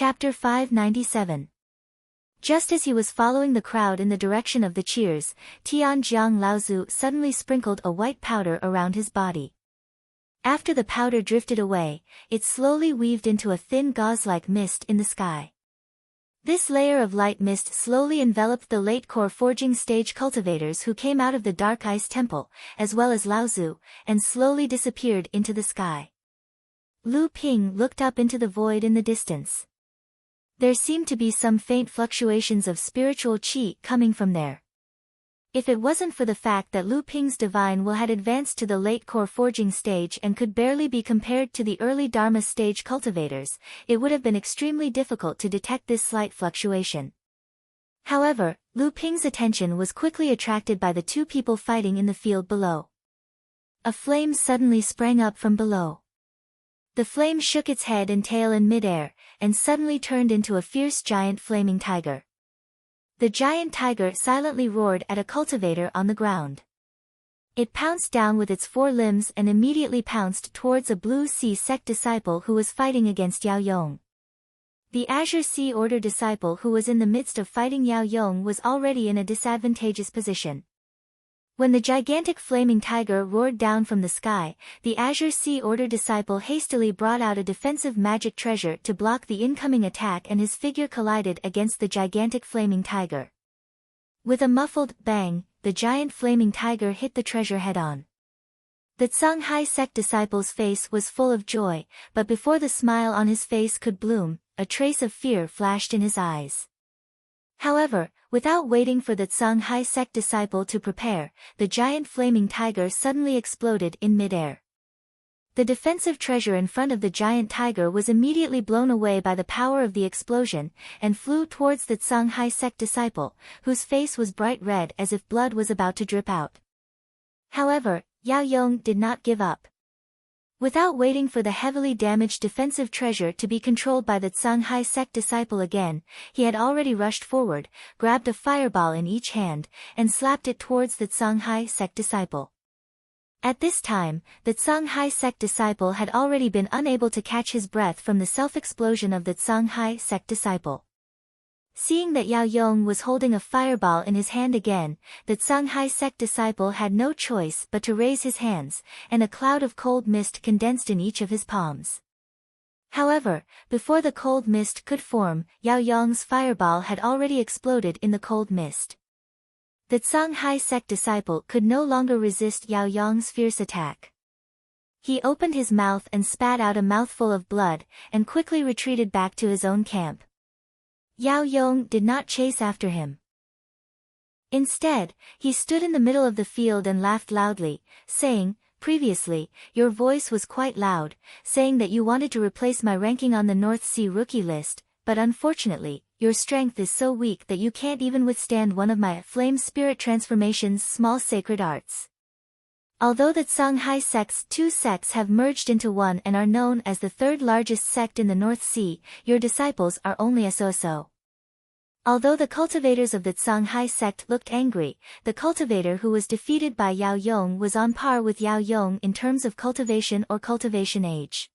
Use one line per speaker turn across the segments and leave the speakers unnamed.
Chapter 597. Just as he was following the crowd in the direction of the cheers, Tianjiang Laozu suddenly sprinkled a white powder around his body. After the powder drifted away, it slowly weaved into a thin gauze-like mist in the sky. This layer of light mist slowly enveloped the late core forging stage cultivators who came out of the Dark Ice Temple, as well as Laozu, and slowly disappeared into the sky. Lu Ping looked up into the void in the distance. There seemed to be some faint fluctuations of spiritual qi coming from there. If it wasn't for the fact that Lu Ping's divine will had advanced to the late core forging stage and could barely be compared to the early Dharma stage cultivators, it would have been extremely difficult to detect this slight fluctuation. However, Lu Ping's attention was quickly attracted by the two people fighting in the field below. A flame suddenly sprang up from below. The flame shook its head and tail in midair, and suddenly turned into a fierce giant flaming tiger. The giant tiger silently roared at a cultivator on the ground. It pounced down with its four limbs and immediately pounced towards a Blue Sea sect disciple who was fighting against Yao Yong. The Azure Sea Order disciple who was in the midst of fighting Yao Yong was already in a disadvantageous position. When the gigantic flaming tiger roared down from the sky, the Azure Sea Order disciple hastily brought out a defensive magic treasure to block the incoming attack, and his figure collided against the gigantic flaming tiger. With a muffled bang, the giant flaming tiger hit the treasure head-on. The Tsunghai sect disciple's face was full of joy, but before the smile on his face could bloom, a trace of fear flashed in his eyes. However, without waiting for the Tsunghai sect disciple to prepare, the giant flaming tiger suddenly exploded in midair. The defensive treasure in front of the giant tiger was immediately blown away by the power of the explosion, and flew towards the Tsunghai sect disciple, whose face was bright red as if blood was about to drip out. However, Yao Yong did not give up. Without waiting for the heavily damaged defensive treasure to be controlled by the Tsunghai sect disciple again, he had already rushed forward, grabbed a fireball in each hand, and slapped it towards the Tsunghai sect disciple. At this time, the Tsunghai sect disciple had already been unable to catch his breath from the self-explosion of the Tsunghai sect disciple. Seeing that Yao Yong was holding a fireball in his hand again, the Tsunghai sect disciple had no choice but to raise his hands, and a cloud of cold mist condensed in each of his palms. However, before the cold mist could form, Yao Yong's fireball had already exploded in the cold mist. The Tsunghai sect disciple could no longer resist Yao Yong's fierce attack. He opened his mouth and spat out a mouthful of blood, and quickly retreated back to his own camp. Yao Yong did not chase after him. Instead, he stood in the middle of the field and laughed loudly, saying, "Previously, your voice was quite loud, saying that you wanted to replace my ranking on the North Sea rookie list, but unfortunately, your strength is so weak that you can't even withstand one of my Flame Spirit Transformation's small sacred arts. Although the Tsunghai sect's two sects have merged into one and are known as the third largest sect in the North Sea, your disciples are only a so-so." Although the cultivators of the Tsunghai sect looked angry, the cultivator who was defeated by Yao Yong was on par with Yao Yong in terms of cultivation or cultivation age.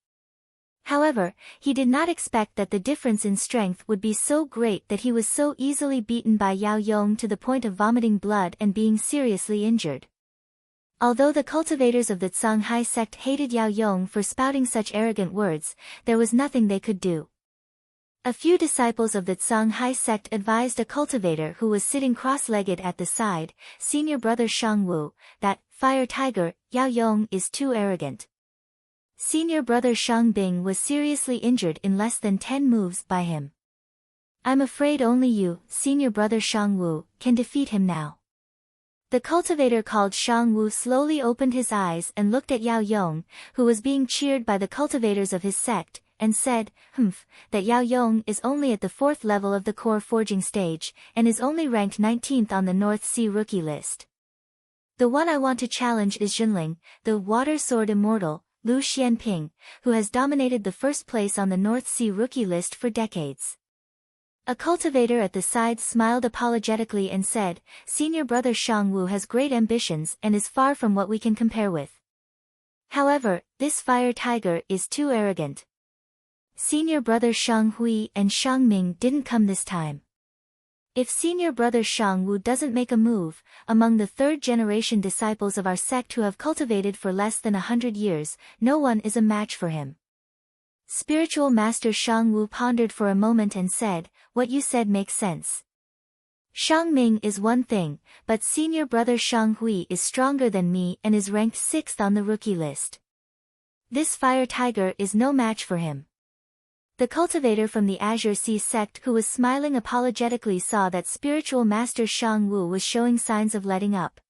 However, he did not expect that the difference in strength would be so great that he was so easily beaten by Yao Yong to the point of vomiting blood and being seriously injured. Although the cultivators of the Tsunghai sect hated Yao Yong for spouting such arrogant words, there was nothing they could do. A few disciples of the Tsunghai sect advised a cultivator who was sitting cross-legged at the side, Senior Brother Shangwu, that, "Fire Tiger, Yao Yong is too arrogant." Senior Brother Shangbing was seriously injured in less than 10 moves by him. "I'm afraid only you, Senior Brother Shangwu, can defeat him now." The cultivator called Shangwu slowly opened his eyes and looked at Yao Yong, who was being cheered by the cultivators of his sect, and said, that Yao Yong is only at the 4th level of the core forging stage, and is only ranked 19th on the North Sea rookie list. The one I want to challenge is Junling, the Water Sword Immortal, Lu Xianping, who has dominated the first place on the North Sea rookie list for decades. A cultivator at the side smiled apologetically and said, "Senior Brother Shangwu has great ambitions and is far from what we can compare with. However, this fire tiger is too arrogant." Senior brother Shang Hui and Shang Ming didn't come this time. If senior brother Shang Wu doesn't make a move, among the third-generation disciples of our sect who have cultivated for less than 100 years, no one is a match for him. Spiritual Master Shang Wu pondered for a moment and said, "What you said makes sense. Shang Ming is one thing, but senior brother Shang Hui is stronger than me and is ranked 6th on the rookie list. This fire tiger is no match for him." The cultivator from the Azure Sea sect who was smiling apologetically saw that spiritual master Shang Wu was showing signs of letting up.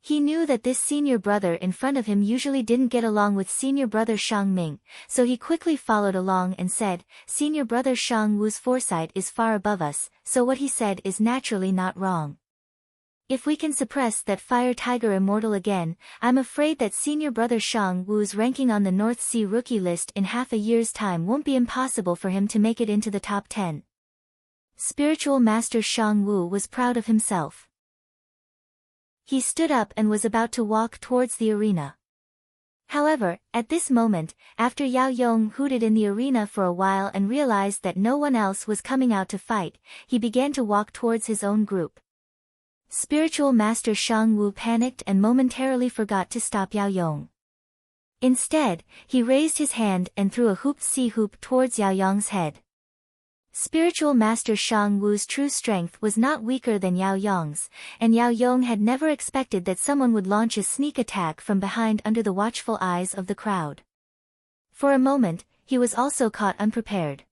He knew that this senior brother in front of him usually didn't get along with senior brother Shang Ming, so he quickly followed along and said, "Senior brother Shang Wu's foresight is far above us, so what he said is naturally not wrong. If we can suppress that fire tiger immortal again, I'm afraid that senior brother Shang Wu's ranking on the North Sea rookie list in half a year's time won't be impossible for him to make it into the top 10. Spiritual Master Shang Wu was proud of himself. He stood up and was about to walk towards the arena. However, at this moment, after Yao Yong hooted in the arena for a while and realized that no one else was coming out to fight, he began to walk towards his own group. Spiritual Master Shang Wu panicked and momentarily forgot to stop Yao Yong. Instead, he raised his hand and threw a hoop towards Yao Yong's head. Spiritual Master Shang Wu's true strength was not weaker than Yao Yong's, and Yao Yong had never expected that someone would launch a sneak attack from behind under the watchful eyes of the crowd. For a moment, he was also caught unprepared.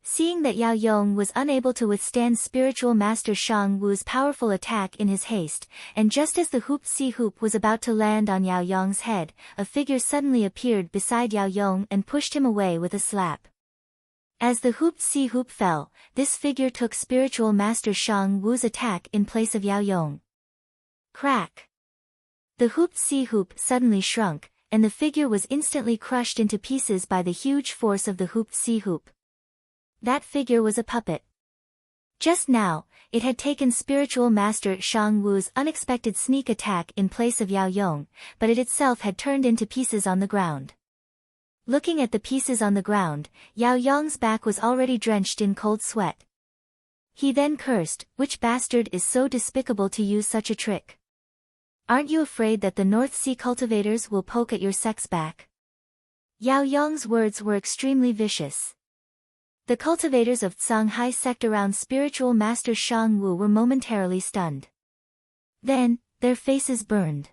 Seeing that Yao Yong was unable to withstand Spiritual Master Shang Wu's powerful attack in his haste, and just as the hoop was about to land on Yao Yong's head, a figure suddenly appeared beside Yao Yong and pushed him away with a slap. As the hoop fell, this figure took Spiritual Master Shang Wu's attack in place of Yao Yong. Crack! The hoop suddenly shrunk, and the figure was instantly crushed into pieces by the huge force of the hoop. That figure was a puppet. Just now, it had taken Spiritual Master Shang Wu's unexpected sneak attack in place of Yao Yong, but it itself had turned into pieces on the ground. Looking at the pieces on the ground, Yao Yong's back was already drenched in cold sweat. He then cursed, "Which bastard is so despicable to use such a trick? Aren't you afraid that the North Sea cultivators will poke at your sect's back?" Yao Yong's words were extremely vicious. The cultivators of Songhai sect around Spiritual Master Shang Wu were momentarily stunned. Then, their faces burned.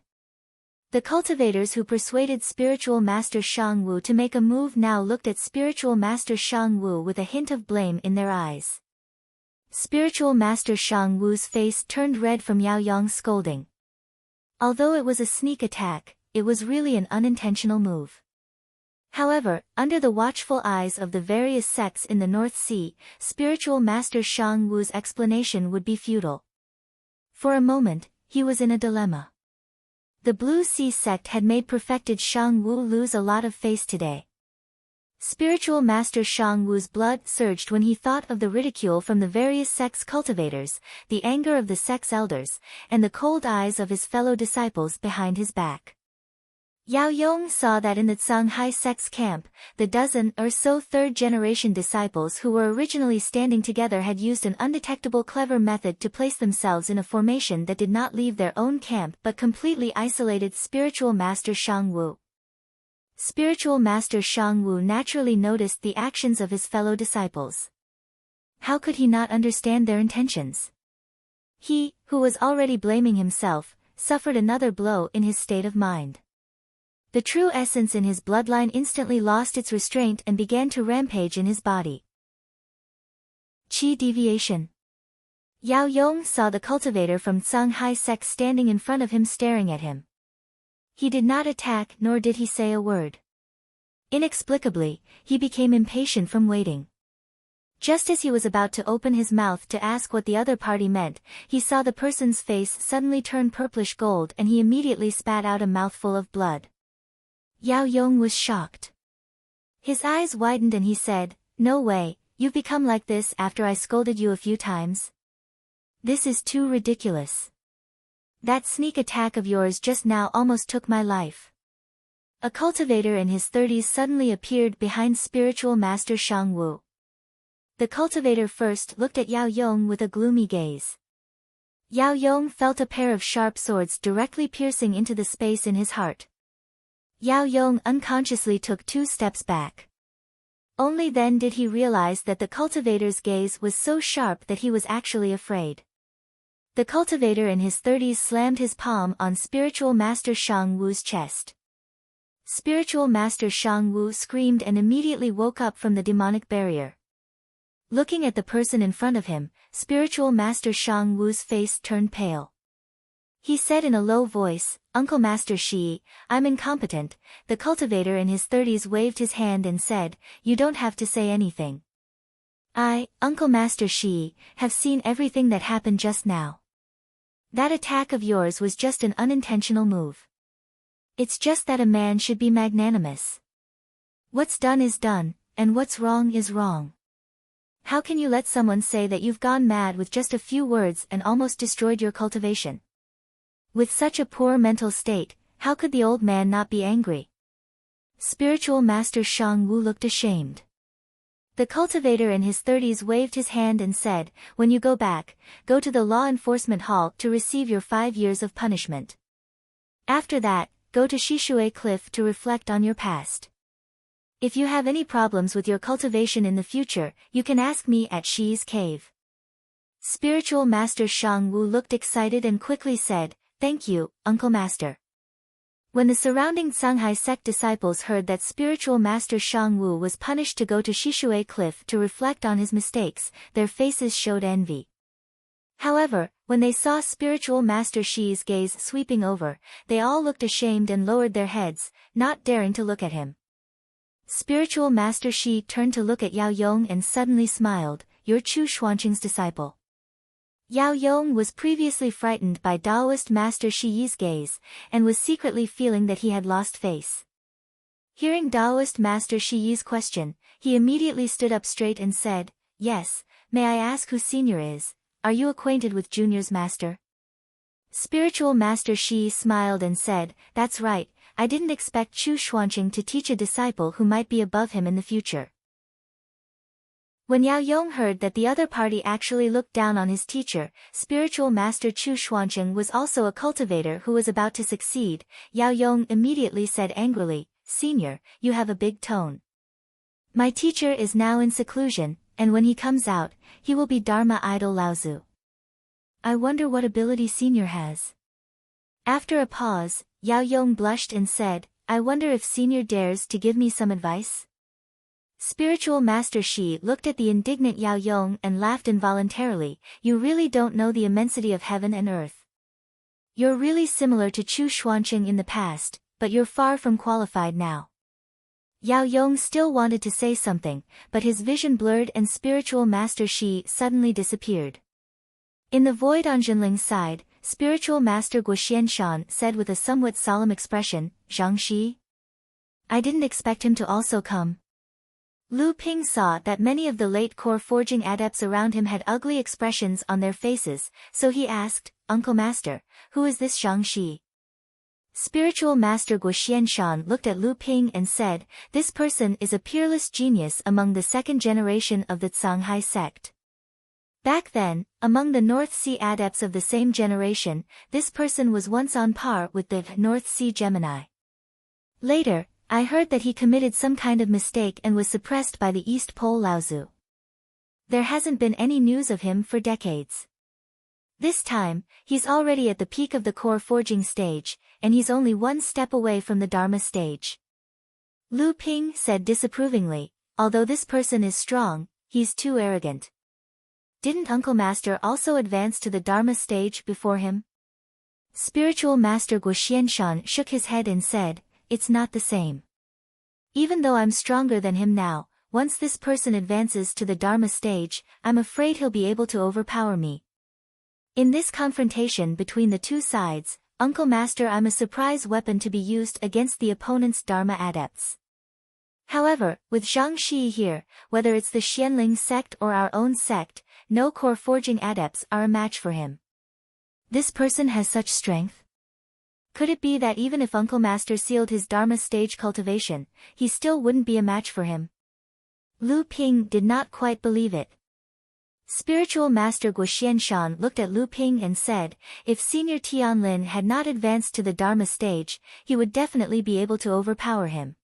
The cultivators who persuaded Spiritual Master Shang Wu to make a move now looked at Spiritual Master Shang Wu with a hint of blame in their eyes. Spiritual Master Shang Wu's face turned red from Yao Yong's scolding. Although it was a sneak attack, it was really an unintentional move. However, under the watchful eyes of the various sects in the North Sea, Spiritual Master Shang Wu's explanation would be futile. For a moment, he was in a dilemma. The Blue Sea sect had made perfected Shang Wu lose a lot of face today. Spiritual Master Shang Wu's blood surged when he thought of the ridicule from the various sects' cultivators, the anger of the sect's elders, and the cold eyes of his fellow disciples behind his back. Yao Yong saw that in the Songhai sect's camp, the dozen or so third-generation disciples who were originally standing together had used an undetectable clever method to place themselves in a formation that did not leave their own camp but completely isolated Spiritual Master Shang Wu. Spiritual Master Shang Wu naturally noticed the actions of his fellow disciples. How could he not understand their intentions? He, who was already blaming himself, suffered another blow in his state of mind. The true essence in his bloodline instantly lost its restraint and began to rampage in his body. Qi deviation. Yao Yong saw the cultivator from Songhai sect standing in front of him staring at him. He did not attack nor did he say a word. Inexplicably, he became impatient from waiting. Just as he was about to open his mouth to ask what the other party meant, he saw the person's face suddenly turn purplish gold and he immediately spat out a mouthful of blood. Yao Yong was shocked. His eyes widened and he said, "No way, you've become like this after I scolded you a few times? This is too ridiculous. That sneak attack of yours just now almost took my life." A cultivator in his 30s suddenly appeared behind spiritual master Shang Wu. The cultivator first looked at Yao Yong with a gloomy gaze. Yao Yong felt a pair of sharp swords directly piercing into the space in his heart. Yao Yong unconsciously took 2 steps back. Only then did he realize that the cultivator's gaze was so sharp that he was actually afraid. The cultivator in his 30s slammed his palm on spiritual master Shang Wu's chest. Spiritual master Shang Wu screamed and immediately woke up from the demonic barrier. Looking at the person in front of him, spiritual master Shang Wu's face turned pale. He said in a low voice, "Uncle Master Shi, I'm incompetent." The cultivator in his 30s waved his hand and said, "You don't have to say anything. I, Uncle Master Shi, have seen everything that happened just now. That attack of yours was just an unintentional move. It's just that a man should be magnanimous. What's done is done, and what's wrong is wrong. How can you let someone say that you've gone mad with just a few words and almost destroyed your cultivation? With such a poor mental state, how could the old man not be angry?" Spiritual master Shang Wu looked ashamed. The cultivator in his 30s waved his hand and said, "When you go back, go to the law enforcement hall to receive your 5 years of punishment. After that, go to Shishui Cliff to reflect on your past. If you have any problems with your cultivation in the future, you can ask me at Shi's cave." Spiritual master Shang Wu looked excited and quickly said, "Thank you, Uncle Master." When the surrounding Shanghai sect disciples heard that spiritual master Shang Wu was punished to go to Shishui Cliff to reflect on his mistakes, their faces showed envy. However, when they saw spiritual master Shi's gaze sweeping over, they all looked ashamed and lowered their heads, not daring to look at him. Spiritual master Shi turned to look at Yao Yong and suddenly smiled, "You're Chu Xuanqing's disciple." Yao Yong was previously frightened by Taoist master Shi Yi's gaze, and was secretly feeling that he had lost face. Hearing Taoist master Shi Yi's question, he immediately stood up straight and said, "Yes, may I ask who senior is? Are you acquainted with junior's master?" Spiritual master Shi smiled and said, "That's right, I didn't expect Chu Xuanqing to teach a disciple who might be above him in the future." When Yao Yong heard that the other party actually looked down on his teacher, spiritual master Chu Xuanqing was also a cultivator who was about to succeed, Yao Yong immediately said angrily, "Senior, you have a big tone. My teacher is now in seclusion, and when he comes out, he will be Dharma idol Laozu. I wonder what ability senior has." After a pause, Yao Yong blushed and said, "I wonder if senior dares to give me some advice?" Spiritual master Shi looked at the indignant Yao Yong and laughed involuntarily, "You really don't know the immensity of heaven and earth. You're really similar to Chu Xuanqing in the past, but you're far from qualified now." Yao Yong still wanted to say something, but his vision blurred and spiritual master Shi suddenly disappeared. In the void on Jinling's side, spiritual master Guo Xianshan said with a somewhat solemn expression, "Zhang Shi? I didn't expect him to also come." Lu Ping saw that many of the late core forging adepts around him had ugly expressions on their faces, so he asked, "Uncle Master, who is this Zhang Shi?" Spiritual master Guo Xianshan looked at Lu Ping and said, "This person is a peerless genius among the 2nd generation of the Shanghai sect. Back then, among the North Sea adepts of the same generation, this person was once on par with the North Sea Gemini. Later, I heard that he committed some kind of mistake and was suppressed by the East Pole Laozu. There hasn't been any news of him for decades. This time, he's already at the peak of the core forging stage, and he's only one step away from the Dharma stage." Lu Ping said disapprovingly, "Although this person is strong, he's too arrogant. Didn't Uncle Master also advance to the Dharma stage before him?" Spiritual Master Guo Xianshan shook his head and said, "It's not the same. Even though I'm stronger than him now, once this person advances to the Dharma stage, I'm afraid he'll be able to overpower me. In this confrontation between the two sides, Uncle Master, I'm a surprise weapon to be used against the opponent's Dharma adepts. However, with Zhang Shi here, whether it's the Xianling sect or our own sect, no core forging adepts are a match for him. This person has such strength. Could it be that even if Uncle Master sealed his Dharma stage cultivation, he still wouldn't be a match for him? Lu Ping did not quite believe it. Spiritual Master Guoxianshan looked at Lu Ping and said, if Senior Tianlin had not advanced to the Dharma stage, he would definitely be able to overpower him.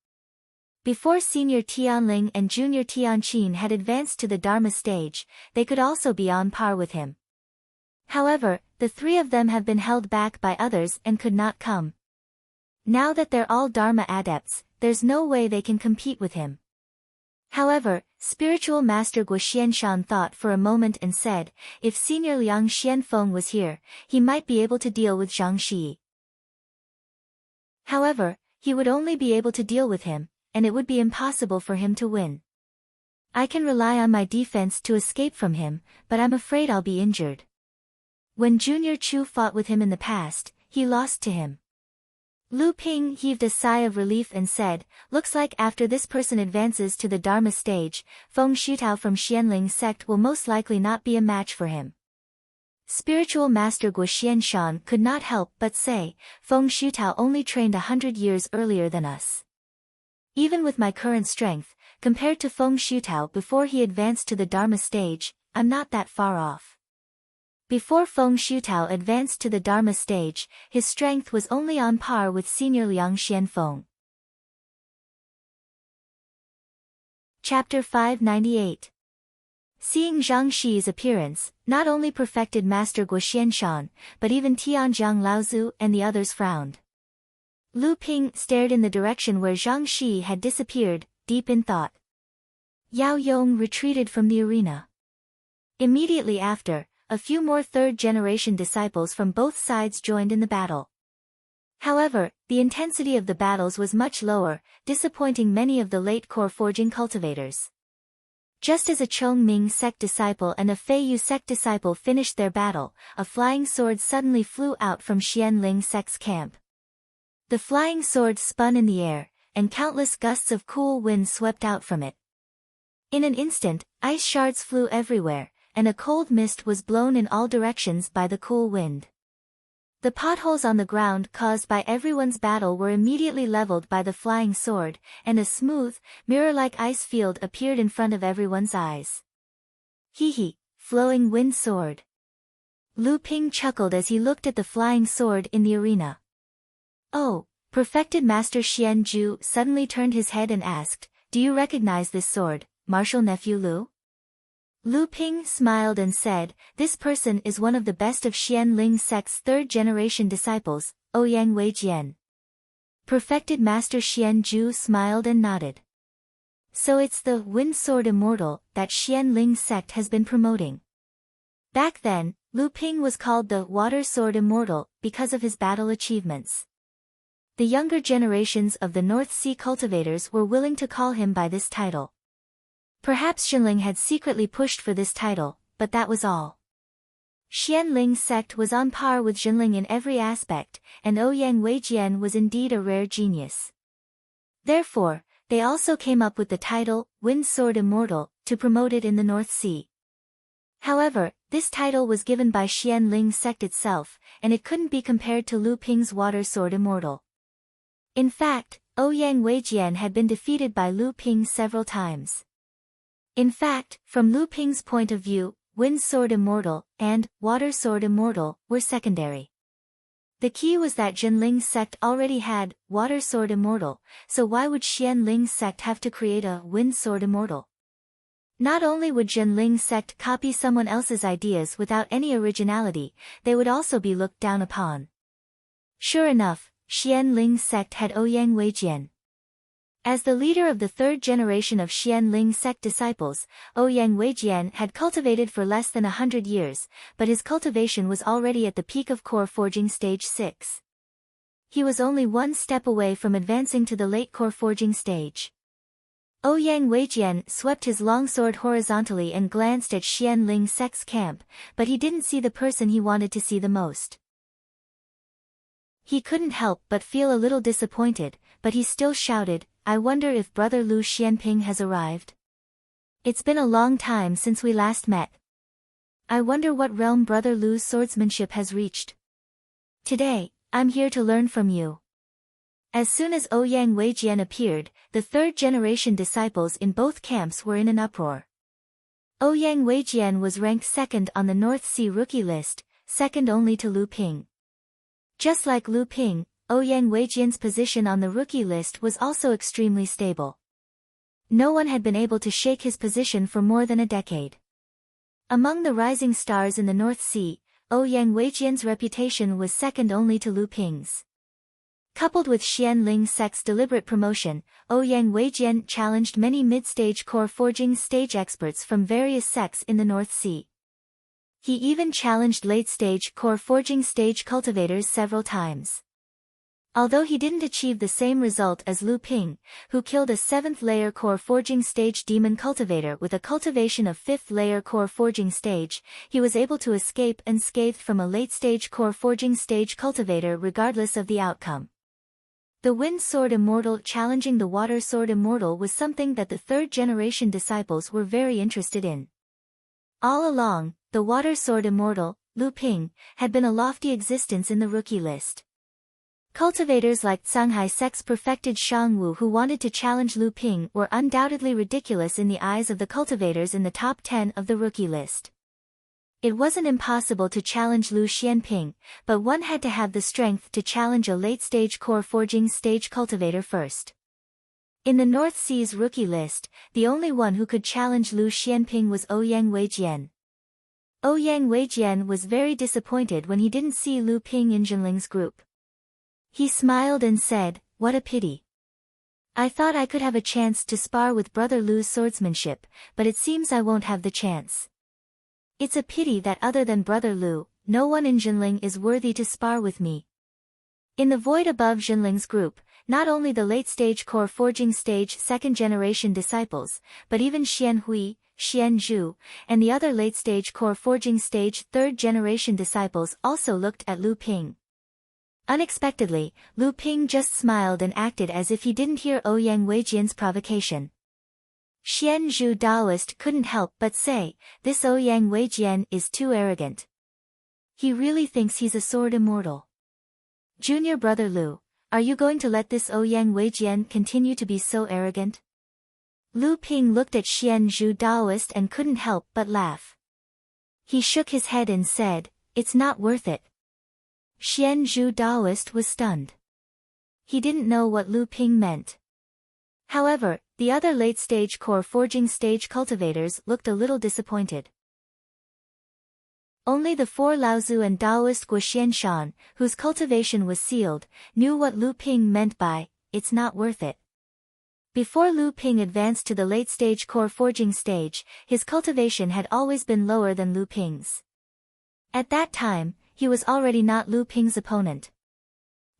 Before Senior Tianling and Junior Tianqin had advanced to the Dharma stage, they could also be on par with him. However, the three of them have been held back by others and could not come. Now that they're all Dharma adepts, there's no way they can compete with him. However, Spiritual Master Guoxianshan thought for a moment and said, if Senior Liang Xianfeng was here, he might be able to deal with Zhang Shi. However, he would only be able to deal with him, and it would be impossible for him to win. I can rely on my defense to escape from him, but I'm afraid I'll be injured. When Junior Chu fought with him in the past, he lost to him. Lu Ping heaved a sigh of relief and said, looks like after this person advances to the Dharma stage, Feng Shutao from Xianling sect will most likely not be a match for him. Spiritual Master Guoxianshan could not help but say, Feng Shutao only trained 100 years earlier than us. Even with my current strength, compared to Feng Shutao before he advanced to the Dharma stage, I'm not that far off. Before Feng Shutao advanced to the Dharma stage, his strength was only on par with Senior Liang Xianfeng. Chapter 598. Seeing Zhang Shi's appearance, not only perfected Master Guoxianshan, but even Tianjiang Laozu and the others frowned. Lu Ping stared in the direction where Zhang Shi had disappeared, deep in thought. Yao Yong retreated from the arena. Immediately after, a few more third-generation disciples from both sides joined in the battle. However, the intensity of the battles was much lower, disappointing many of the late core forging cultivators. Just as a Chongming sect disciple and a Feiyu sect disciple finished their battle, a flying sword suddenly flew out from Xianling sect's camp. The flying sword spun in the air, and countless gusts of cool wind swept out from it. In an instant, ice shards flew everywhere, and a cold mist was blown in all directions by the cool wind. The potholes on the ground caused by everyone's battle were immediately leveled by the flying sword, and a smooth, mirror-like ice field appeared in front of everyone's eyes. Hee, flowing wind sword. Lu Ping chuckled as he looked at the flying sword in the arena. Oh, perfected Master Xian Ju suddenly turned his head and asked, do you recognize this sword, martial nephew Lu? Lu Ping smiled and said, this person is one of the best of Xianling sect's third-generation disciples, Ouyang Weijian. Perfected Master Xian Ju smiled and nodded. So it's the Wind Sword Immortal that Xianling sect has been promoting. Back then, Lu Ping was called the Water Sword Immortal because of his battle achievements. The younger generations of the North Sea cultivators were willing to call him by this title. Perhaps Xinling had secretly pushed for this title, but that was all. Xianling sect was on par with Xinling in every aspect, and Ouyang Weijian was indeed a rare genius. Therefore, they also came up with the title, Wind Sword Immortal, to promote it in the North Sea. However, this title was given by Xianling sect itself, and it couldn't be compared to Lu Ping's Water Sword Immortal. In fact, Ouyang Weijian had been defeated by Lu Ping several times. In fact, from Lu Ping's point of view, Wind Sword Immortal and Water Sword Immortal were secondary. The key was that Jinling sect already had Water Sword Immortal, so why would Xianling sect have to create a Wind Sword Immortal? Not only would Jinling sect copy someone else's ideas without any originality, they would also be looked down upon. Sure enough, Xianling sect had Ouyang Weijian. As the leader of the third generation of Xianling sect disciples, Ouyang Weijian had cultivated for less than 100 years, but his cultivation was already at the peak of core forging stage 6. He was only one step away from advancing to the late core forging stage. Ouyang Weijian swept his longsword horizontally and glanced at Xianling sect's camp, but he didn't see the person he wanted to see the most. He couldn't help but feel a little disappointed, but he still shouted, I wonder if Brother Lu Xianping has arrived. It's been a long time since we last met. I wonder what realm Brother Lu's swordsmanship has reached. Today, I'm here to learn from you. As soon as Ouyang Weijian appeared, the third-generation disciples in both camps were in an uproar. Ouyang Weijian was ranked second on the North Sea rookie list, second only to Lu Ping. Just like Lu Ping, Ouyang Weijian's position on the rookie list was also extremely stable. No one had been able to shake his position for more than a decade. Among the rising stars in the North Sea, Ouyang Weijian's reputation was second only to Lu Ping's. Coupled with Xian Ling Sek's deliberate promotion, Ouyang Weijian challenged many mid-stage core forging stage experts from various sects in the North Sea. He even challenged late-stage core forging stage cultivators several times. Although he didn't achieve the same result as Lu Ping, who killed a 7th-layer core forging stage demon cultivator with a cultivation of 5th-layer core forging stage, he was able to escape unscathed from a late-stage core forging stage cultivator regardless of the outcome. The Wind Sword Immortal challenging the Water Sword Immortal was something that the third-generation disciples were very interested in. All along, the Water Sword Immortal, Lu Ping, had been a lofty existence in the rookie list. Cultivators like Canghai Sek's perfected Shangwu who wanted to challenge Lu Ping were undoubtedly ridiculous in the eyes of the cultivators in the top 10 of the rookie list. It wasn't impossible to challenge Lu Xianping, but one had to have the strength to challenge a late-stage core forging stage cultivator first. In the North Sea's rookie list, the only one who could challenge Lu Xianping was Ouyang Weijian. Ouyang Weijian was very disappointed when he didn't see Lu Ping in Jinling's group. He smiled and said, "What a pity. I thought I could have a chance to spar with Brother Lu's swordsmanship, but it seems I won't have the chance. It's a pity that other than Brother Lu, no one in Jinling is worthy to spar with me." In the void above Jinling's group, not only the late-stage core forging stage second-generation disciples, but even Xian Hui, Xian Zhu, and the other late-stage core forging stage third-generation disciples also looked at Lu Ping. Unexpectedly, Lu Ping just smiled and acted as if he didn't hear Ouyang Weijian's provocation. Xian Zhu Daoist couldn't help but say, "This Ouyang Weijian is too arrogant. He really thinks he's a sword immortal. Junior Brother Lu, are you going to let this Ouyang Weijian continue to be so arrogant?" Lu Ping looked at Xian Zhu Daoist and couldn't help but laugh. He shook his head and said, "It's not worth it." Xian Zhu Daoist was stunned. He didn't know what Lu Ping meant. However, the other late-stage core forging stage cultivators looked a little disappointed. Only the 4 Laozu and Daoist Guoxianshan, whose cultivation was sealed, knew what Lu Ping meant by, "It's not worth it." Before Lu Ping advanced to the late-stage core forging stage, his cultivation had always been lower than Lu Ping's. At that time, he was already not Lu Ping's opponent.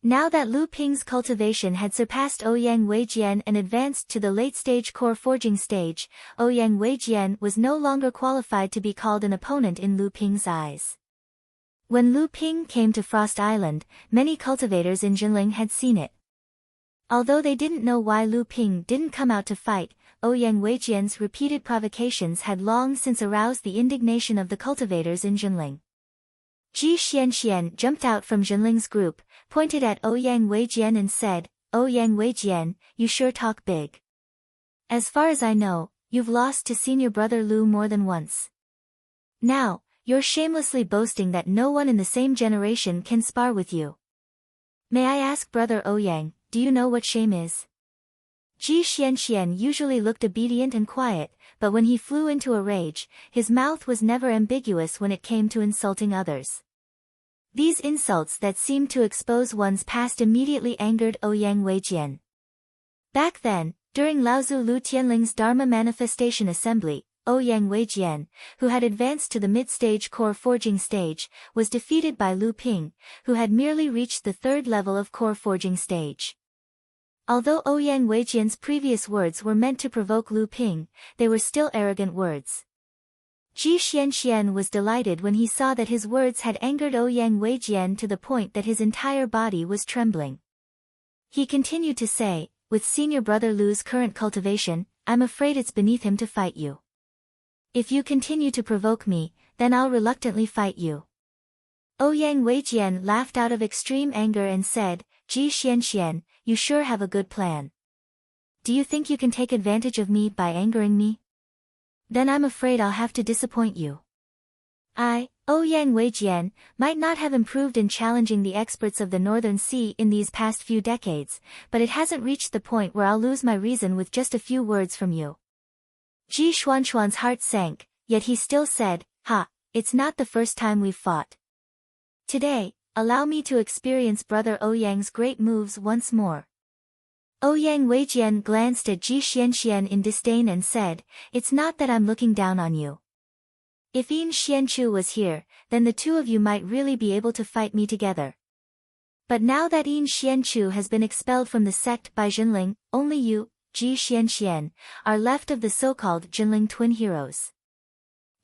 Now that Lu Ping's cultivation had surpassed Ouyang Weijian and advanced to the late-stage core forging stage, Ouyang Weijian was no longer qualified to be called an opponent in Lu Ping's eyes. When Lu Ping came to Frost Island, many cultivators in Jinling had seen it. Although they didn't know why Lu Ping didn't come out to fight, Ouyang Weijian's repeated provocations had long since aroused the indignation of the cultivators in Jinling. Ji Xianxian jumped out from Jinling's group, pointed at Ouyang Weijian and said, "Ouyang Weijian, you sure talk big. As far as I know, you've lost to Senior Brother Lu more than once. Now, you're shamelessly boasting that no one in the same generation can spar with you. May I ask Brother Ouyang, do you know what shame is?" Ji Xianxian usually looked obedient and quiet, but when he flew into a rage, his mouth was never ambiguous when it came to insulting others. These insults that seemed to expose one's past immediately angered Ouyang Weijian. Back then, during Laozu Lu Tianling's Dharma Manifestation Assembly, Ouyang Weijian, who had advanced to the mid-stage core forging stage, was defeated by Lu Ping, who had merely reached the 3rd level of core forging stage. Although Ouyang Weijian's previous words were meant to provoke Lu Ping, they were still arrogant words. Ji Xianxian was delighted when he saw that his words had angered Ouyang Weijian to the point that his entire body was trembling. He continued to say, "With Senior Brother Lu's current cultivation, I'm afraid it's beneath him to fight you. If you continue to provoke me, then I'll reluctantly fight you." Ouyang Weijian laughed out of extreme anger and said, Ji Xianxian, you sure have a good plan. Do you think you can take advantage of me by angering me? Then I'm afraid I'll have to disappoint you. Ouyang Weijian, might not have improved in challenging the experts of the Northern Sea in these past few decades, but it hasn't reached the point where I'll lose my reason with just a few words from you. Ji Xuanchuan's heart sank, yet he still said, it's not the first time we've fought. Today, allow me to experience Brother Ouyang's great moves once more. Ouyang Weijian glanced at Ji Xianxian in disdain and said, it's not that I'm looking down on you. If Yin Xianchu was here, then the two of you might really be able to fight me together. But now that Yin Xianchu has been expelled from the sect by Jinling, only you, Ji Xianxian, are left of the so-called Jinling twin heroes.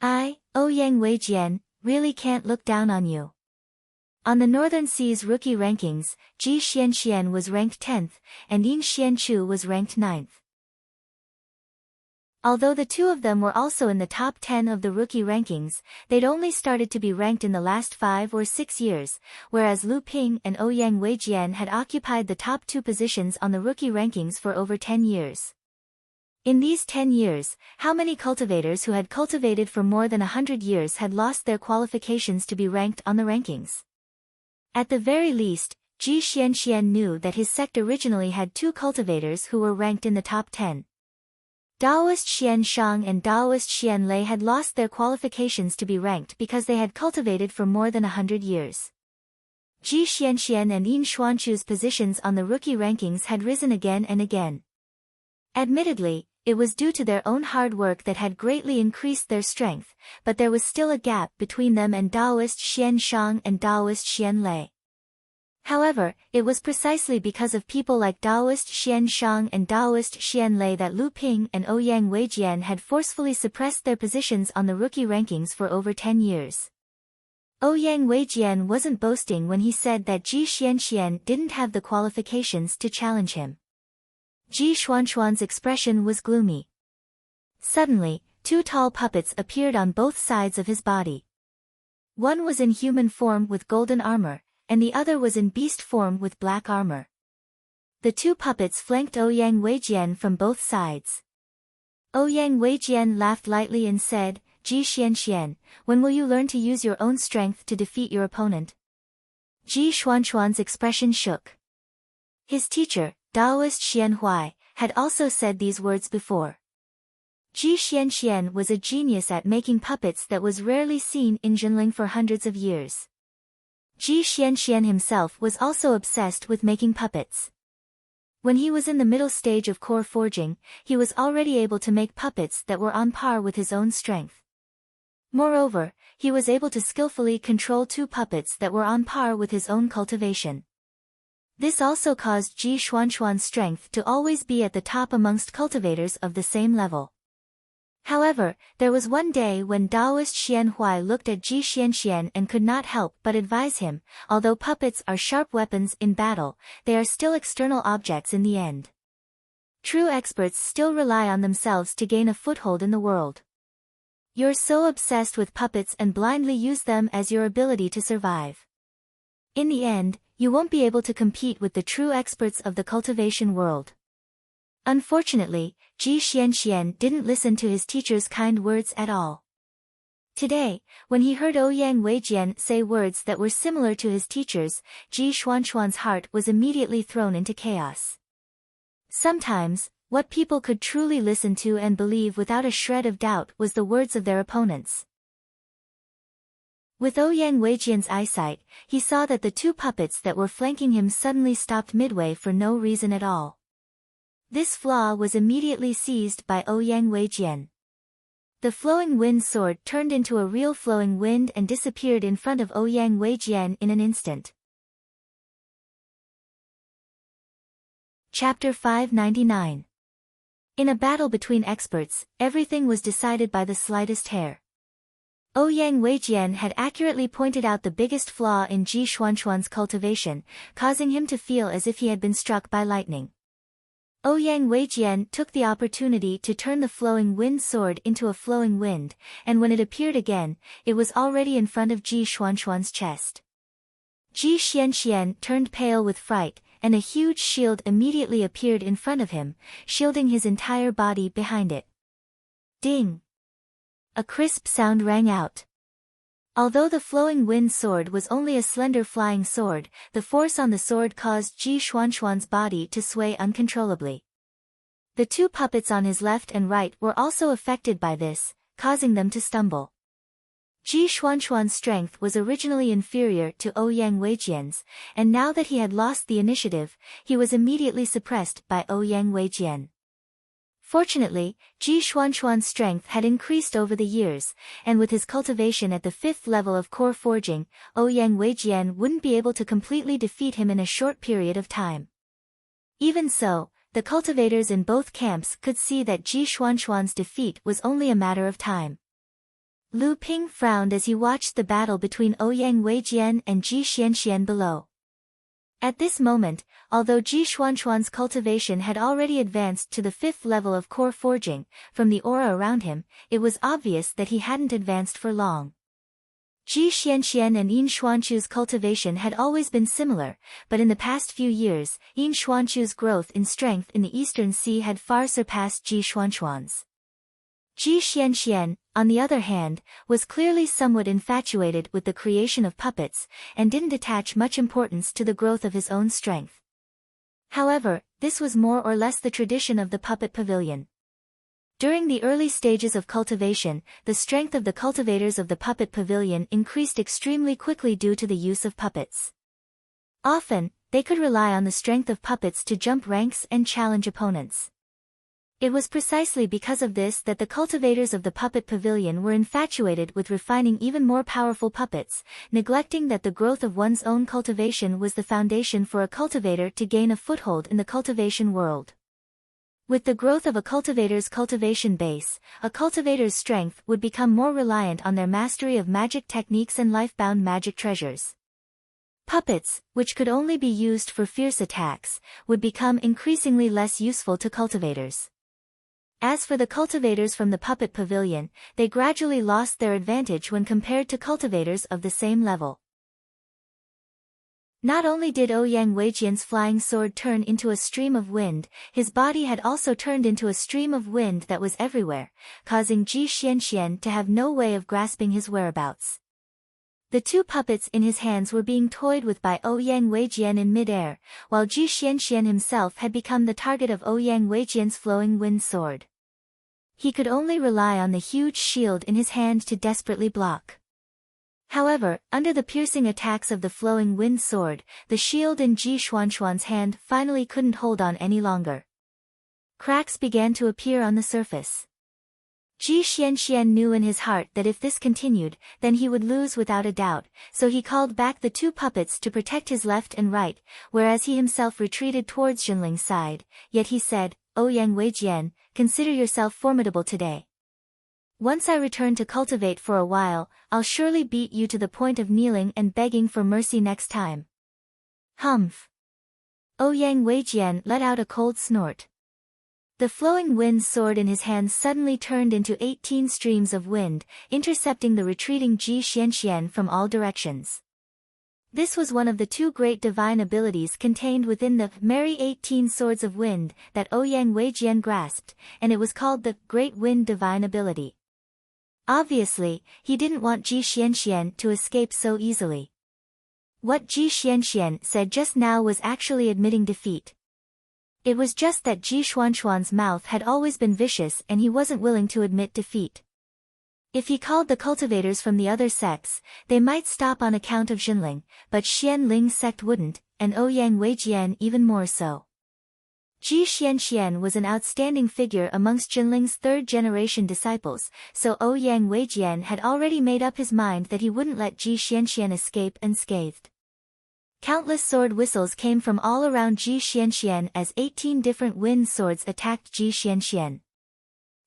Ouyang Weijian, really can't look down on you. On the Northern Sea's rookie rankings, Ji Xianxian was ranked 10th, and Yin Xianchu was ranked 9th. Although the two of them were also in the top 10 of the rookie rankings, they'd only started to be ranked in the last 5 or 6 years, whereas Lu Ping and Ouyang Weijian had occupied the top 2 positions on the rookie rankings for over 10 years. In these 10 years, how many cultivators who had cultivated for more than 100 years had lost their qualifications to be ranked on the rankings? At the very least, Ji Xianxian knew that his sect originally had 2 cultivators who were ranked in the top 10. Daoist Xian Shang and Daoist Xian Lei had lost their qualifications to be ranked because they had cultivated for more than 100 years. Ji Xianxian and Yin Xuanchu's positions on the rookie rankings had risen again and again. Admittedly, it was due to their own hard work that had greatly increased their strength, but there was still a gap between them and Daoist Xian Shang and Daoist Xian Lei. However, it was precisely because of people like Daoist Xian Shang and Daoist Xian Lei that Lu Ping and Ouyang Weijian had forcefully suppressed their positions on the rookie rankings for over 10 years. Ouyang Weijian wasn't boasting when he said that Ji Xianxian didn't have the qualifications to challenge him. Ji Xuanchuan's expression was gloomy. Suddenly, 2 tall puppets appeared on both sides of his body. One was in human form with golden armor, and the other was in beast form with black armor. The 2 puppets flanked Ouyang Weijian from both sides. Ouyang Weijian laughed lightly and said, Ji Xianxian, when will you learn to use your own strength to defeat your opponent? Ji Xuanchuan's expression shook. His teacher, Daoist Xian Huai, had also said these words before. Ji Xianxian was a genius at making puppets that was rarely seen in Jinling for hundreds of years. Ji Xianxian himself was also obsessed with making puppets. When he was in the middle stage of core forging, he was already able to make puppets that were on par with his own strength. Moreover, he was able to skillfully control 2 puppets that were on par with his own cultivation. This also caused Ji Xuanchuan's strength to always be at the top amongst cultivators of the same level. However, there was one day when Daoist Xian Huai looked at Ji Xianxian and could not help but advise him, although puppets are sharp weapons in battle, they are still external objects in the end. True experts still rely on themselves to gain a foothold in the world. You're so obsessed with puppets and blindly use them as your ability to survive. In the end, you won't be able to compete with the true experts of the cultivation world. Unfortunately, Ji Xianxian didn't listen to his teacher's kind words at all. Today, when he heard Ouyang Weijian say words that were similar to his teacher's, Ji Xuanchuan's heart was immediately thrown into chaos. Sometimes, what people could truly listen to and believe without a shred of doubt was the words of their opponents. With Ouyang Weijian's eyesight, he saw that the 2 puppets that were flanking him suddenly stopped midway for no reason at all. This flaw was immediately seized by Ouyang Weijian. The flowing wind sword turned into a real flowing wind and disappeared in front of Ouyang Weijian in an instant. Chapter 599. In a battle between experts, everything was decided by the slightest hair. Ouyang Weijian had accurately pointed out the biggest flaw in Ji Xuanchuan's cultivation, causing him to feel as if he had been struck by lightning. Ouyang Weijian took the opportunity to turn the flowing wind sword into a flowing wind, and when it appeared again, it was already in front of Ji Xuanxuan's chest. Ji Xianxian turned pale with fright, and a huge shield immediately appeared in front of him, shielding his entire body behind it. Ding! A crisp sound rang out. Although the flowing wind sword was only a slender flying sword, the force on the sword caused Ji Xuanxuan's body to sway uncontrollably. The two puppets on his left and right were also affected by this, causing them to stumble. Ji Xuanxuan's strength was originally inferior to Ouyang Weijian's, and now that he had lost the initiative, he was immediately suppressed by Ouyang Weijian. Fortunately, Ji Xuanxuan's strength had increased over the years, and with his cultivation at the 5th level of core forging, Ouyang Weijian wouldn't be able to completely defeat him in a short period of time. Even so, the cultivators in both camps could see that Ji Xuanxuan's defeat was only a matter of time. Lu Ping frowned as he watched the battle between Ouyang Weijian and Ji Xianxian below. At this moment, although Ji Xuanxuan's cultivation had already advanced to the 5th level of core forging, from the aura around him, it was obvious that he hadn't advanced for long. Ji Xianxian and Yin Xuanqu's cultivation had always been similar, but in the past few years, Yin Xuanqu's growth in strength in the Eastern Sea had far surpassed Ji Xuanxuan's. Ji Xianxian, on the other hand, was clearly somewhat infatuated with the creation of puppets, and didn't attach much importance to the growth of his own strength. However, this was more or less the tradition of the puppet pavilion. During the early stages of cultivation, the strength of the cultivators of the puppet pavilion increased extremely quickly due to the use of puppets. Often, they could rely on the strength of puppets to jump ranks and challenge opponents. It was precisely because of this that the cultivators of the puppet pavilion were infatuated with refining even more powerful puppets, neglecting that the growth of one's own cultivation was the foundation for a cultivator to gain a foothold in the cultivation world. With the growth of a cultivator's cultivation base, a cultivator's strength would become more reliant on their mastery of magic techniques and life-bound magic treasures. Puppets, which could only be used for fierce attacks, would become increasingly less useful to cultivators. As for the cultivators from the puppet pavilion, they gradually lost their advantage when compared to cultivators of the same level. Not only did Ouyang Weijian's flying sword turn into a stream of wind, his body had also turned into a stream of wind that was everywhere, causing Ji Xianxian to have no way of grasping his whereabouts. The two puppets in his hands were being toyed with by Ouyang Weijian in mid-air, while Ji Xianxian himself had become the target of Ouyang Weijian's flowing wind sword. He could only rely on the huge shield in his hand to desperately block. However, under the piercing attacks of the flowing wind sword, the shield in Ji Xuanxuan's hand finally couldn't hold on any longer. Cracks began to appear on the surface. Ji Xianxian knew in his heart that if this continued, then he would lose without a doubt, so he called back the two puppets to protect his left and right, whereas he himself retreated towards Jinling's side, yet he said, "Ouyang Weijian, consider yourself formidable today. Once I return to cultivate for a while, I'll surely beat you to the point of kneeling and begging for mercy next time." Humph! Ouyang Weijian let out a cold snort. The flowing wind sword in his hand suddenly turned into 18 streams of wind, intercepting the retreating Ji Xianxian from all directions. This was one of the two great divine abilities contained within the merry 18 swords of wind that Ouyang Weijian grasped, and it was called the Great Wind Divine Ability. Obviously, he didn't want Ji Xianxian to escape so easily. What Ji Xianxian said just now was actually admitting defeat. It was just that Ji Xuanxuan's mouth had always been vicious and he wasn't willing to admit defeat. If he called the cultivators from the other sects, they might stop on account of Jinling, but Xian Ling's sect wouldn't, and Ouyang Weijian even more so. Ji Xianxian was an outstanding figure amongst Jinling's third-generation disciples, so Ouyang Weijian had already made up his mind that he wouldn't let Ji Xianxian escape unscathed. Countless sword whistles came from all around Ji Xianxian as 18 different wind swords attacked Ji Xianxian.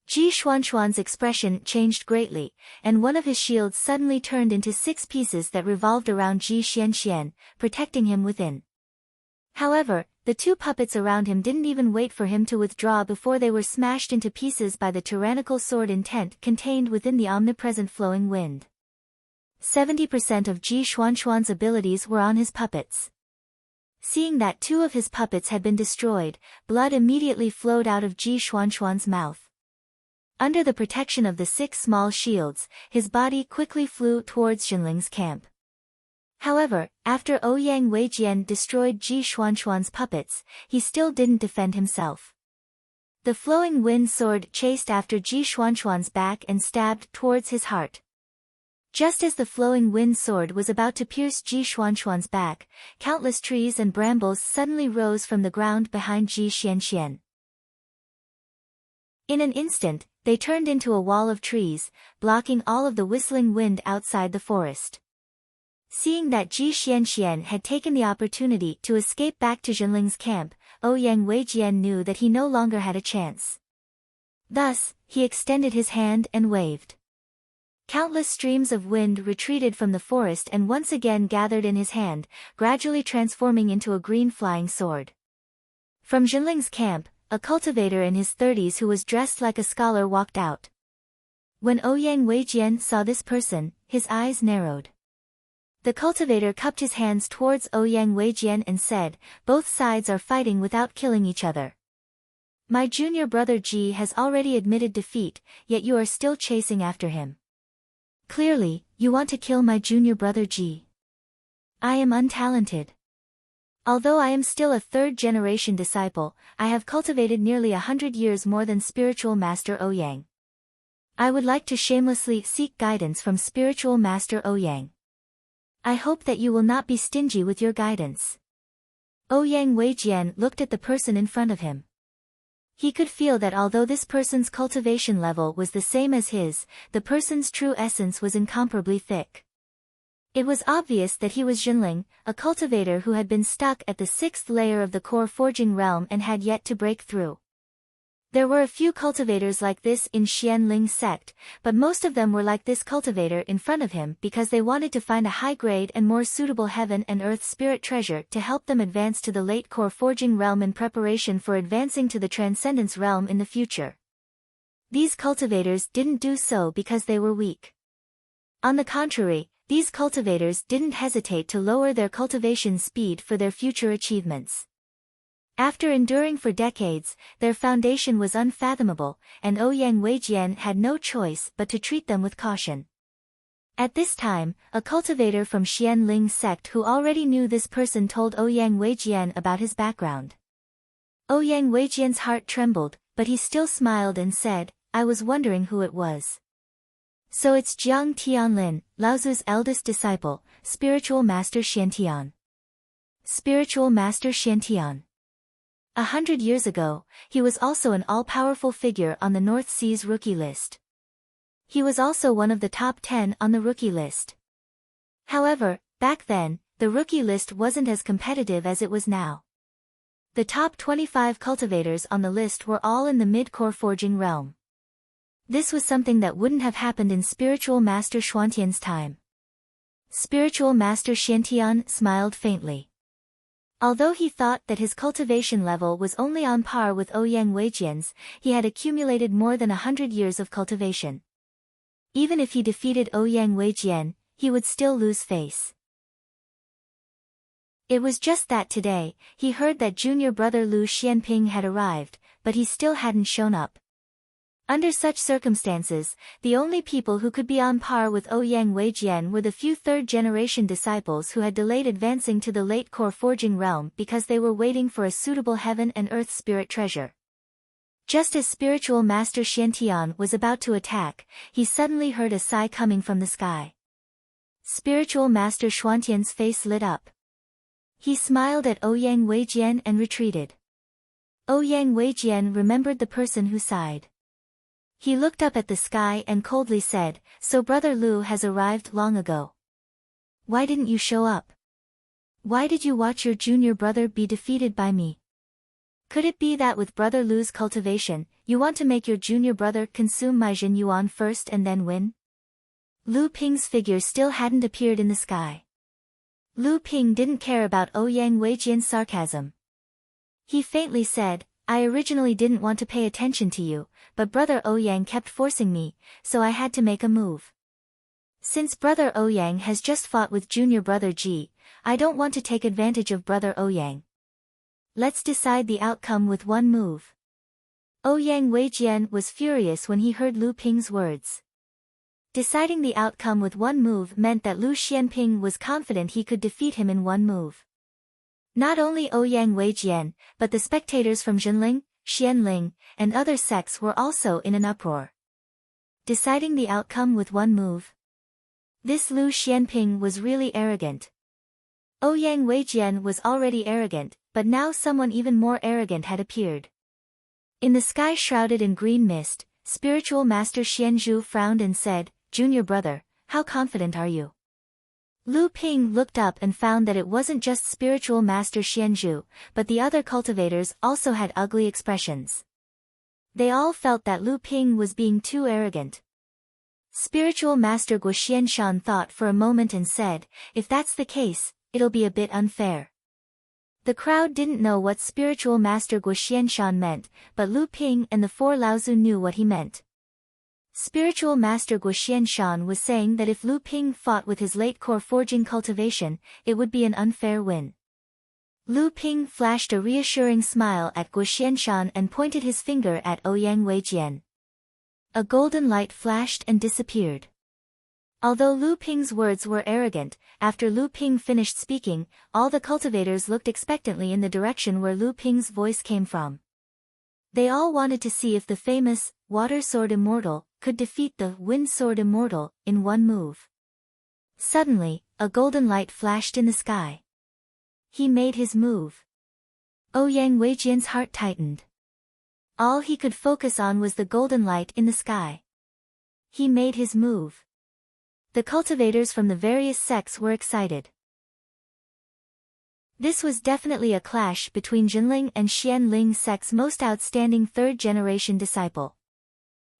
Ji Xuanxuan's expression changed greatly, and one of his shields suddenly turned into 6 pieces that revolved around Ji Xianxian, protecting him within. However, the two puppets around him didn't even wait for him to withdraw before they were smashed into pieces by the tyrannical sword intent contained within the omnipresent flowing wind. 70% of Ji Xuanxuan's abilities were on his puppets. Seeing that two of his puppets had been destroyed, blood immediately flowed out of Ji Xuanxuan's mouth. Under the protection of the 6 small shields, his body quickly flew towards Jinling's camp. However, after Ouyang Weijian destroyed Ji Xuanxuan's puppets, he still didn't defend himself. The flowing wind sword chased after Ji Xuanxuan's back and stabbed towards his heart. Just as the flowing wind sword was about to pierce Ji Xuanxuan's back, countless trees and brambles suddenly rose from the ground behind Ji Xianxian. In an instant, they turned into a wall of trees, blocking all of the whistling wind outside the forest. Seeing that Ji Xianxian had taken the opportunity to escape back to Jinling's camp, Ouyang Weijian knew that he no longer had a chance. Thus, he extended his hand and waved. Countless streams of wind retreated from the forest and once again gathered in his hand, gradually transforming into a green flying sword. From Jinling's camp, a cultivator in his 30s who was dressed like a scholar walked out. When Ouyang Weijian saw this person, his eyes narrowed. The cultivator cupped his hands towards Ouyang Weijian and said, "Both sides are fighting without killing each other. My junior brother Ji has already admitted defeat, yet you are still chasing after him. Clearly, you want to kill my junior brother Ji. I am untalented. Although I am still a third-generation disciple, I have cultivated nearly 100 years more than spiritual master Ouyang. I would like to shamelessly seek guidance from spiritual master Ouyang. I hope that you will not be stingy with your guidance." Ouyang Weijian looked at the person in front of him. He could feel that although this person's cultivation level was the same as his, the person's true essence was incomparably thick. It was obvious that he was Jinling, a cultivator who had been stuck at the 6th layer of the core forging realm and had yet to break through. There were a few cultivators like this in Xianling sect, but most of them were like this cultivator in front of him because they wanted to find a high-grade and more suitable heaven and earth spirit treasure to help them advance to the late core forging realm in preparation for advancing to the transcendence realm in the future. These cultivators didn't do so because they were weak. On the contrary, these cultivators didn't hesitate to lower their cultivation speed for their future achievements. After enduring for decades, their foundation was unfathomable, and Ouyang Weijian had no choice but to treat them with caution. At this time, a cultivator from Xianling sect who already knew this person told Ouyang Weijian about his background. Ouyang Weijian's heart trembled, but he still smiled and said, "I was wondering who it was. So it's Jiang Tianlin, Laozu's eldest disciple, spiritual master Xiantian." Spiritual master Xiantian. 100 years ago, he was also an all-powerful figure on the North Sea's rookie list. He was also one of the top 10 on the rookie list. However, back then, the rookie list wasn't as competitive as it was now. The top 25 cultivators on the list were all in the mid-core forging realm. This was something that wouldn't have happened in Spiritual Master Xuantian's time. Spiritual Master Xiantian smiled faintly. Although he thought that his cultivation level was only on par with Ouyang Weijian's, he had accumulated more than 100 years of cultivation. Even if he defeated Ouyang Weijian, he would still lose face. It was just that today, he heard that junior brother Lu Xianping had arrived, but he still hadn't shown up. Under such circumstances, the only people who could be on par with Ouyang Weijian were the few third-generation disciples who had delayed advancing to the late core forging realm because they were waiting for a suitable heaven and earth spirit treasure. Just as spiritual master Xiantian was about to attack, he suddenly heard a sigh coming from the sky. Spiritual master Xuantian's face lit up. He smiled at Ouyang Weijian and retreated. Ouyang Weijian remembered the person who sighed. He looked up at the sky and coldly said, "So brother Lu has arrived long ago. Why didn't you show up? Why did you watch your junior brother be defeated by me? Could it be that with brother Lu's cultivation, you want to make your junior brother consume my Jin Yuan first and then win?" Lu Ping's figure still hadn't appeared in the sky. Lu Ping didn't care about Ouyang Weijian's sarcasm. He faintly said, I originally didn't want to pay attention to you, but Brother Ouyang kept forcing me, so I had to make a move. Since Brother Ouyang has just fought with Junior Brother Ji, I don't want to take advantage of Brother Ouyang. Let's decide the outcome with one move. Ouyang Weijian was furious when he heard Lu Ping's words. Deciding the outcome with one move meant that Lu Xianping was confident he could defeat him in one move. Not only Ouyang Weijian, but the spectators from Jinling, Xianling, and other sects were also in an uproar. Deciding the outcome with one move. This Lu Xianping was really arrogant. Ouyang Weijian was already arrogant, but now someone even more arrogant had appeared. In the sky shrouded in green mist, Spiritual Master Xianzhu frowned and said, Junior brother, how confident are you? Lu Ping looked up and found that it wasn't just Spiritual Master Xianzhu, but the other cultivators also had ugly expressions. They all felt that Lu Ping was being too arrogant. Spiritual Master Guo Xianshan thought for a moment and said, if that's the case, it'll be a bit unfair. The crowd didn't know what Spiritual Master Guo Xianshan meant, but Lu Ping and the four Laozu knew what he meant. Spiritual Master Guo Xianshan was saying that if Lu Ping fought with his late core forging cultivation, it would be an unfair win. Lu Ping flashed a reassuring smile at Guo Xianshan and pointed his finger at Ouyang Weijian. A golden light flashed and disappeared. Although Lu Ping's words were arrogant, after Lu Ping finished speaking, all the cultivators looked expectantly in the direction where Lu Ping's voice came from. They all wanted to see if the famous Water Sword Immortal could defeat the Wind Sword Immortal in one move. Suddenly, a golden light flashed in the sky. He made his move. Ouyang Weijian's heart tightened. All he could focus on was the golden light in the sky. He made his move. The cultivators from the various sects were excited. This was definitely a clash between Jinling and Xianling sect's most outstanding third-generation disciple.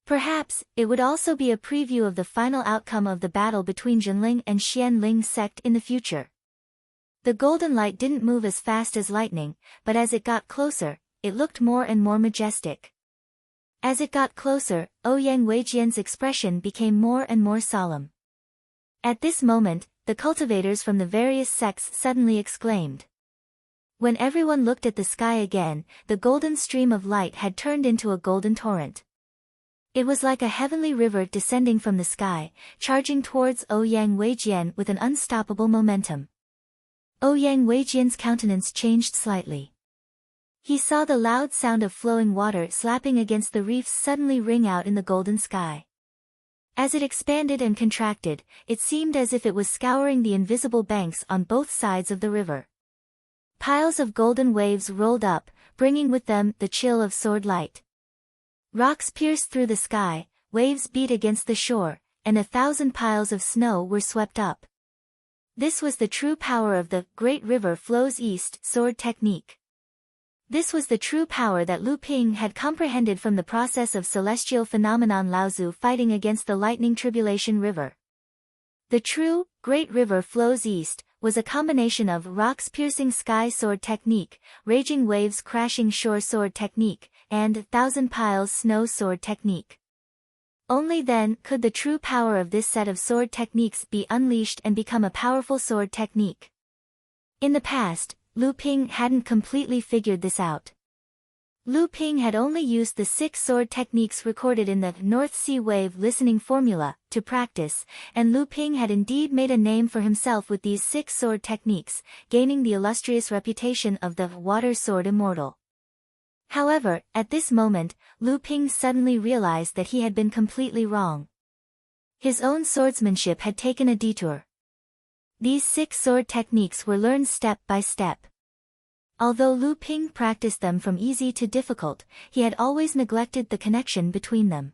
Perhaps, it would also be a preview of the final outcome of the battle between Jinling and Xianling sect in the future. The golden light didn't move as fast as lightning, but as it got closer, it looked more and more majestic. As it got closer, Ouyang Weijian's expression became more and more solemn. At this moment, the cultivators from the various sects suddenly exclaimed. When everyone looked at the sky again, the golden stream of light had turned into a golden torrent. It was like a heavenly river descending from the sky, charging towards Ouyang Weijian with an unstoppable momentum. Ouyang Weijian's countenance changed slightly. He saw the loud sound of flowing water slapping against the reefs suddenly ring out in the golden sky. As it expanded and contracted, it seemed as if it was scouring the invisible banks on both sides of the river. Piles of golden waves rolled up, bringing with them the chill of sword light. Rocks pierced through the sky, waves beat against the shore, and 1,000 piles of snow were swept up. This was the true power of the Great River Flows East sword technique. This was the true power that Lu Ping had comprehended from the process of celestial phenomenon Laozu fighting against the lightning tribulation river. The true, Great River Flows East, was a combination of rocks piercing sky sword technique, raging waves crashing shore sword technique, and 1,000 piles snow sword technique. Only then could the true power of this set of sword techniques be unleashed and become a powerful sword technique. In the past, Lu Ping hadn't completely figured this out. Lu Ping had only used the 6 sword techniques recorded in the North Sea Wave listening formula to practice, and Lu Ping had indeed made a name for himself with these 6 sword techniques, gaining the illustrious reputation of the Water Sword Immortal. However, at this moment, Lu Ping suddenly realized that he had been completely wrong. His own swordsmanship had taken a detour. These 6 sword techniques were learned step by step. Although Lu Ping practiced them from easy to difficult, he had always neglected the connection between them.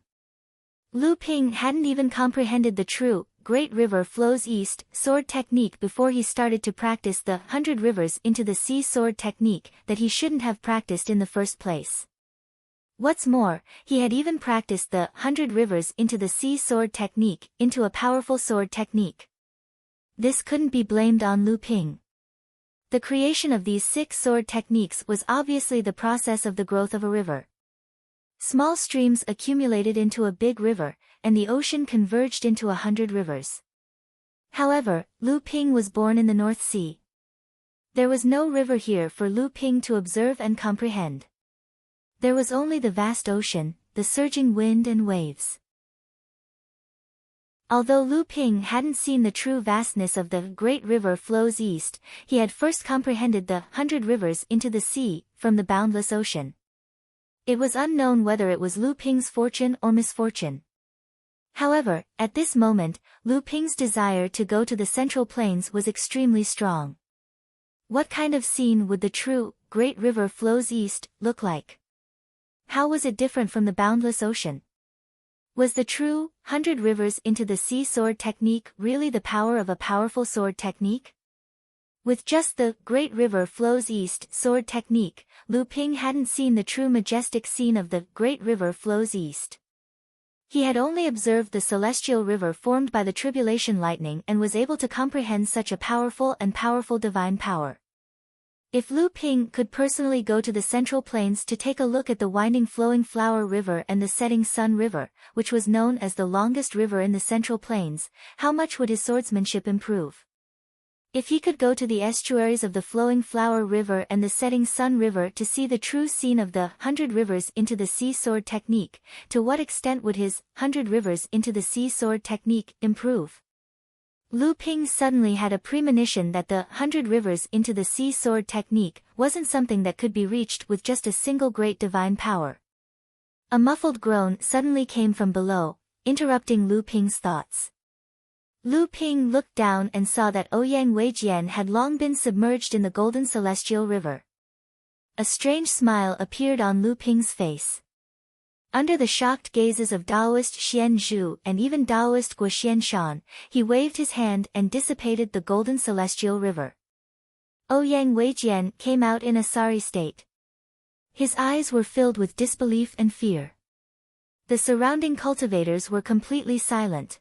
Lu Ping hadn't even comprehended the true, Great River Flows East sword technique before he started to practice the 100 Rivers into the Sea sword technique that he shouldn't have practiced in the first place. What's more, he had even practiced the 100 Rivers into the Sea sword technique into a powerful sword technique. This couldn't be blamed on Lu Ping. The creation of these 6 sword techniques was obviously the process of the growth of a river. Small streams accumulated into a big river, and the ocean converged into 100 rivers. However, Lu Ping was born in the North Sea. There was no river here for Lu Ping to observe and comprehend. There was only the vast ocean, the surging wind and waves. Although Lu Ping hadn't seen the true vastness of the great river flows east, he had first comprehended the 100 rivers into the sea, from the boundless ocean. It was unknown whether it was Lu Ping's fortune or misfortune. However, at this moment, Lu Ping's desire to go to the Central Plains was extremely strong. What kind of scene would the true, great river flows east, look like? How was it different from the boundless ocean? Was the true, 100 rivers into the sea sword technique really the power of a powerful sword technique? With just the great river flows east sword technique, Lu Ping hadn't seen the true majestic scene of the great river flows east. He had only observed the celestial river formed by the tribulation lightning and was able to comprehend such a powerful divine power. If Lu Ping could personally go to the Central Plains to take a look at the winding flowing flower river and the setting sun river, which was known as the longest river in the Central Plains, how much would his swordsmanship improve? If he could go to the estuaries of the flowing flower river and the setting sun river to see the true scene of the 100 rivers into the sea sword technique, to what extent would his 100 rivers into the sea sword technique improve? Lu Ping suddenly had a premonition that the 100 rivers into the sea sword technique wasn't something that could be reached with just a single great divine power. A muffled groan suddenly came from below, interrupting Lu Ping's thoughts. Lu Ping looked down and saw that Ouyang Weijian had long been submerged in the golden celestial river. A strange smile appeared on Lu Ping's face. Under the shocked gazes of Taoist Xian Zhu and even Taoist Guoxian Shan, he waved his hand and dissipated the golden celestial river. Ouyang Weijian came out in a sorry state. His eyes were filled with disbelief and fear. The surrounding cultivators were completely silent.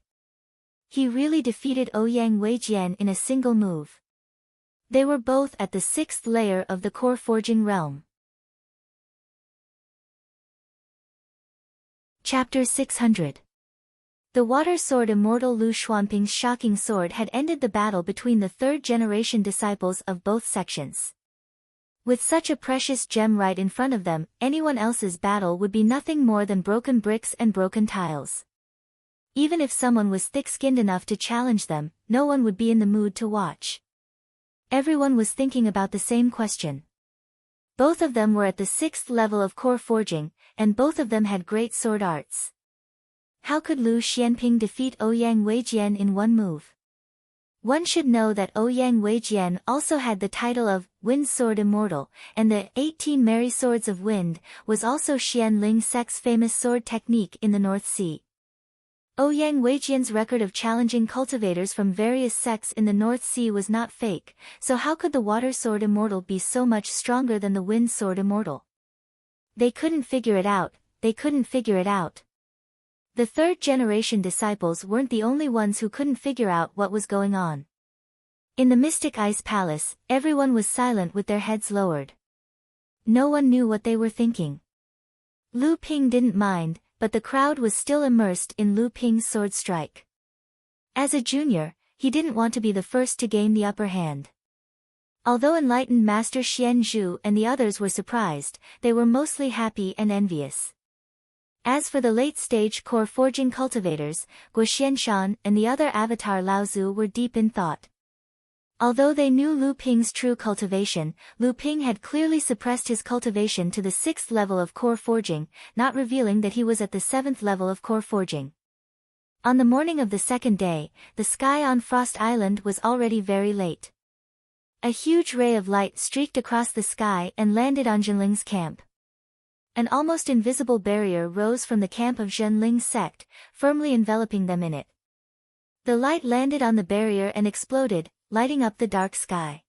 He really defeated Ouyang Weijian in a single move. They were both at the 6th layer of the core forging realm. Chapter 600. The water sword immortal Lu Xuanping's shocking sword had ended the battle between the 3rd-generation disciples of both sections. With such a precious gem right in front of them, anyone else's battle would be nothing more than broken bricks and broken tiles. Even if someone was thick-skinned enough to challenge them, no one would be in the mood to watch. Everyone was thinking about the same question. Both of them were at the 6th level of core forging, and both of them had great sword arts. How could Lu Xianping defeat Ouyang Weijian in one move? One should know that Ouyang Weijian also had the title of Wind Sword Immortal, and the 18 Merry Swords of Wind was also Xian Ling Sek's famous sword technique in the North Sea. Ouyang Weijian's record of challenging cultivators from various sects in the North Sea was not fake, so how could the Water Sword Immortal be so much stronger than the Wind Sword Immortal? They couldn't figure it out. The 3rd-generation disciples weren't the only ones who couldn't figure out what was going on. In the Mystic Ice Palace, everyone was silent with their heads lowered. No one knew what they were thinking. Lu Ping didn't mind, but the crowd was still immersed in Lu Ping's sword strike. As a junior, he didn't want to be the first to gain the upper hand. Although enlightened Master Xian Zhu and the others were surprised, they were mostly happy and envious. As for the late-stage core forging cultivators, Guoxian Shan and the other avatar Laozu were deep in thought. Although they knew Lu Ping's true cultivation, Lu Ping had clearly suppressed his cultivation to the 6th level of core forging, not revealing that he was at the 7th level of core forging. On the morning of the 2nd day, the sky on Frost Island was already very late. A huge ray of light streaked across the sky and landed on Zhenling's camp. An almost invisible barrier rose from the camp of Zhenling's sect, firmly enveloping them in it. The light landed on the barrier and exploded, lighting up the dark sky.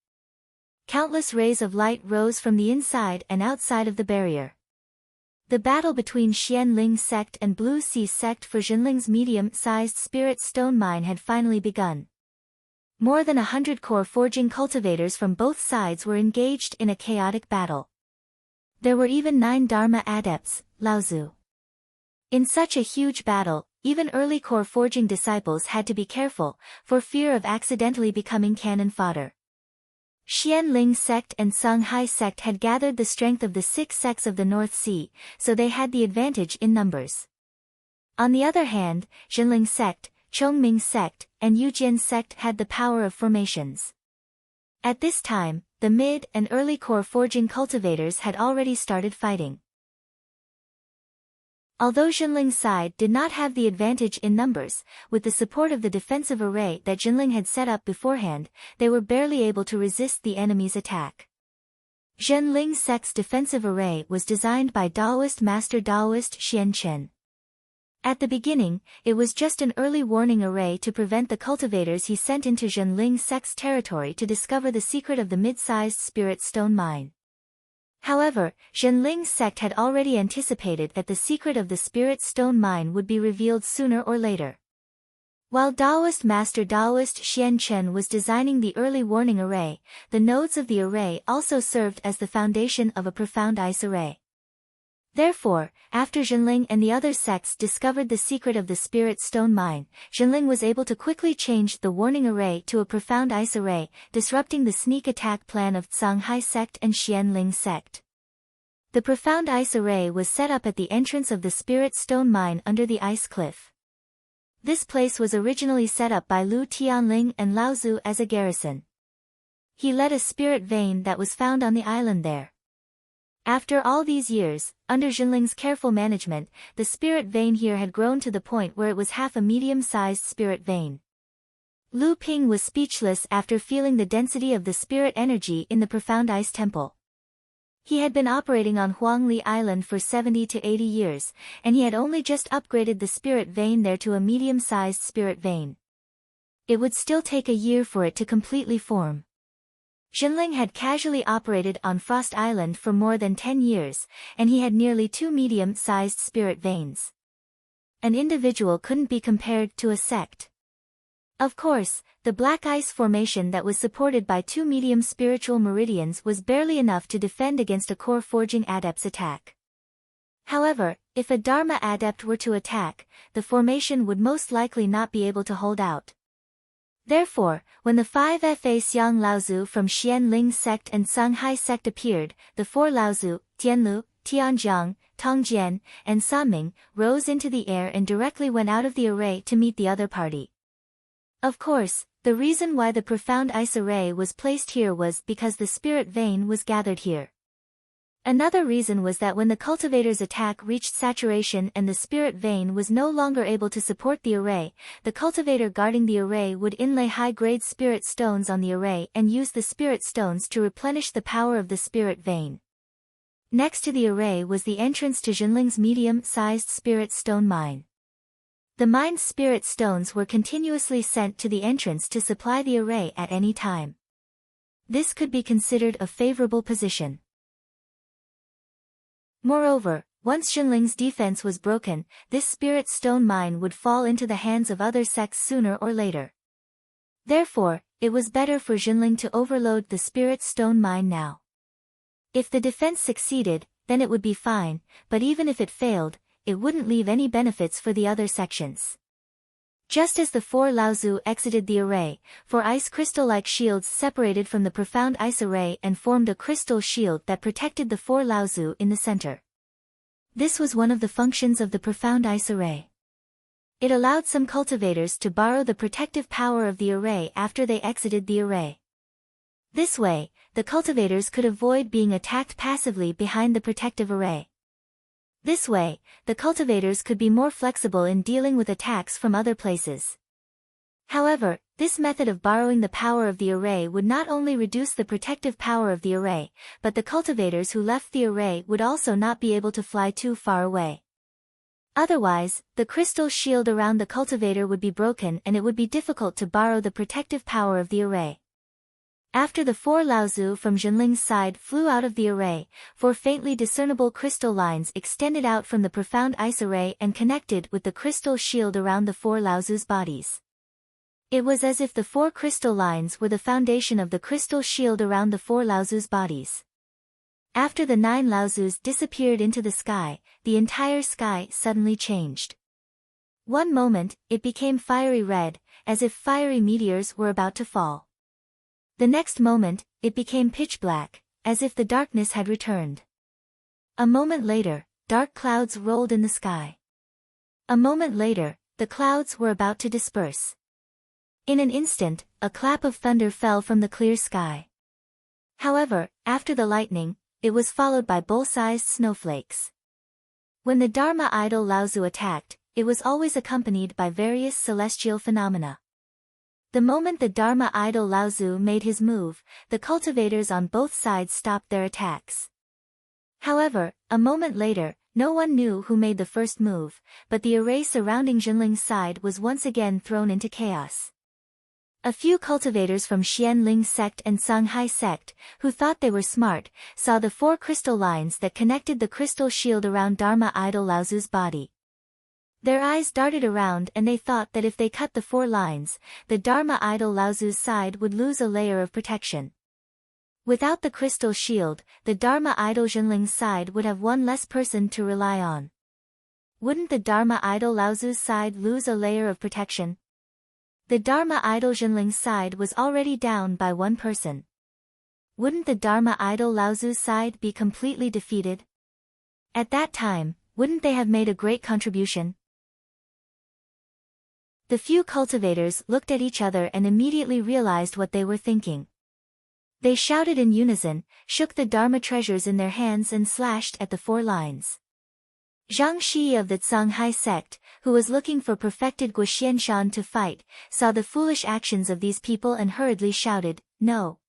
Countless rays of light rose from the inside and outside of the barrier. The battle between Xian Ling's sect and Blue Sea sect for Zhenling's medium-sized spirit stone mine had finally begun. More than 100 core forging cultivators from both sides were engaged in a chaotic battle. There were even 9 Dharma adepts, Laozu. In such a huge battle, even early core forging disciples had to be careful, for fear of accidentally becoming cannon fodder. Xianling sect and Songhai sect had gathered the strength of the 6 sects of the North Sea, so they had the advantage in numbers. On the other hand, Zhenling sect, Chongming sect, and Yujian sect had the power of formations. At this time, the mid and early core forging cultivators had already started fighting. Although Zhenling's side did not have the advantage in numbers, with the support of the defensive array that Zhenling had set up beforehand, they were barely able to resist the enemy's attack. Zhenling sect's defensive array was designed by Daoist master Daoist Xian Chen. At the beginning, it was just an early warning array to prevent the cultivators he sent into Zhenling sect's territory to discover the secret of the mid-sized spirit stone mine. However, Zhenling sect had already anticipated that the secret of the spirit stone mine would be revealed sooner or later. While Daoist master Daoist Xian Chen was designing the early warning array, the nodes of the array also served as the foundation of a profound ice array. Therefore, after Zhenling and the other sects discovered the secret of the spirit stone mine, Zhenling was able to quickly change the warning array to a profound ice array, disrupting the sneak attack plan of Songhai sect and Xianling sect. The profound ice array was set up at the entrance of the spirit stone mine under the ice cliff. This place was originally set up by Lu Tianling and Laozu as a garrison. He led a spirit vein that was found on the island there. After all these years, under Zhenling's careful management, the spirit vein here had grown to the point where it was half a medium-sized spirit vein. Lu Ping was speechless after feeling the density of the spirit energy in the profound ice temple. He had been operating on Huangli Island for 70 to 80 years, and he had only just upgraded the spirit vein there to a medium-sized spirit vein. It would still take a year for it to completely form. Zhenling had casually operated on Frost Island for more than 10 years, and he had nearly 2 medium-sized spirit veins. An individual couldn't be compared to a sect. Of course, the black ice formation that was supported by 2 medium spiritual meridians was barely enough to defend against a core forging adept's attack. However, if a Dharma adept were to attack, the formation would most likely not be able to hold out. Therefore, when the 5 Fa Xiang Laozu from Xianling sect and Songhai sect appeared, the 4 Laozu, Tianlu, Tianjiang, Tongjian, and Sanming, rose into the air and directly went out of the array to meet the other party. Of course, the reason why the profound ice array was placed here was because the spirit vein was gathered here. Another reason was that when the cultivator's attack reached saturation and the spirit vein was no longer able to support the array, the cultivator guarding the array would inlay high-grade spirit stones on the array and use the spirit stones to replenish the power of the spirit vein. Next to the array was the entrance to Zhenling's medium-sized spirit stone mine. The mine's spirit stones were continuously sent to the entrance to supply the array at any time. This could be considered a favorable position. Moreover, once Zhenling's defense was broken, this spirit stone mine would fall into the hands of other sects sooner or later. Therefore, it was better for Zhenling to overload the spirit stone mine now. If the defense succeeded, then it would be fine, but even if it failed, it wouldn't leave any benefits for the other sections. Just as the 4 Laozu exited the array, 4 ice crystal-like shields separated from the profound ice array and formed a crystal shield that protected the 4 Laozu in the center. This was one of the functions of the profound ice array. It allowed some cultivators to borrow the protective power of the array after they exited the array. This way, the cultivators could avoid being attacked passively behind the protective array. This way, the cultivators could be more flexible in dealing with attacks from other places. However, this method of borrowing the power of the array would not only reduce the protective power of the array, but the cultivators who left the array would also not be able to fly too far away. Otherwise, the crystal shield around the cultivator would be broken and it would be difficult to borrow the protective power of the array. After the 4 Laozu from Zhenling's side flew out of the array, 4 faintly discernible crystal lines extended out from the profound ice array and connected with the crystal shield around the 4 Laozu's bodies. It was as if the 4 crystal lines were the foundation of the crystal shield around the 4 Laozus' bodies. After the 9 Laozus disappeared into the sky, the entire sky suddenly changed. One moment, it became fiery red, as if fiery meteors were about to fall. The next moment, it became pitch black, as if the darkness had returned. A moment later, dark clouds rolled in the sky. A moment later, the clouds were about to disperse. In an instant, a clap of thunder fell from the clear sky. However, after the lightning, it was followed by bowl-sized snowflakes. When the Dharma idol Laozu attacked, it was always accompanied by various celestial phenomena. The moment the Dharma idol Laozu made his move, the cultivators on both sides stopped their attacks. However, a moment later, no one knew who made the first move, but the array surrounding Jinling's side was once again thrown into chaos. A few cultivators from Xianling sect and Songhai sect, who thought they were smart, saw the 4 crystal lines that connected the crystal shield around Dharma idol Laozu's body. Their eyes darted around and they thought that if they cut the 4 lines, the Dharma idol Laozu's side would lose a layer of protection. Without the crystal shield, the Dharma idol Jinling's side would have one less person to rely on. Wouldn't the Dharma idol Laozu's side lose a layer of protection? The Dharma idol Jinling's side was already down by one person. Wouldn't the Dharma idol Laozu's side be completely defeated? At that time, wouldn't they have made a great contribution? The few cultivators looked at each other and immediately realized what they were thinking. They shouted in unison, shook the Dharma treasures in their hands and slashed at the 4 lines. Zhang Shi of the Songhai sect, who was looking for perfected Guoxianshan to fight, saw the foolish actions of these people and hurriedly shouted, "No."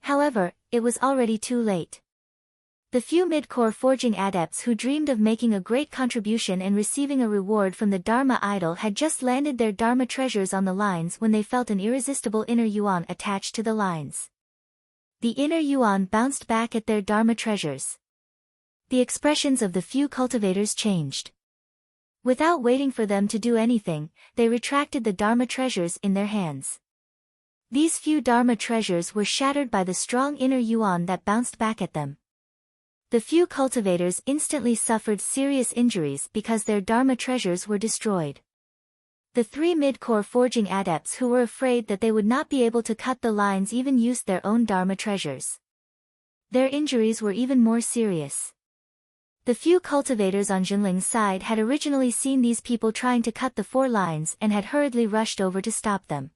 However, it was already too late. The few mid-core forging adepts who dreamed of making a great contribution and receiving a reward from the Dharma idol had just landed their Dharma treasures on the lines when they felt an irresistible inner yuan attached to the lines. The inner yuan bounced back at their Dharma treasures. The expressions of the few cultivators changed. Without waiting for them to do anything, they retracted the Dharma treasures in their hands. These few Dharma treasures were shattered by the strong inner yuan that bounced back at them. The few cultivators instantly suffered serious injuries because their Dharma treasures were destroyed. The 3 mid-core forging adepts who were afraid that they would not be able to cut the lines even used their own Dharma treasures. Their injuries were even more serious. The few cultivators on Jinling's side had originally seen these people trying to cut the 4 lines and had hurriedly rushed over to stop them.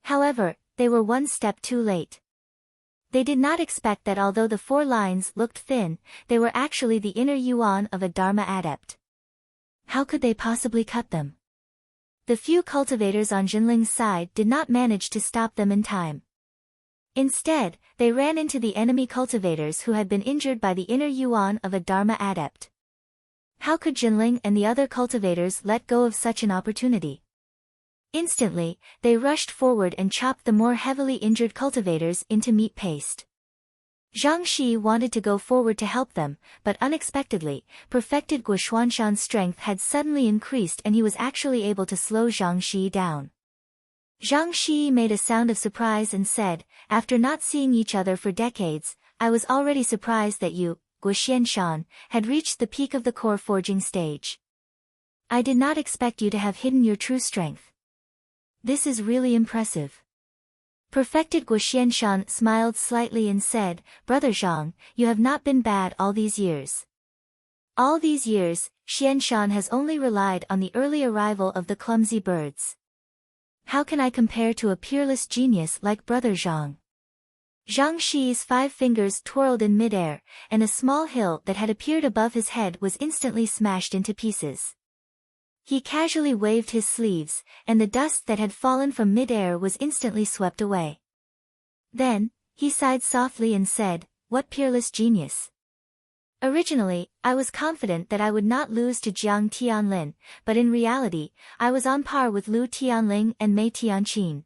However, they were one step too late. They did not expect that although the 4 lines looked thin, they were actually the inner yuan of a Dharma adept. How could they possibly cut them? The few cultivators on Jinling's side did not manage to stop them in time. Instead, they ran into the enemy cultivators who had been injured by the inner yuan of a Dharma adept. How could Jinling and the other cultivators let go of such an opportunity? Instantly, they rushed forward and chopped the more heavily injured cultivators into meat paste. Zhang Shi wanted to go forward to help them, but unexpectedly, perfected Guoxuanshan's strength had suddenly increased and he was actually able to slow Zhang Shi down. Zhang Shi made a sound of surprise and said, "After not seeing each other for decades, I was already surprised that you, Guoxianshan, had reached the peak of the core forging stage. I did not expect you to have hidden your true strength. This is really impressive." Perfected Guoxianshan smiled slightly and said, "Brother Zhang, you have not been bad all these years. All these years, Xianshan has only relied on the early arrival of the clumsy birds. How can I compare to a peerless genius like Brother Zhang?" Zhang Shi's 5 fingers twirled in midair, and a small hill that had appeared above his head was instantly smashed into pieces. He casually waved his sleeves, and the dust that had fallen from mid-air was instantly swept away. Then, he sighed softly and said, "What peerless genius! Originally, I was confident that I would not lose to Jiang Tianlin, but in reality, I was on par with Lu Tianling and Mei Tianqin."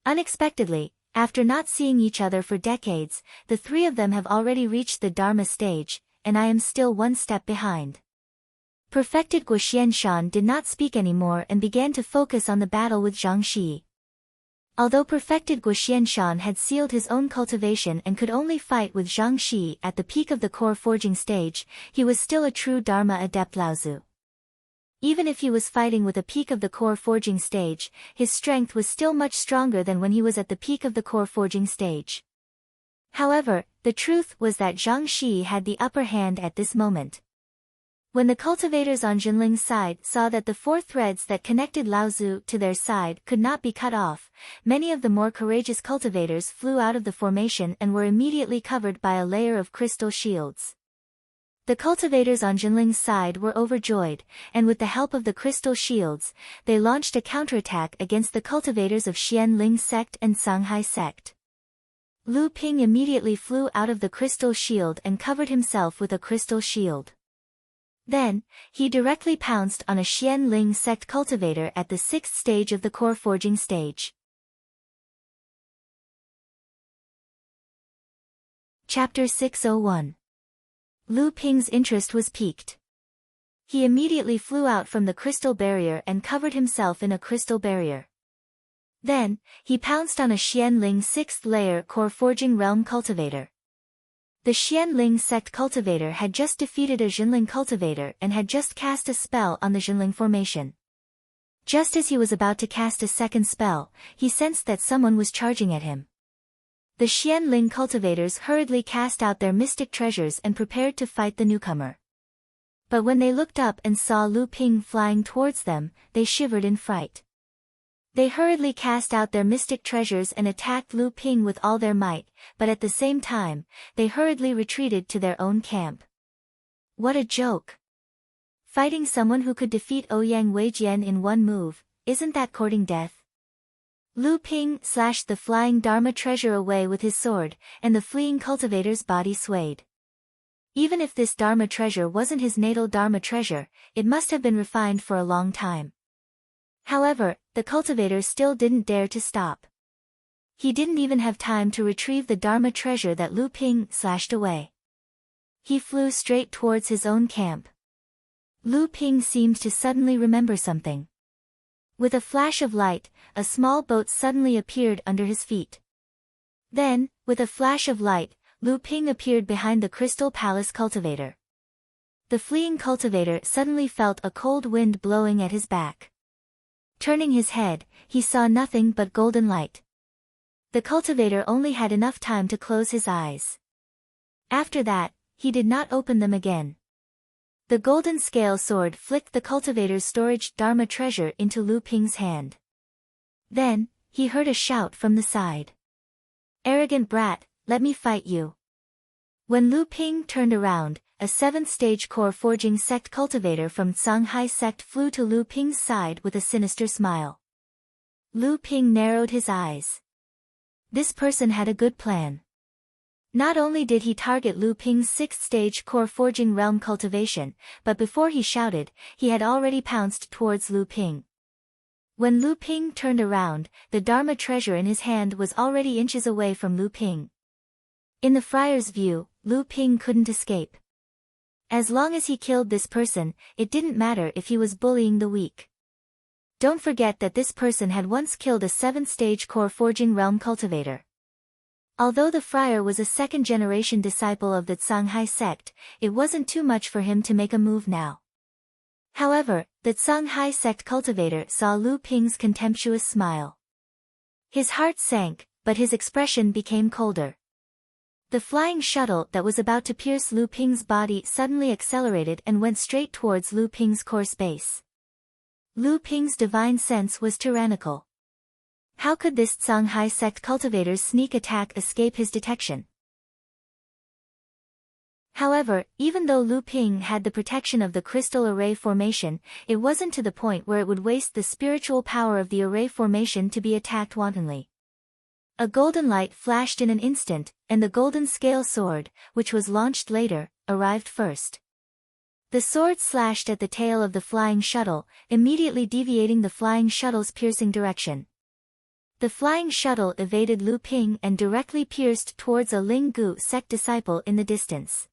Unexpectedly, after not seeing each other for decades, the 3 of them have already reached the Dharma stage, and I am still one step behind. Perfected Guoxianshan did not speak anymore and began to focus on the battle with Zhang Shi. Although perfected Guoxianshan had sealed his own cultivation and could only fight with Zhang Shi at the peak of the core forging stage, he was still a true Dharma adept Laozu. Even if he was fighting with a peak of the core forging stage, his strength was still much stronger than when he was at the peak of the core forging stage. However, the truth was that Zhang Shi had the upper hand at this moment. When the cultivators on Jinling's side saw that the four threads that connected Laozu to their side could not be cut off, many of the more courageous cultivators flew out of the formation and were immediately covered by a layer of crystal shields. The cultivators on Jinling's side were overjoyed, and with the help of the crystal shields, they launched a counterattack against the cultivators of Xianling sect and Songhai sect. Lu Ping immediately flew out of the crystal shield and covered himself with a crystal shield. Then, he directly pounced on a Xianling sect cultivator at the 6th stage of the core forging stage. Chapter 601. Lu Ping's interest was piqued. He immediately flew out from the crystal barrier and covered himself in a crystal barrier. Then, he pounced on a Xianling 6th layer core forging realm cultivator. The Xianling sect cultivator had just defeated a Jinling cultivator and had just cast a spell on the Jinling formation. Just as he was about to cast a second spell, he sensed that someone was charging at him. The Xianling cultivators hurriedly cast out their mystic treasures and prepared to fight the newcomer. But when they looked up and saw Lu Ping flying towards them, they shivered in fright. They hurriedly cast out their mystic treasures and attacked Lu Ping with all their might, but at the same time, they hurriedly retreated to their own camp. What a joke! Fighting someone who could defeat Ouyang Weijian in one move, isn't that courting death? Lu Ping slashed the flying Dharma treasure away with his sword, and the fleeing cultivator's body swayed. Even if this Dharma treasure wasn't his natal Dharma treasure, it must have been refined for a long time. However, the cultivator still didn't dare to stop. He didn't even have time to retrieve the Dharma treasure that Lu Ping slashed away. He flew straight towards his own camp. Lu Ping seemed to suddenly remember something. With a flash of light, a small boat suddenly appeared under his feet. Then, with a flash of light, Lu Ping appeared behind the Crystal Palace cultivator. The fleeing cultivator suddenly felt a cold wind blowing at his back. Turning his head, he saw nothing but golden light. The cultivator only had enough time to close his eyes. After that, he did not open them again. The golden scale sword flicked the cultivator's storage Dharma treasure into Lu Ping's hand. Then, he heard a shout from the side. "Arrogant brat, let me fight you." When Lu Ping turned around, a 7th stage core forging sect cultivator from Songhai sect flew to Lu Ping's side with a sinister smile. Lu Ping narrowed his eyes. This person had a good plan. Not only did he target Lu Ping's 6th stage core forging realm cultivation, but before he shouted, he had already pounced towards Lu Ping. When Lu Ping turned around, the Dharma treasure in his hand was already inches away from Lu Ping. In the friar's view, Lu Ping couldn't escape. As long as he killed this person, it didn't matter if he was bullying the weak. Don't forget that this person had once killed a 7th stage core forging realm cultivator. Although the friar was a 2nd-generation disciple of the Songhai sect, it wasn't too much for him to make a move now. However, the Songhai sect cultivator saw Lu Ping's contemptuous smile. His heart sank, but his expression became colder. The flying shuttle that was about to pierce Lu Ping's body suddenly accelerated and went straight towards Lu Ping's core space. Lu Ping's divine sense was tyrannical. How could this Songhai sect cultivator's sneak attack escape his detection? However, even though Lu Ping had the protection of the crystal array formation, it wasn't to the point where it would waste the spiritual power of the array formation to be attacked wantonly. A golden light flashed in an instant, and the golden scale sword, which was launched later, arrived first. The sword slashed at the tail of the flying shuttle, immediately deviating the flying shuttle's piercing direction. The flying shuttle evaded Lu Ping and directly pierced towards a Ling Gu sect disciple in the distance.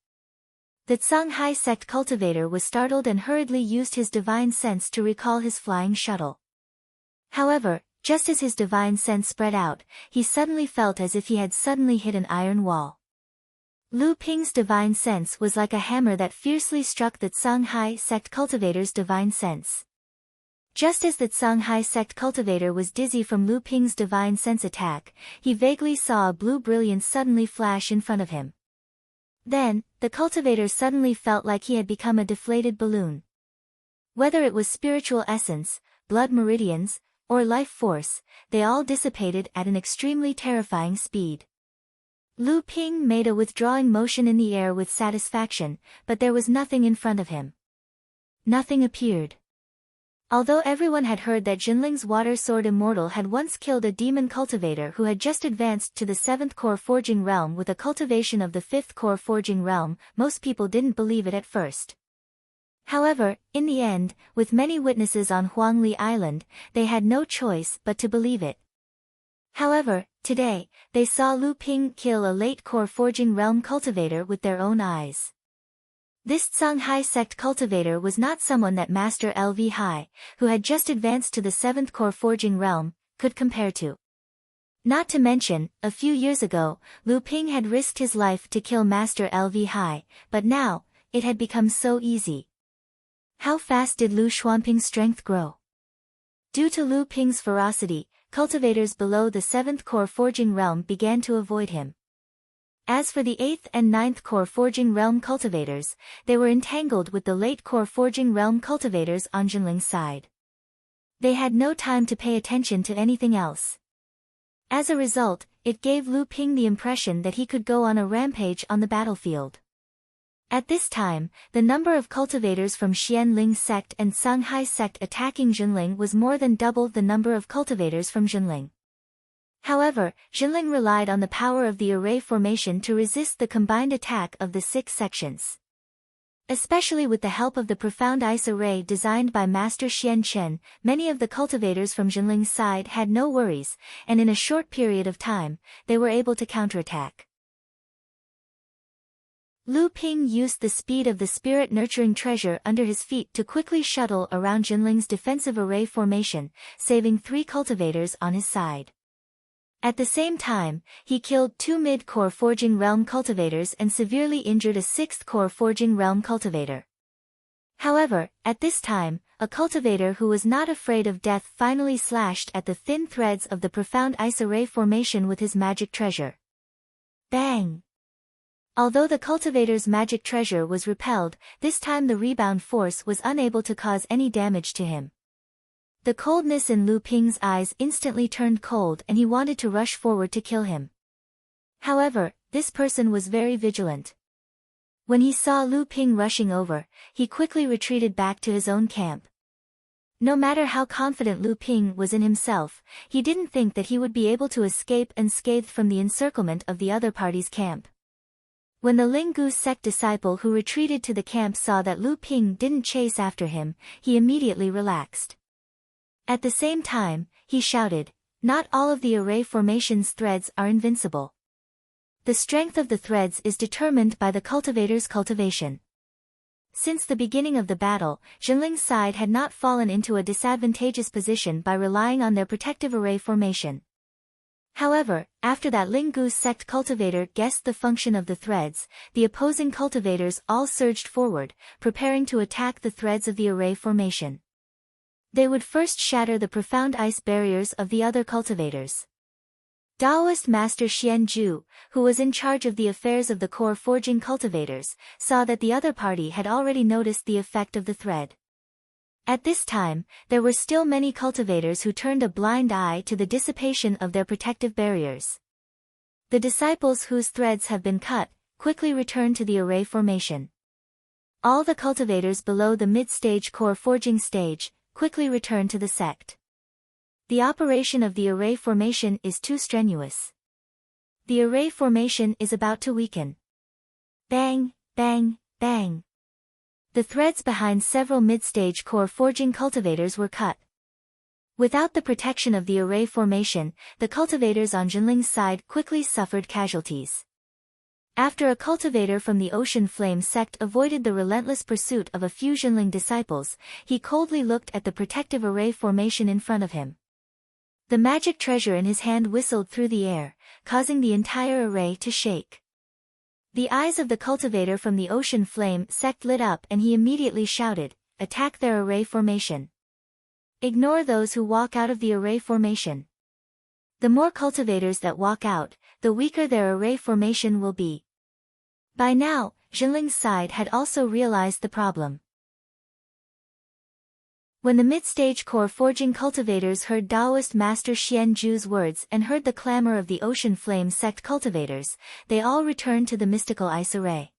The Songhai sect cultivator was startled and hurriedly used his divine sense to recall his flying shuttle. However, just as his divine sense spread out, he suddenly felt as if he had suddenly hit an iron wall. Lu Ping's divine sense was like a hammer that fiercely struck the Songhai sect cultivator's divine sense. Just as the Songhai sect cultivator was dizzy from Lu Ping's divine sense attack, he vaguely saw a blue brilliance suddenly flash in front of him. Then, the cultivator suddenly felt like he had become a deflated balloon. Whether it was spiritual essence, blood meridians, or life force, they all dissipated at an extremely terrifying speed. Lu Ping made a withdrawing motion in the air with satisfaction, but there was nothing in front of him. Nothing appeared. Although everyone had heard that Jinling's water sword immortal had once killed a demon cultivator who had just advanced to the 7th core forging realm with a cultivation of the 5th core forging realm, most people didn't believe it at first. However, in the end, with many witnesses on Huangli Island, they had no choice but to believe it. However, today, they saw Lu Ping kill a late core forging realm cultivator with their own eyes. This Songhai sect cultivator was not someone that Master Lv Hai, who had just advanced to the 7th core forging realm, could compare to. Not to mention, a few years ago, Lu Ping had risked his life to kill Master Lv Hai, but now, it had become so easy. How fast did Lu Xuanping's strength grow? Due to Lu Ping's ferocity, cultivators below the 7th core forging realm began to avoid him. As for the 8th and 9th core forging realm cultivators, they were entangled with the late core forging realm cultivators on Jinling's side. They had no time to pay attention to anything else. As a result, it gave Lu Ping the impression that he could go on a rampage on the battlefield. At this time, the number of cultivators from Xianling sect and Songhai sect attacking Jinling was more than double the number of cultivators from Jinling. However, Jinling relied on the power of the array formation to resist the combined attack of the 6 sections. Especially with the help of the profound ice array designed by Master Xian Chen, many of the cultivators from Jinling's side had no worries, and in a short period of time, they were able to counterattack. Lu Ping used the speed of the spirit-nurturing treasure under his feet to quickly shuttle around Jinling's defensive array formation, saving 3 cultivators on his side. At the same time, he killed 2 mid-core forging realm cultivators and severely injured a 6th core forging realm cultivator. However, at this time, a cultivator who was not afraid of death finally slashed at the thin threads of the profound ice array formation with his magic treasure. Bang! Although the cultivator's magic treasure was repelled, this time the rebound force was unable to cause any damage to him. The coldness in Lu Ping's eyes instantly turned cold and he wanted to rush forward to kill him. However, this person was very vigilant. When he saw Lu Ping rushing over, he quickly retreated back to his own camp. No matter how confident Lu Ping was in himself, he didn't think that he would be able to escape unscathed from the encirclement of the other party's camp. When the Linggu sect disciple who retreated to the camp saw that Lu Ping didn't chase after him, he immediately relaxed. At the same time, he shouted, "Not all of the array formation's threads are invincible. The strength of the threads is determined by the cultivator's cultivation." Since the beginning of the battle, Jinling's side had not fallen into a disadvantageous position by relying on their protective array formation. However, after that Linggu sect cultivator guessed the function of the threads, the opposing cultivators all surged forward, preparing to attack the threads of the array formation. They would first shatter the profound ice barriers of the other cultivators. Taoist Master Xian Zhu, who was in charge of the affairs of the core forging cultivators, saw that the other party had already noticed the effect of the thread. At this time, there were still many cultivators who turned a blind eye to the dissipation of their protective barriers. The disciples whose threads have been cut, quickly returned to the array formation. All the cultivators below the mid-stage core forging stage, quickly returned to the sect. The operation of the array formation is too strenuous. The array formation is about to weaken. Bang, bang, bang. The threads behind several mid-stage core forging cultivators were cut. Without the protection of the array formation, the cultivators on Jinling's side quickly suffered casualties. After a cultivator from the Ocean Flame sect avoided the relentless pursuit of a few Jinling disciples, he coldly looked at the protective array formation in front of him. The magic treasure in his hand whistled through the air, causing the entire array to shake. The eyes of the cultivator from the Ocean Flame sect lit up and he immediately shouted, "Attack their array formation. Ignore those who walk out of the array formation. The more cultivators that walk out, the weaker their array formation will be." By now, Jinling's side had also realized the problem. When the mid-stage core forging cultivators heard Taoist Master Xian Zhu's words and heard the clamor of the Ocean Flame sect cultivators, they all returned to the mystical ice array.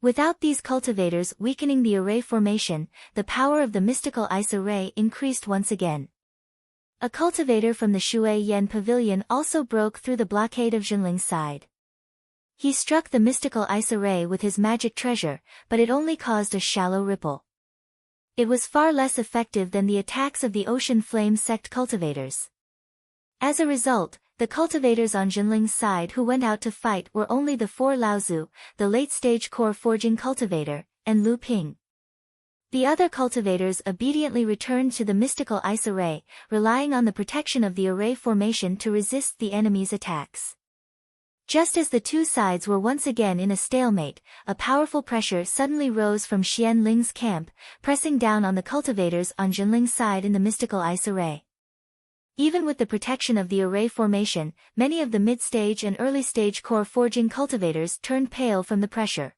Without these cultivators weakening the array formation, the power of the mystical ice array increased once again. A cultivator from the Shui Yan Pavilion also broke through the blockade of Jinling's side. He struck the mystical ice array with his magic treasure, but it only caused a shallow ripple. It was far less effective than the attacks of the Ocean Flame sect cultivators. As a result, the cultivators on Jinling's side who went out to fight were only the 4 Laozu, the late-stage core forging cultivator, and Lu Ping. The other cultivators obediently returned to the mystical ice array, relying on the protection of the array formation to resist the enemy's attacks. Just as the two sides were once again in a stalemate, a powerful pressure suddenly rose from Xian Ling's camp, pressing down on the cultivators on Jinling's side in the mystical ice array. Even with the protection of the array formation, many of the mid-stage and early-stage core forging cultivators turned pale from the pressure.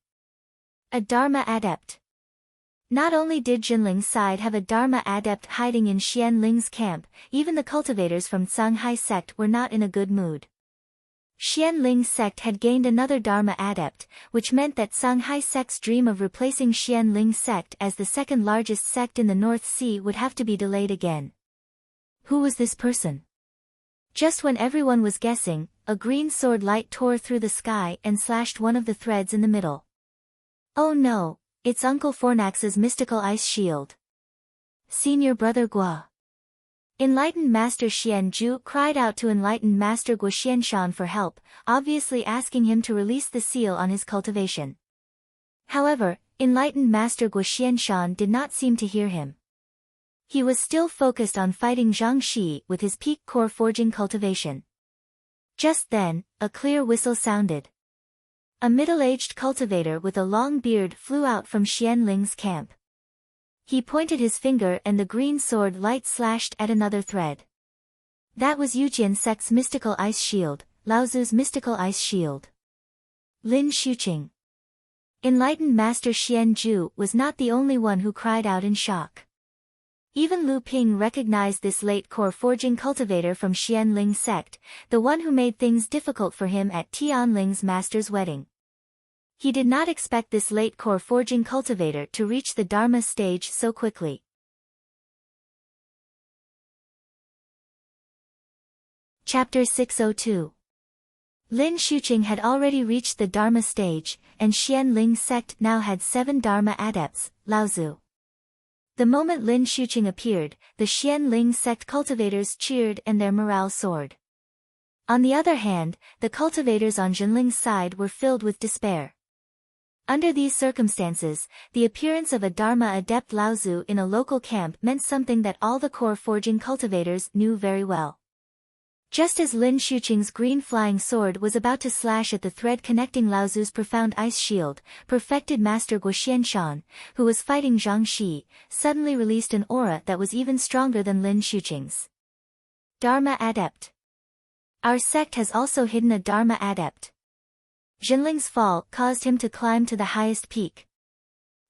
A Dharma Adept. Not only did Jinling's side have a Dharma Adept hiding in Xian Ling's camp, even the cultivators from Canghai sect were not in a good mood. Xian Ling's sect had gained another Dharma Adept, which meant that Canghai sect's dream of replacing Xian Ling's sect as the second largest sect in the North Sea would have to be delayed again. Who was this person? Just when everyone was guessing, a green sword light tore through the sky and slashed one of the threads in the middle. Oh no, it's Uncle Fornax's mystical ice shield. Senior Brother Gua. Enlightened Master Xian Zhu cried out to Enlightened Master Guo Xianshan for help, obviously asking him to release the seal on his cultivation. However, Enlightened Master Guo Xianshan did not seem to hear him. He was still focused on fighting Zhang Shi with his peak core forging cultivation. Just then, a clear whistle sounded. A middle-aged cultivator with a long beard flew out from Xian Ling's camp. He pointed his finger and the green sword light slashed at another thread. That was Yujian sect's mystical ice shield, Laozu's mystical ice shield. Lin Xuqing. Enlightened Master Xian Zhu was not the only one who cried out in shock. Even Lu Ping recognized this late core forging cultivator from Xian Ling sect, the one who made things difficult for him at Tian Ling's master's wedding. He did not expect this late core forging cultivator to reach the Dharma stage so quickly. Chapter 602. Lin Xuqing had already reached the Dharma stage, and Xian Ling sect now had 7 Dharma adepts, Laozu. The moment Lin Xuqing appeared, the Xian Ling sect cultivators cheered and their morale soared. On the other hand, the cultivators on Jinling's side were filled with despair. Under these circumstances, the appearance of a Dharma adept Laozu in a local camp meant something that all the core forging cultivators knew very well. Just as Lin Xuqing's green flying sword was about to slash at the thread connecting Laozu's profound ice shield, perfected Master Guo Xianshan, who was fighting Zhang Shi, suddenly released an aura that was even stronger than Lin Xuqing's. Dharma Adept. Our sect has also hidden a Dharma Adept. Jinling's fall caused him to climb to the highest peak.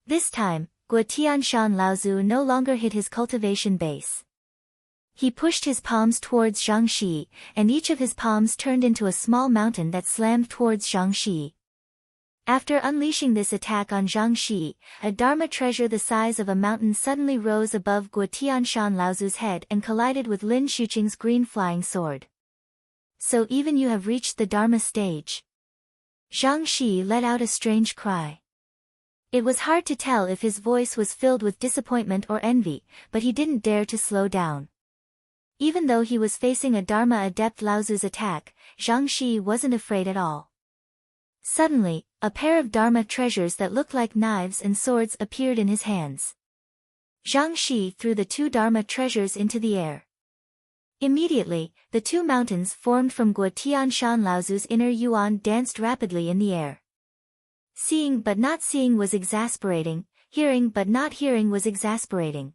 This time, Guo Tianshan Laozu no longer hid his cultivation base. He pushed his palms towards Zhang Shi, and each of his palms turned into a small mountain that slammed towards Zhang Shi. After unleashing this attack on Zhang Shi, a Dharma treasure the size of a mountain suddenly rose above Guo Tianshan Laozu's head and collided with Lin Xuqing's green flying sword. So even you have reached the Dharma stage? Zhang Shi let out a strange cry. It was hard to tell if his voice was filled with disappointment or envy, but he didn't dare to slow down. Even though he was facing a Dharma adept Laozu's attack, Zhang Shi wasn't afraid at all. Suddenly, a pair of Dharma treasures that looked like knives and swords appeared in his hands. Zhang Shi threw the two Dharma treasures into the air. Immediately, the two mountains formed from Guo Tianshan Laozu's inner yuan danced rapidly in the air. Seeing but not seeing was exasperating, hearing but not hearing was exasperating.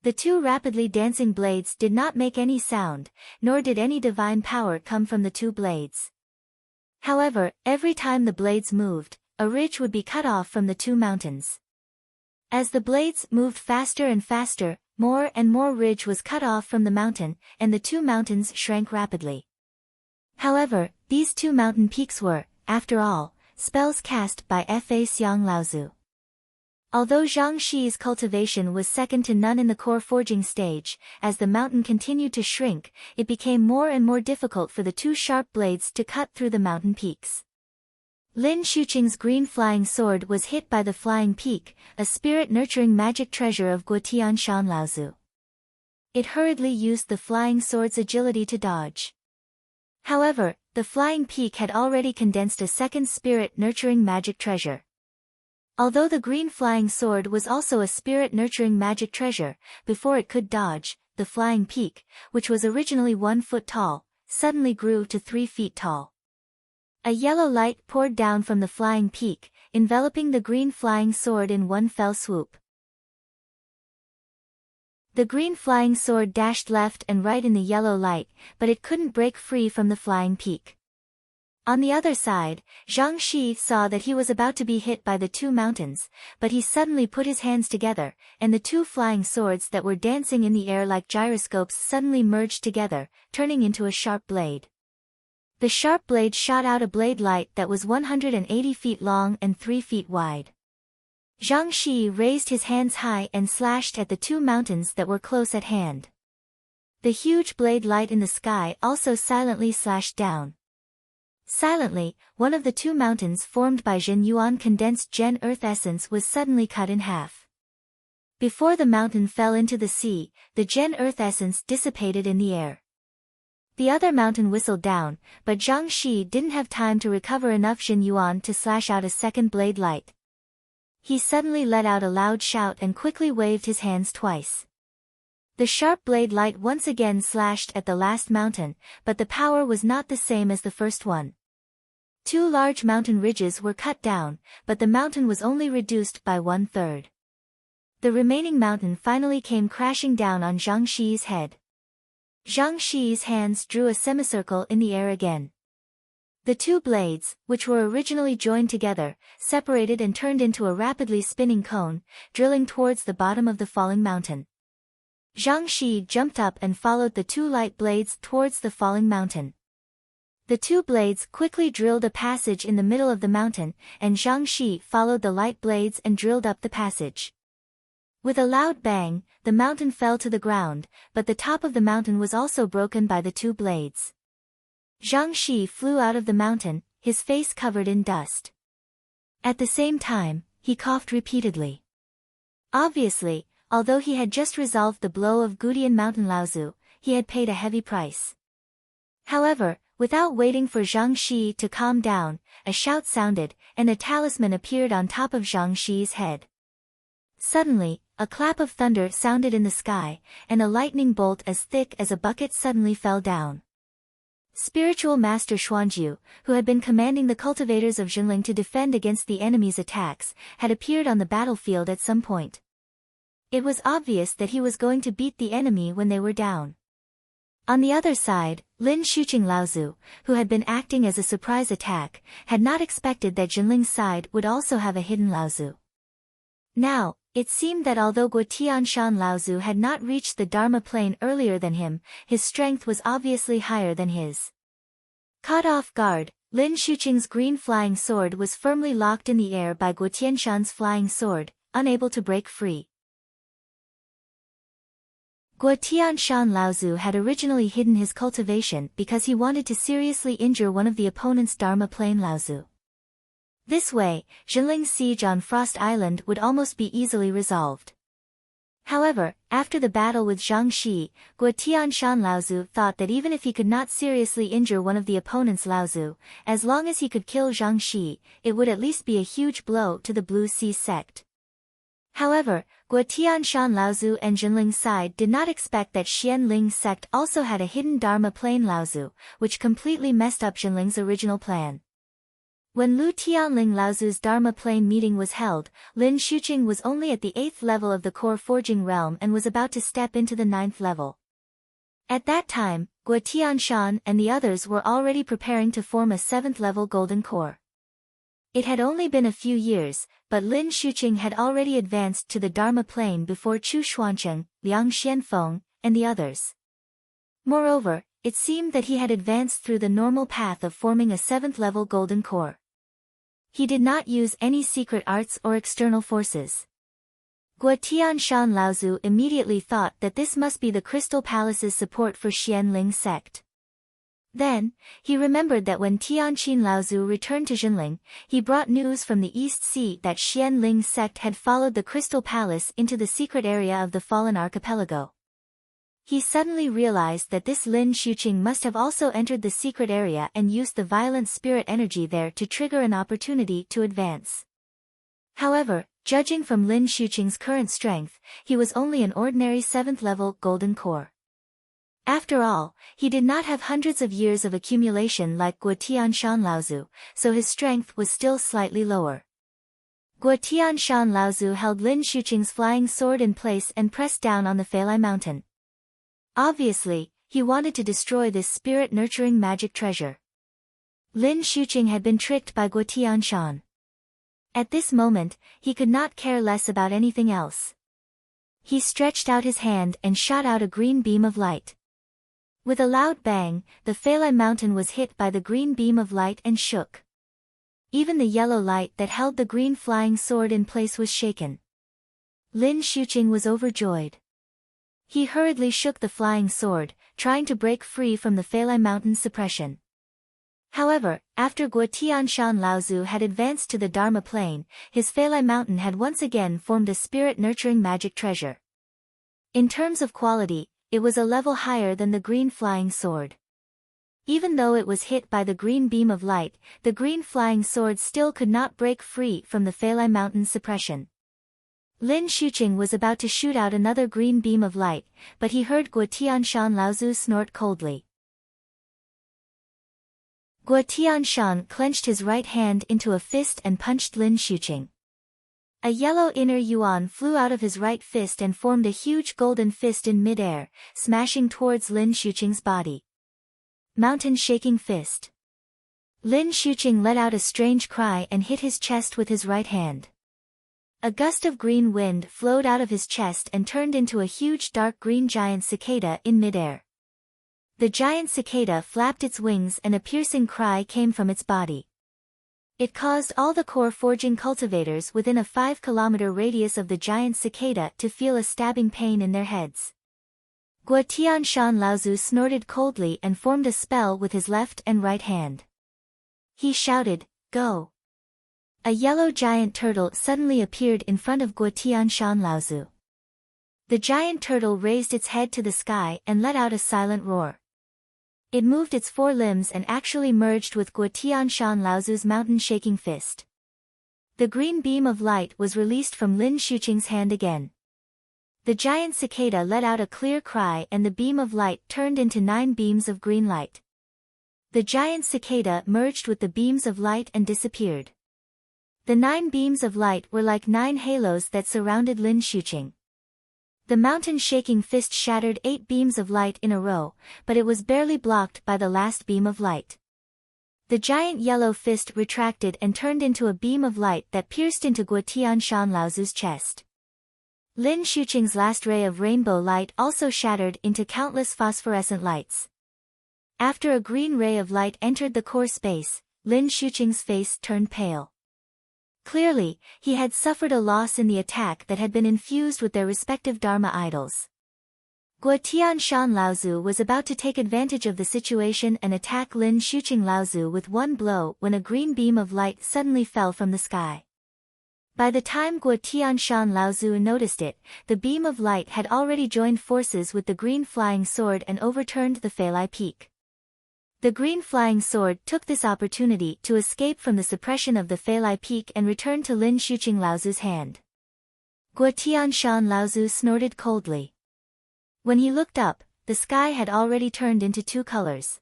The two rapidly dancing blades did not make any sound, nor did any divine power come from the two blades. However, every time the blades moved, a ridge would be cut off from the two mountains. As the blades moved faster and faster, more and more ridge was cut off from the mountain, and the two mountains shrank rapidly. However, these two mountain peaks were, after all, spells cast by Fa Xiang Laozu. Although Zhang Shi's cultivation was second to none in the core forging stage, as the mountain continued to shrink, it became more and more difficult for the two sharp blades to cut through the mountain peaks. Lin Shuqing's green flying sword was hit by the flying peak, a spirit-nurturing magic treasure of Guo Tianshan Laozu. It hurriedly used the flying sword's agility to dodge. However, the flying peak had already condensed a second spirit-nurturing magic treasure. Although the green flying sword was also a spirit-nurturing magic treasure, before it could dodge, the flying peak, which was originally 1 foot tall, suddenly grew to 3 feet tall. A yellow light poured down from the flying peak, enveloping the green flying sword in one fell swoop. The green flying sword dashed left and right in the yellow light, but it couldn't break free from the flying peak. On the other side, Zhang Shi saw that he was about to be hit by the two mountains, but he suddenly put his hands together, and the two flying swords that were dancing in the air like gyroscopes suddenly merged together, turning into a sharp blade. The sharp blade shot out a blade light that was 180 feet long and 3 feet wide. Zhang Shi raised his hands high and slashed at the two mountains that were close at hand. The huge blade light in the sky also silently slashed down. Silently, one of the two mountains formed by Jin Yuan condensed Gen Earth essence was suddenly cut in half. Before the mountain fell into the sea, the Gen Earth essence dissipated in the air. The other mountain whistled down, but Zhang Shi didn't have time to recover enough Jin Yuan to slash out a second blade light. He suddenly let out a loud shout and quickly waved his hands twice. The sharp blade light once again slashed at the last mountain, but the power was not the same as the first one. Two large mountain ridges were cut down, but the mountain was only reduced by 1/3. The remaining mountain finally came crashing down on Zhang Shi's head. Zhang Shi's hands drew a semicircle in the air again. The two blades, which were originally joined together, separated and turned into a rapidly spinning cone, drilling towards the bottom of the falling mountain. Zhang Shi jumped up and followed the two light blades towards the falling mountain. The two blades quickly drilled a passage in the middle of the mountain, and Zhang Shi followed the light blades and drilled up the passage. With a loud bang, the mountain fell to the ground, but the top of the mountain was also broken by the two blades. Zhang Shi flew out of the mountain, his face covered in dust. At the same time, he coughed repeatedly. Obviously, although he had just resolved the blow of Gudian Mountain Laozu, he had paid a heavy price. However, without waiting for Zhang Shi to calm down, a shout sounded, and a talisman appeared on top of Zhang Shi's head. Suddenly, a clap of thunder sounded in the sky, and a lightning bolt as thick as a bucket suddenly fell down. Spiritual Master Xuanju, who had been commanding the cultivators of Jinling to defend against the enemy's attacks, had appeared on the battlefield at some point. It was obvious that he was going to beat the enemy when they were down. On the other side, Lin Shuqing Laozu, who had been acting as a surprise attack, had not expected that Jinling's side would also have a hidden Laozu. Now, it seemed that although Guo Tianshan Laozu had not reached the Dharma plane earlier than him, his strength was obviously higher than his. Caught off guard, Lin Shuqing's green flying sword was firmly locked in the air by Guo Tianshan's flying sword, unable to break free. Guo Tianshan Laozu had originally hidden his cultivation because he wanted to seriously injure one of the opponent's Dharma plane Laozu. This way, Jinling's siege on Frost Island would almost be easily resolved. However, after the battle with Zhang Shi, Guotianshan Laozu thought that even if he could not seriously injure one of the opponent's Laozu, as long as he could kill Zhang Shi, it would at least be a huge blow to the Blue Sea sect. However, Guotianshan Laozu and Jinling's side did not expect that Xianling sect also had a hidden Dharma plane Laozu, which completely messed up Jinling's original plan. When Lu Tianling Laozu's Dharma plane meeting was held, Lin Xuqing was only at the 8th level of the core forging realm and was about to step into the 9th level. At that time, Guotianshan and the others were already preparing to form a 7th level golden core. It had only been a few years, but Lin Xuqing had already advanced to the Dharma plane before Chu Xuancheng, Liang Xianfeng, and the others. Moreover, it seemed that he had advanced through the normal path of forming a 7th level golden core. He did not use any secret arts or external forces. Guotianshan Laozu immediately thought that this must be the Crystal Palace's support for Xianling sect. Then, he remembered that when Tianqin Laozu returned to Jinling, he brought news from the East Sea that Xianling sect had followed the Crystal Palace into the secret area of the Fallen Archipelago. He suddenly realized that this Lin Xuqing must have also entered the secret area and used the violent spirit energy there to trigger an opportunity to advance. However, judging from Lin Xuqing's current strength, he was only an ordinary 7th level golden core. After all, he did not have hundreds of years of accumulation like Guotianshan Laozu, so his strength was still slightly lower. Guotianshan Laozu held Lin Xuqing's flying sword in place and pressed down on the Feilai mountain. Obviously, he wanted to destroy this spirit-nurturing magic treasure. Lin Xuqing had been tricked by Guotianshan. At this moment, he could not care less about anything else. He stretched out his hand and shot out a green beam of light. With a loud bang, the Feilai mountain was hit by the green beam of light and shook. Even the yellow light that held the green flying sword in place was shaken. Lin Xuqing was overjoyed. He hurriedly shook the flying sword, trying to break free from the Feilai mountain's suppression. However, after Guotianshan Laozu had advanced to the Dharma plane, his Feilai mountain had once again formed a spirit-nurturing magic treasure. In terms of quality, it was a level higher than the green flying sword. Even though it was hit by the green beam of light, the green flying sword still could not break free from the Feilai mountain's suppression. Lin Xuqing was about to shoot out another green beam of light, but he heard Guotianshan Laozu snort coldly. Guotianshan clenched his right hand into a fist and punched Lin Xuqing. A yellow inner yuan flew out of his right fist and formed a huge golden fist in mid-air, smashing towards Lin Xuqing's body. Mountain shaking fist. Lin Xuqing let out a strange cry and hit his chest with his right hand. A gust of green wind flowed out of his chest and turned into a huge dark green giant cicada in midair. The giant cicada flapped its wings and a piercing cry came from its body. It caused all the core forging cultivators within a 5-kilometer radius of the giant cicada to feel a stabbing pain in their heads. Guotianshan Laozu snorted coldly and formed a spell with his left and right hand. He shouted, "Go!" A yellow giant turtle suddenly appeared in front of Guotianshan Laozu. The giant turtle raised its head to the sky and let out a silent roar. It moved its 4 limbs and actually merged with Guotianshan Laozu's mountain-shaking fist. The green beam of light was released from Lin Xuqing's hand again. The giant cicada let out a clear cry and the beam of light turned into 9 beams of green light. The giant cicada merged with the beams of light and disappeared. The 9 beams of light were like 9 halos that surrounded Lin Xuqing. The mountain-shaking fist shattered 8 beams of light in a row, but it was barely blocked by the last beam of light. The giant yellow fist retracted and turned into a beam of light that pierced into Guotianshan Laozu's chest. Lin Xuqing's last ray of rainbow light also shattered into countless phosphorescent lights. After a green ray of light entered the core space, Lin Xuqing's face turned pale. Clearly, he had suffered a loss in the attack that had been infused with their respective Dharma idols. Guotianshan Laozu was about to take advantage of the situation and attack Lin Xuqing Laozu with one blow when a green beam of light suddenly fell from the sky. By the time Guo Tianshan Laozu noticed it, the beam of light had already joined forces with the green flying sword and overturned the Feilai Peak. The green flying sword took this opportunity to escape from the suppression of the Feilai Peak and return to Lin Xuqing Laozu's hand. Guo Tianshan Laozu snorted coldly. When he looked up, the sky had already turned into two colors.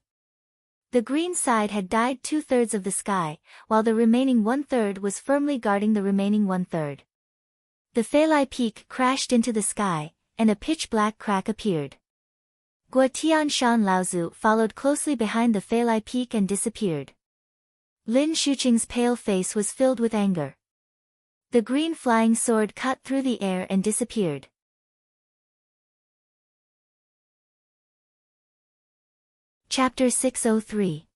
The green side had dyed 2/3 of the sky, while the remaining 1/3 was firmly guarding the remaining 1/3. The Feilai Peak crashed into the sky, and a pitch-black crack appeared. Guo Tianshan Laozu followed closely behind the Feilai Peak and disappeared. Lin Xuqing's pale face was filled with anger. The green flying sword cut through the air and disappeared. Chapter 603.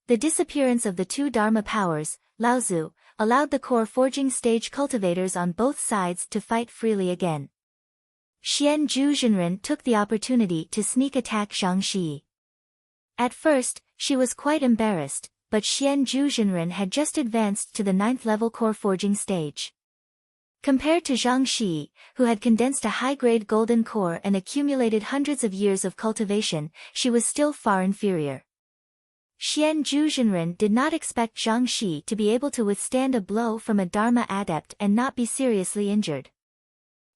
The disappearance of the two Dharma powers, Laozu, allowed the core forging stage cultivators on both sides to fight freely again. Xian Zhu Zhenren took the opportunity to sneak attack Zhang Shi. At first, she was quite embarrassed, but Xian Zhu Zhenren had just advanced to the 9th level core forging stage. Compared to Zhang Shi, who had condensed a high-grade golden core and accumulated hundreds of years of cultivation, she was still far inferior. Xian Zhu Zhenren did not expect Zhang Shi to be able to withstand a blow from a Dharma adept and not be seriously injured.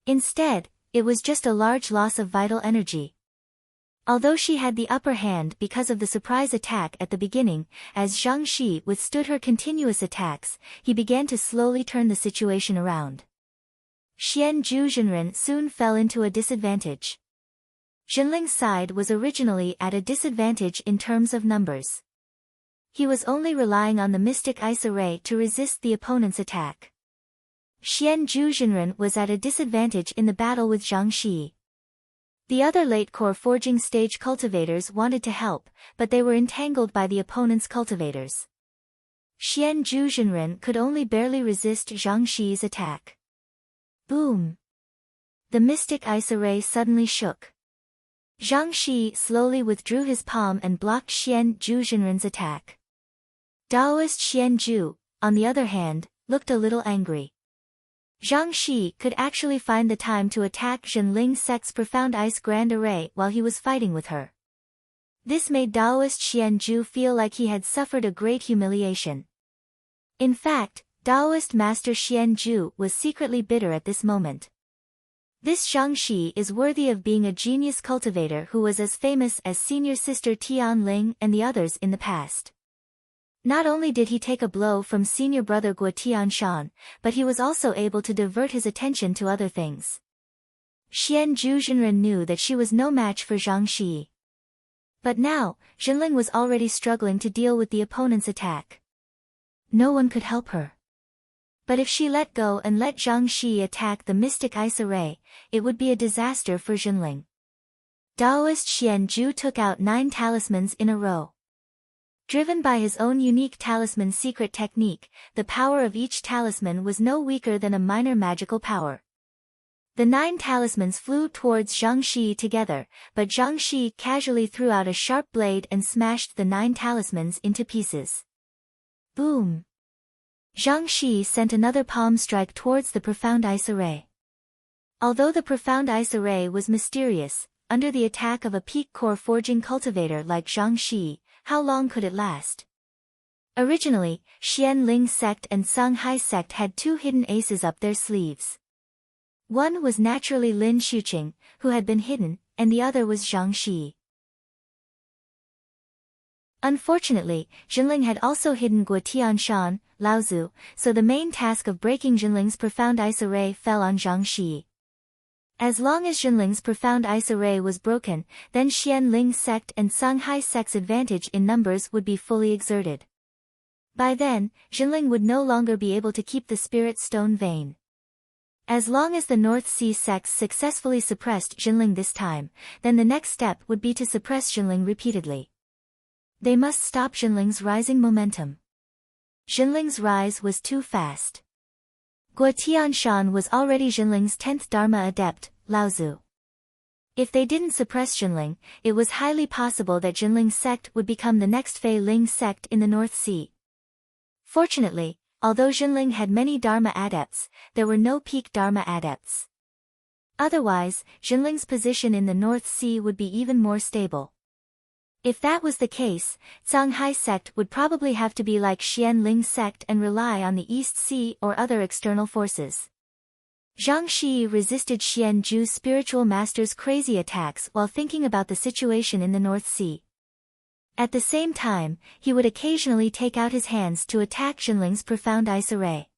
Instead, it was just a large loss of vital energy. Although she had the upper hand because of the surprise attack at the beginning, as Zhang Shi withstood her continuous attacks, he began to slowly turn the situation around. Xian Zhu Zhenren soon fell into a disadvantage. Zhenling's side was originally at a disadvantage in terms of numbers. He was only relying on the Mystic Ice Array to resist the opponent's attack. Xian Zhu Zhenren was at a disadvantage in the battle with Zhang Shi. The other late core forging stage cultivators wanted to help, but they were entangled by the opponent's cultivators. Xian Zhu Zhenren could only barely resist Zhang Shi's attack. Boom! The Mystic Ice Array suddenly shook. Zhang Shi slowly withdrew his palm and blocked Xian Zhu Zhenren's attack. Daoist Xian Zhu, on the other hand, looked a little angry. Zhang Shi could actually find the time to attack Zhenling Sect's Profound Ice Grand Array while he was fighting with her. This made Daoist Xian Zhu feel like he had suffered a great humiliation. In fact, Daoist Master Xian Zhu was secretly bitter at this moment. This Zhang Shi is worthy of being a genius cultivator who was as famous as senior sister Tian Ling and the others in the past. Not only did he take a blow from senior brother Guo Tianshan, but he was also able to divert his attention to other things. Xian Zhu Zhenren knew that she was no match for Zhang Shi. But now, Zhenling was already struggling to deal with the opponent's attack. No one could help her. But if she let go and let Zhang Shi attack the Mystic Ice Array, it would be a disaster for Zhenling. Daoist Xian Zhu took out 9 talismans in a row. Driven by his own unique talisman secret technique, the power of each talisman was no weaker than a minor magical power. The 9 talismans flew towards Zhang Shi together, but Zhang Shi casually threw out a sharp blade and smashed the 9 talismans into pieces. Boom! Zhang Shi sent another palm strike towards the Profound Ice Array. Although the Profound Ice Array was mysterious, under the attack of a peak core forging cultivator like Zhang Shi, how long could it last? Originally, Xian Ling sect and Songhai sect had 2 hidden aces up their sleeves. One was naturally Lin Xuqing, who had been hidden, and the other was Zhang Shi. Unfortunately, Zhenling had also hidden Guo Tianshan, Laozu, so the main task of breaking Zhenling's Profound Ice Array fell on Zhang Shi. As long as Zhenling's Profound Ice Array was broken, then Xian Ling sect and Songhai sect's advantage in numbers would be fully exerted. By then, Zhenling would no longer be able to keep the Spirit Stone vein. As long as the North Sea sects successfully suppressed Zhenling this time, then the next step would be to suppress Zhenling repeatedly. They must stop Zhenling's rising momentum. Zhenling's rise was too fast. Guo Tianshan was already Zhenling's 10th Dharma adept, Laozu. If they didn't suppress Zhenling, it was highly possible that Zhenling's sect would become the next Fei Ling sect in the North Sea. Fortunately, although Jinling had many Dharma adepts, there were no peak Dharma adepts. Otherwise, Jinling's position in the North Sea would be even more stable. If that was the case, Zhanghai sect would probably have to be like Xianling sect and rely on the East Sea or other external forces. Zhang Shi resisted Xianju's spiritual master's crazy attacks while thinking about the situation in the North Sea. At the same time, he would occasionally take out his hands to attack Jinling's profound ice array.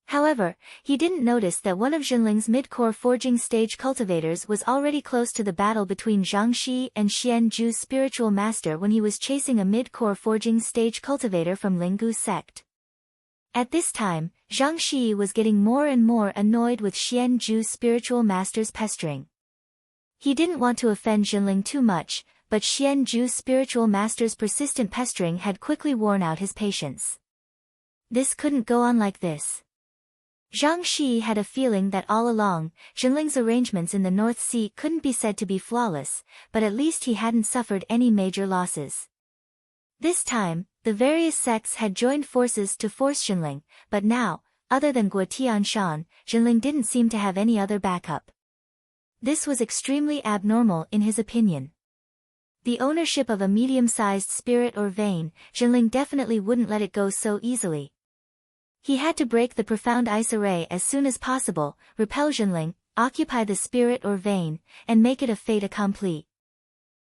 However, he didn't notice that one of Jinling's mid-core forging stage cultivators was already close to the battle between Zhang Shi and Xianju's spiritual master when he was chasing a mid-core forging stage cultivator from Linggu sect. At this time, Zhang Shi was getting more and more annoyed with Xianju's spiritual master's pestering. He didn't want to offend Jinling too much, but Xianju's spiritual master's persistent pestering had quickly worn out his patience. This couldn't go on like this. Zhang Shi had a feeling that all along, Jinling's arrangements in the North Sea couldn't be said to be flawless, but at least he hadn't suffered any major losses. This time, the various sects had joined forces to force Jinling, but now, other than Guo Tianshan, Jinling didn't seem to have any other backup. This was extremely abnormal in his opinion. The ownership of a medium-sized spirit or vein, Jinling definitely wouldn't let it go so easily. He had to break the profound ice array as soon as possible, repel Jinling, occupy the spirit or vein, and make it a fait accompli.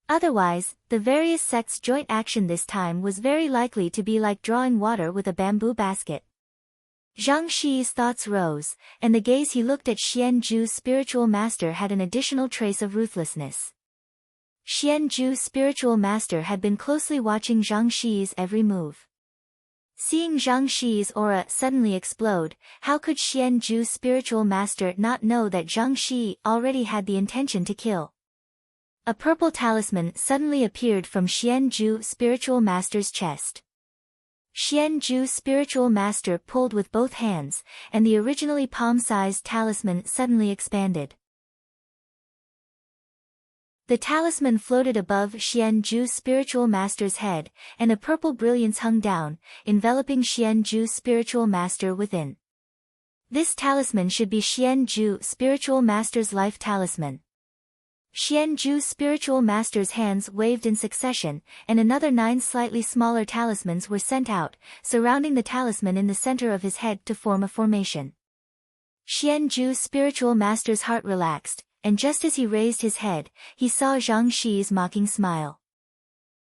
Otherwise, the various sects' joint action this time was very likely to be like drawing water with a bamboo basket. Zhang Shi's thoughts rose, and the gaze he looked at Xianju's spiritual master had an additional trace of ruthlessness. Xianju's spiritual master had been closely watching Zhang Shi's every move. Seeing Zhang Shi's aura suddenly explode, how could Xianju's spiritual master not know that Zhang Shi already had the intention to kill? A purple talisman suddenly appeared from Xianju's spiritual master's chest. Xianju's spiritual master pulled with both hands, and the originally palm-sized talisman suddenly expanded. The talisman floated above Xianju's spiritual master's head, and a purple brilliance hung down, enveloping Xianju's spiritual master within. This talisman should be Xianju's spiritual master's life talisman. Xianju's spiritual master's hands waved in succession, and another 9 slightly smaller talismans were sent out, surrounding the talisman in the center of his head to form a formation. Xianju's spiritual master's heart relaxed, and just as he raised his head, he saw Zhang Shi's mocking smile.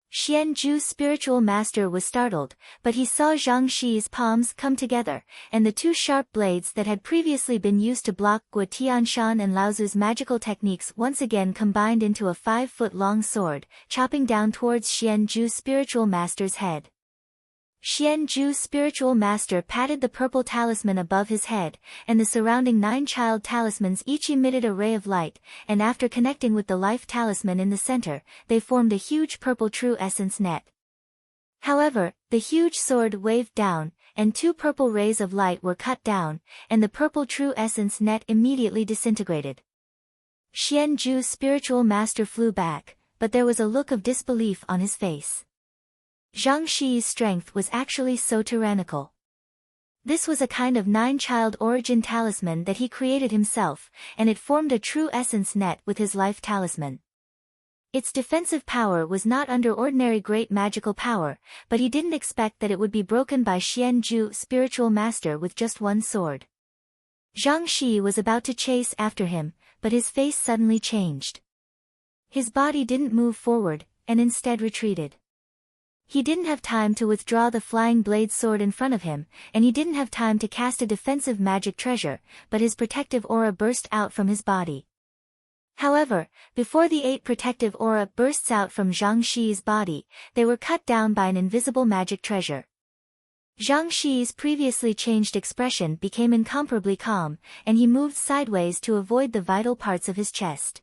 Xianju's spiritual master was startled, but he saw Zhang Shi's palms come together, and the 2 sharp blades that had previously been used to block Guo Tianshan and Laozu's magical techniques once again combined into a 5-foot-long sword, chopping down towards Xianju's spiritual master's head. Xianju's spiritual master patted the purple talisman above his head, and the surrounding 9 child talismans each emitted a ray of light, and after connecting with the life talisman in the center, they formed a huge purple true essence net. However, the huge sword waved down, and 2 purple rays of light were cut down, and the purple true essence net immediately disintegrated. Xianju's spiritual master flew back, but there was a look of disbelief on his face. Zhang Shi's strength was actually so tyrannical. This was a kind of 9-child origin talisman that he created himself, and it formed a true essence net with his life talisman. Its defensive power was not under ordinary great magical power, but he didn't expect that it would be broken by Xianju's spiritual master with just 1 sword. Zhang Shi was about to chase after him, but his face suddenly changed. His body didn't move forward, and instead retreated. He didn't have time to withdraw the flying blade sword in front of him, and he didn't have time to cast a defensive magic treasure, but his protective aura burst out from his body. However, before the 8 protective aura bursts out from Zhang Shi's body, they were cut down by an invisible magic treasure. Zhang Shi's previously changed expression became incomparably calm, and he moved sideways to avoid the vital parts of his chest.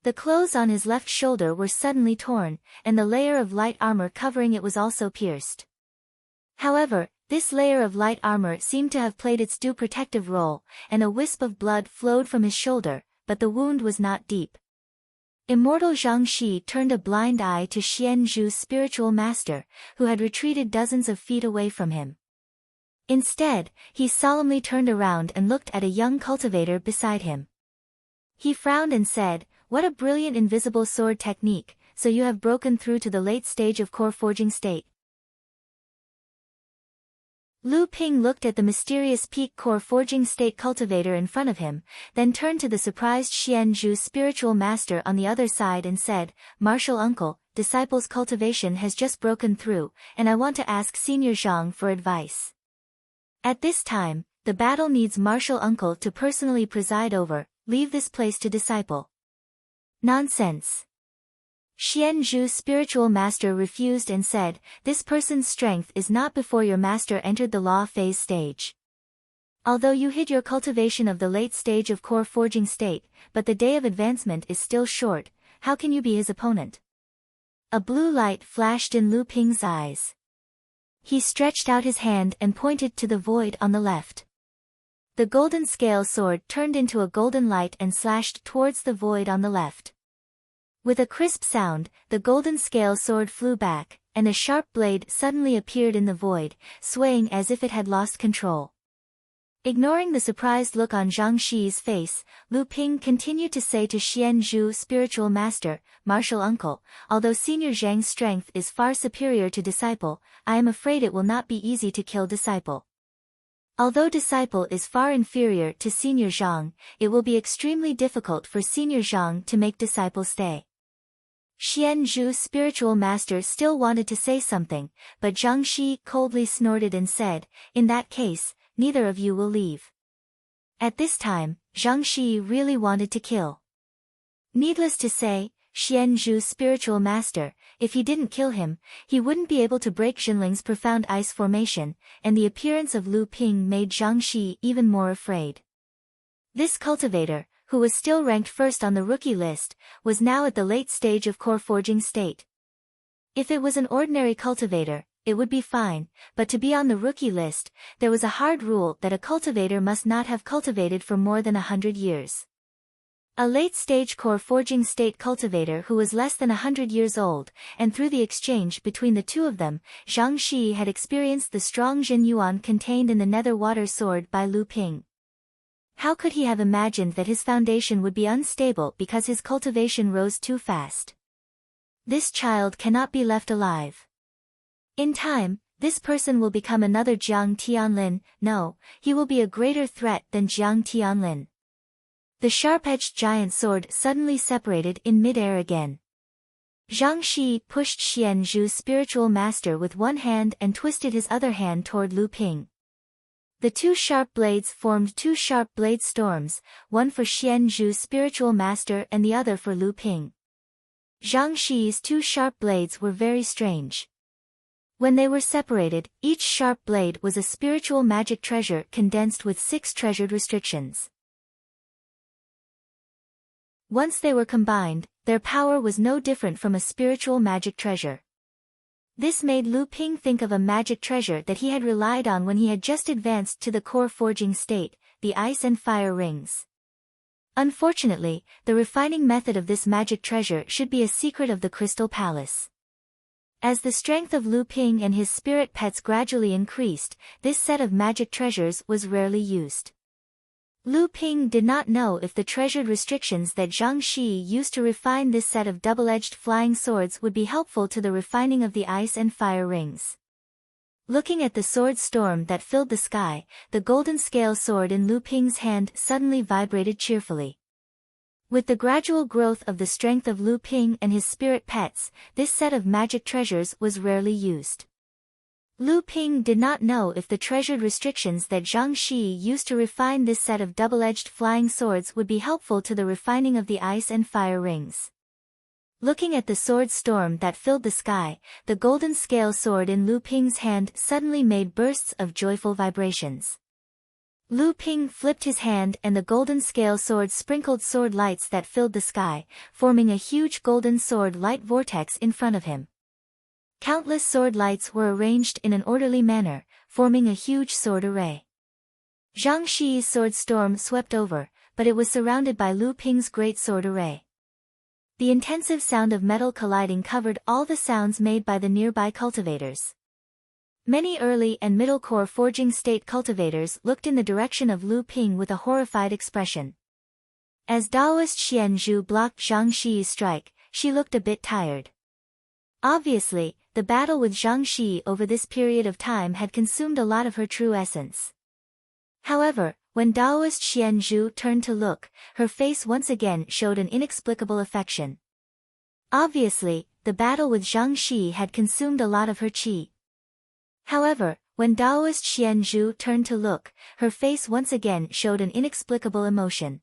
The clothes on his left shoulder were suddenly torn, and the layer of light armor covering it was also pierced. However, this layer of light armor seemed to have played its due protective role, and a wisp of blood flowed from his shoulder, but the wound was not deep. Immortal Zhang Shi turned a blind eye to Xianju's spiritual master, who had retreated dozens of feet away from him. Instead, he solemnly turned around and looked at a young cultivator beside him. He frowned and said, "What a brilliant invisible sword technique, so you have broken through to the late stage of core forging state." Lu Ping looked at the mysterious peak core forging state cultivator in front of him, then turned to the surprised Xian Zhu's spiritual master on the other side and said, "Martial uncle, disciple's cultivation has just broken through, and I want to ask Senior Zhang for advice. At this time, the battle needs martial uncle to personally preside over. Leave this place to disciple." "Nonsense." Xian Zhu's spiritual master refused and said, "This person's strength is not before your master entered the law phase stage. Although you hid your cultivation of the late stage of core forging state, but the day of advancement is still short, how can you be his opponent?" A blue light flashed in Lu Ping's eyes. He stretched out his hand and pointed to the void on the left. The golden scale sword turned into a golden light and slashed towards the void on the left. With a crisp sound, the golden scale sword flew back, and a sharp blade suddenly appeared in the void, swaying as if it had lost control. Ignoring the surprised look on Zhang Xi's face, Lu Ping continued to say to Xian Zhu, spiritual master, "Martial uncle, although Senior Zhang's strength is far superior to disciple, I am afraid it will not be easy to kill disciple. Although disciple is far inferior to Senior Zhang, it will be extremely difficult for Senior Zhang to make disciple stay." Xian Zhu's spiritual master still wanted to say something, but Zhang Xi coldly snorted and said, "In that case, neither of you will leave." At this time, Zhang Xi really wanted to kill. Needless to say, Xian Zhu's spiritual master, if he didn't kill him, he wouldn't be able to break Jinling's profound ice formation, and the appearance of Lu Ping made Zhang Xi even more afraid. This cultivator, who was still ranked first on the rookie list, was now at the late stage of core forging state. If it was an ordinary cultivator, it would be fine, but to be on the rookie list, there was a hard rule that a cultivator must not have cultivated for more than 100 years. A late-stage core forging state cultivator who was less than 100 years old, and through the exchange between the two of them, Zhang Xi had experienced the strong Jin Yuan contained in the nether water sword by Lu Ping. How could he have imagined that his foundation would be unstable because his cultivation rose too fast? This child cannot be left alive. In time, this person will become another Jiang Tianlin. No, he will be a greater threat than Jiang Tianlin. The sharp-edged giant sword suddenly separated in mid-air again. Zhang Xi pushed Xian Zhu's spiritual master with one hand and twisted his other hand toward Lu Ping. The two sharp blades formed two sharp blade storms, one for Xian Zhu's spiritual master and the other for Lu Ping. Zhang Xi's two sharp blades were very strange. When they were separated, each sharp blade was a spiritual magic treasure condensed with 6 treasured restrictions. Once they were combined, their power was no different from a spiritual magic treasure. This made Lu Ping think of a magic treasure that he had relied on when he had just advanced to the core forging state, the ice and fire rings. Unfortunately, the refining method of this magic treasure should be a secret of the Crystal Palace. As the strength of Lu Ping and his spirit pets gradually increased, this set of magic treasures was rarely used. Lu Ping did not know if the treasured restrictions that Zhang Xi used to refine this set of double-edged flying swords would be helpful to the refining of the ice and fire rings. Looking at the sword storm that filled the sky, the golden scale sword in Lu Ping's hand suddenly vibrated cheerfully. With the gradual growth of the strength of Lu Ping and his spirit pets, this set of magic treasures was rarely used. Lu Ping did not know if the treasured restrictions that Zhang Xi used to refine this set of double-edged flying swords would be helpful to the refining of the ice and fire rings. Looking at the sword storm that filled the sky, the golden scale sword in Lu Ping's hand suddenly made bursts of joyful vibrations. Lu Ping flipped his hand and the golden scale sword sprinkled sword lights that filled the sky, forming a huge golden sword light vortex in front of him. Countless sword lights were arranged in an orderly manner, forming a huge sword array. Zhang Xi's sword storm swept over, but it was surrounded by Lu Ping's great sword array. The intensive sound of metal colliding covered all the sounds made by the nearby cultivators. Many early and middle core forging state cultivators looked in the direction of Lu Ping with a horrified expression. As Daoist Xian Zhu blocked Zhang Shi's strike, she looked a bit tired. Obviously, the battle with Zhang Shi over this period of time had consumed a lot of her true essence. However, when Daoist Xian Zhu turned to look, her face once again showed an inexplicable affection. Obviously, the battle with Zhang Shi had consumed a lot of her qi. However, when Daoist Xian Zhu turned to look, her face once again showed an inexplicable emotion.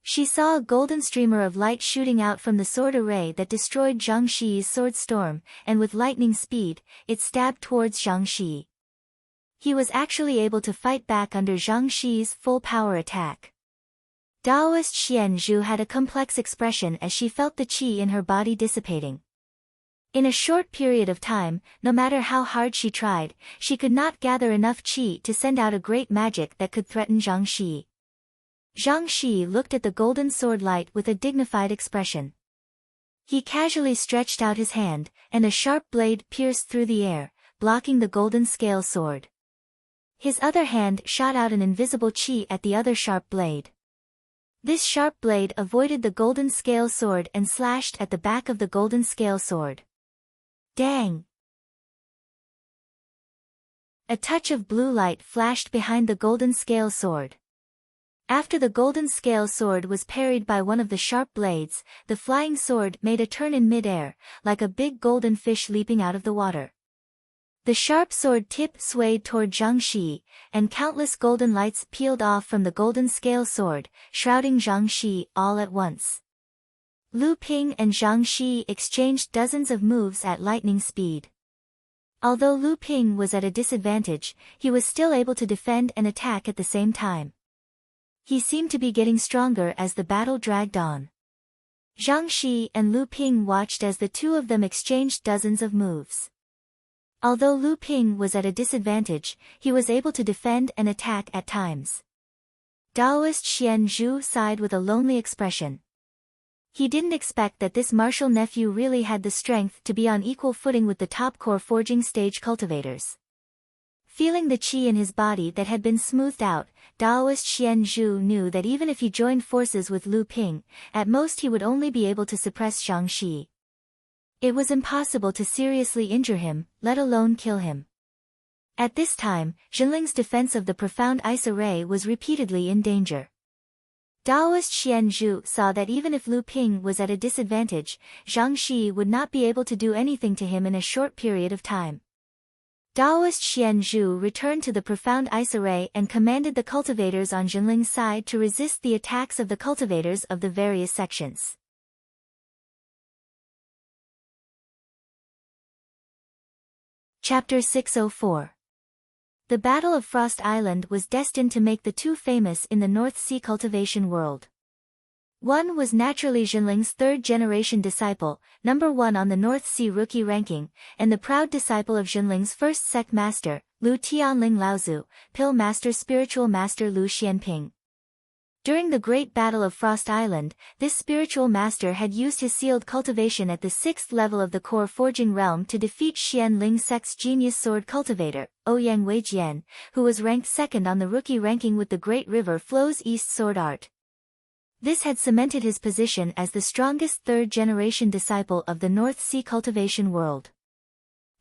She saw a golden streamer of light shooting out from the sword array that destroyed Zhang Shi's sword storm, and with lightning speed, it stabbed towards Zhang Shi. He was actually able to fight back under Zhang Shi's full power attack. Daoist Xian Zhu had a complex expression as she felt the qi in her body dissipating. In a short period of time, no matter how hard she tried, she could not gather enough qi to send out a great magic that could threaten Zhang Shi. Zhang Shi looked at the golden sword light with a dignified expression. He casually stretched out his hand, and a sharp blade pierced through the air, blocking the golden scale sword. His other hand shot out an invisible qi at the other sharp blade. This sharp blade avoided the golden scale sword and slashed at the back of the golden scale sword. Dang! A touch of blue light flashed behind the golden scale sword. After the golden scale sword was parried by one of the sharp blades, the flying sword made a turn in mid-air, like a big golden fish leaping out of the water. The sharp sword tip swayed toward Zhang Shi, and countless golden lights peeled off from the golden scale sword, shrouding Zhang Shi all at once. Lu Ping and Zhang Shi exchanged dozens of moves at lightning speed. Although Lu Ping was at a disadvantage, he was still able to defend and attack at the same time. He seemed to be getting stronger as the battle dragged on. Zhang Shi and Lu Ping watched as the two of them exchanged dozens of moves. Although Lu Ping was at a disadvantage, he was able to defend and attack at times. Daoist Xian Zhu sighed with a lonely expression. He didn't expect that this martial nephew really had the strength to be on equal footing with the top core forging stage cultivators. Feeling the qi in his body that had been smoothed out, Daoist Xian Zhu knew that even if he joined forces with Lu Ping, at most he would only be able to suppress Zhang Shi. It was impossible to seriously injure him, let alone kill him. At this time, Jinling's defense of the profound ice array was repeatedly in danger. Daoist Xian Zhu saw that even if Lu Ping was at a disadvantage, Zhang Shi would not be able to do anything to him in a short period of time. Daoist Xian Zhu returned to the profound ice array and commanded the cultivators on Jinling's side to resist the attacks of the cultivators of the various sections. Chapter 604. The Battle of Frost Island was destined to make the two famous in the North Sea cultivation world. One was naturally Jinling's third-generation disciple, number 1 on the North Sea rookie ranking, and the proud disciple of Jinling's first sect master, Lu Tianling Laozu, Pill Master Spiritual Master Lu Xianping. During the Great Battle of Frost Island, this spiritual master had used his sealed cultivation at the 6th level of the core forging realm to defeat Xian Ling Sect's genius sword cultivator, Ouyang Weijian, who was ranked 2nd on the rookie ranking with the Great River Flow's East sword art. This had cemented his position as the strongest third-generation disciple of the North Sea cultivation world.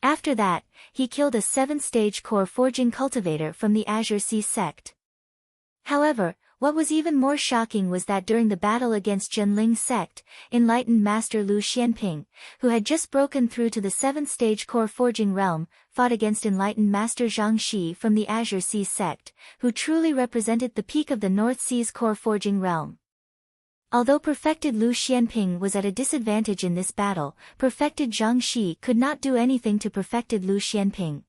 After that, he killed a 7th-stage core forging cultivator from the Azure Sea sect. However, what was even more shocking was that during the battle against Jinling's sect, enlightened Master Lu Xianping, who had just broken through to the 7th-stage core forging realm, fought against enlightened Master Zhang Shi from the Azure Sea sect, who truly represented the peak of the North Sea's core forging realm. Although perfected Lu Xianping was at a disadvantage in this battle, perfected Zhang Shi could not do anything to perfected Lu Xianping.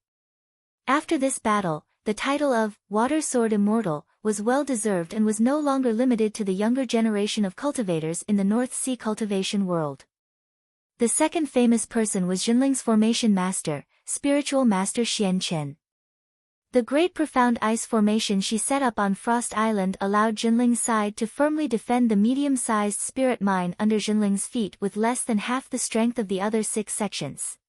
After this battle, the title of Water Sword Immortal was well deserved and was no longer limited to the younger generation of cultivators in the North Sea cultivation world. The second famous person was Jinling's formation master, spiritual master Xian Chen. The great profound ice formation she set up on Frost Island allowed Jinling's side to firmly defend the medium-sized spirit mine under Jinling's feet with less than half the strength of the other 6 sections.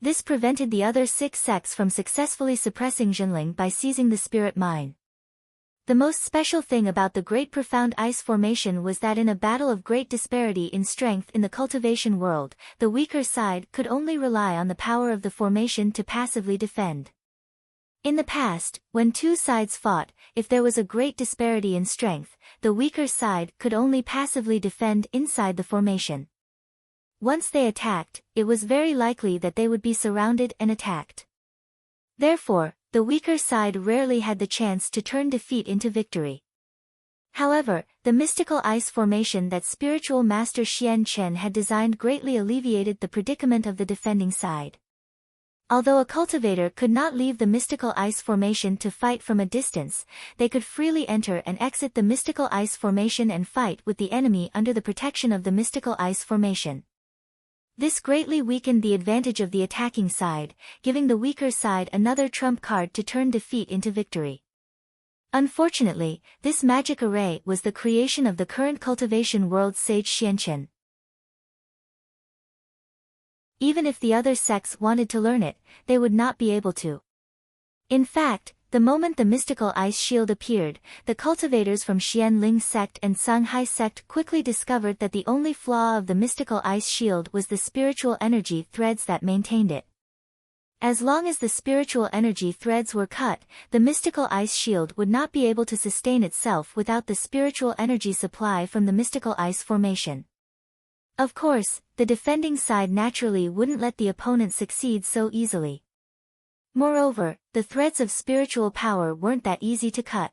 This prevented the other 6 sects from successfully suppressing Zhenling by seizing the spirit mine. The most special thing about the Great Profound Ice Formation was that in a battle of great disparity in strength in the cultivation world, the weaker side could only rely on the power of the formation to passively defend. In the past, when 2 sides fought, if there was a great disparity in strength, the weaker side could only passively defend inside the formation. Once they attacked, it was very likely that they would be surrounded and attacked. Therefore, the weaker side rarely had the chance to turn defeat into victory. However, the mystical ice formation that spiritual master Xian Chen had designed greatly alleviated the predicament of the defending side. Although a cultivator could not leave the mystical ice formation to fight from a distance, they could freely enter and exit the mystical ice formation and fight with the enemy under the protection of the mystical ice formation. This greatly weakened the advantage of the attacking side, giving the weaker side another trump card to turn defeat into victory. Unfortunately, this magic array was the creation of the current cultivation world's sage Xianchen. Even if the other sects wanted to learn it, they would not be able to. In fact, the moment the mystical ice shield appeared, the cultivators from Xianling sect and Songhai sect quickly discovered that the only flaw of the mystical ice shield was the spiritual energy threads that maintained it. As long as the spiritual energy threads were cut, the mystical ice shield would not be able to sustain itself without the spiritual energy supply from the mystical ice formation. Of course, the defending side naturally wouldn't let the opponent succeed so easily. Moreover, the threads of spiritual power weren't that easy to cut.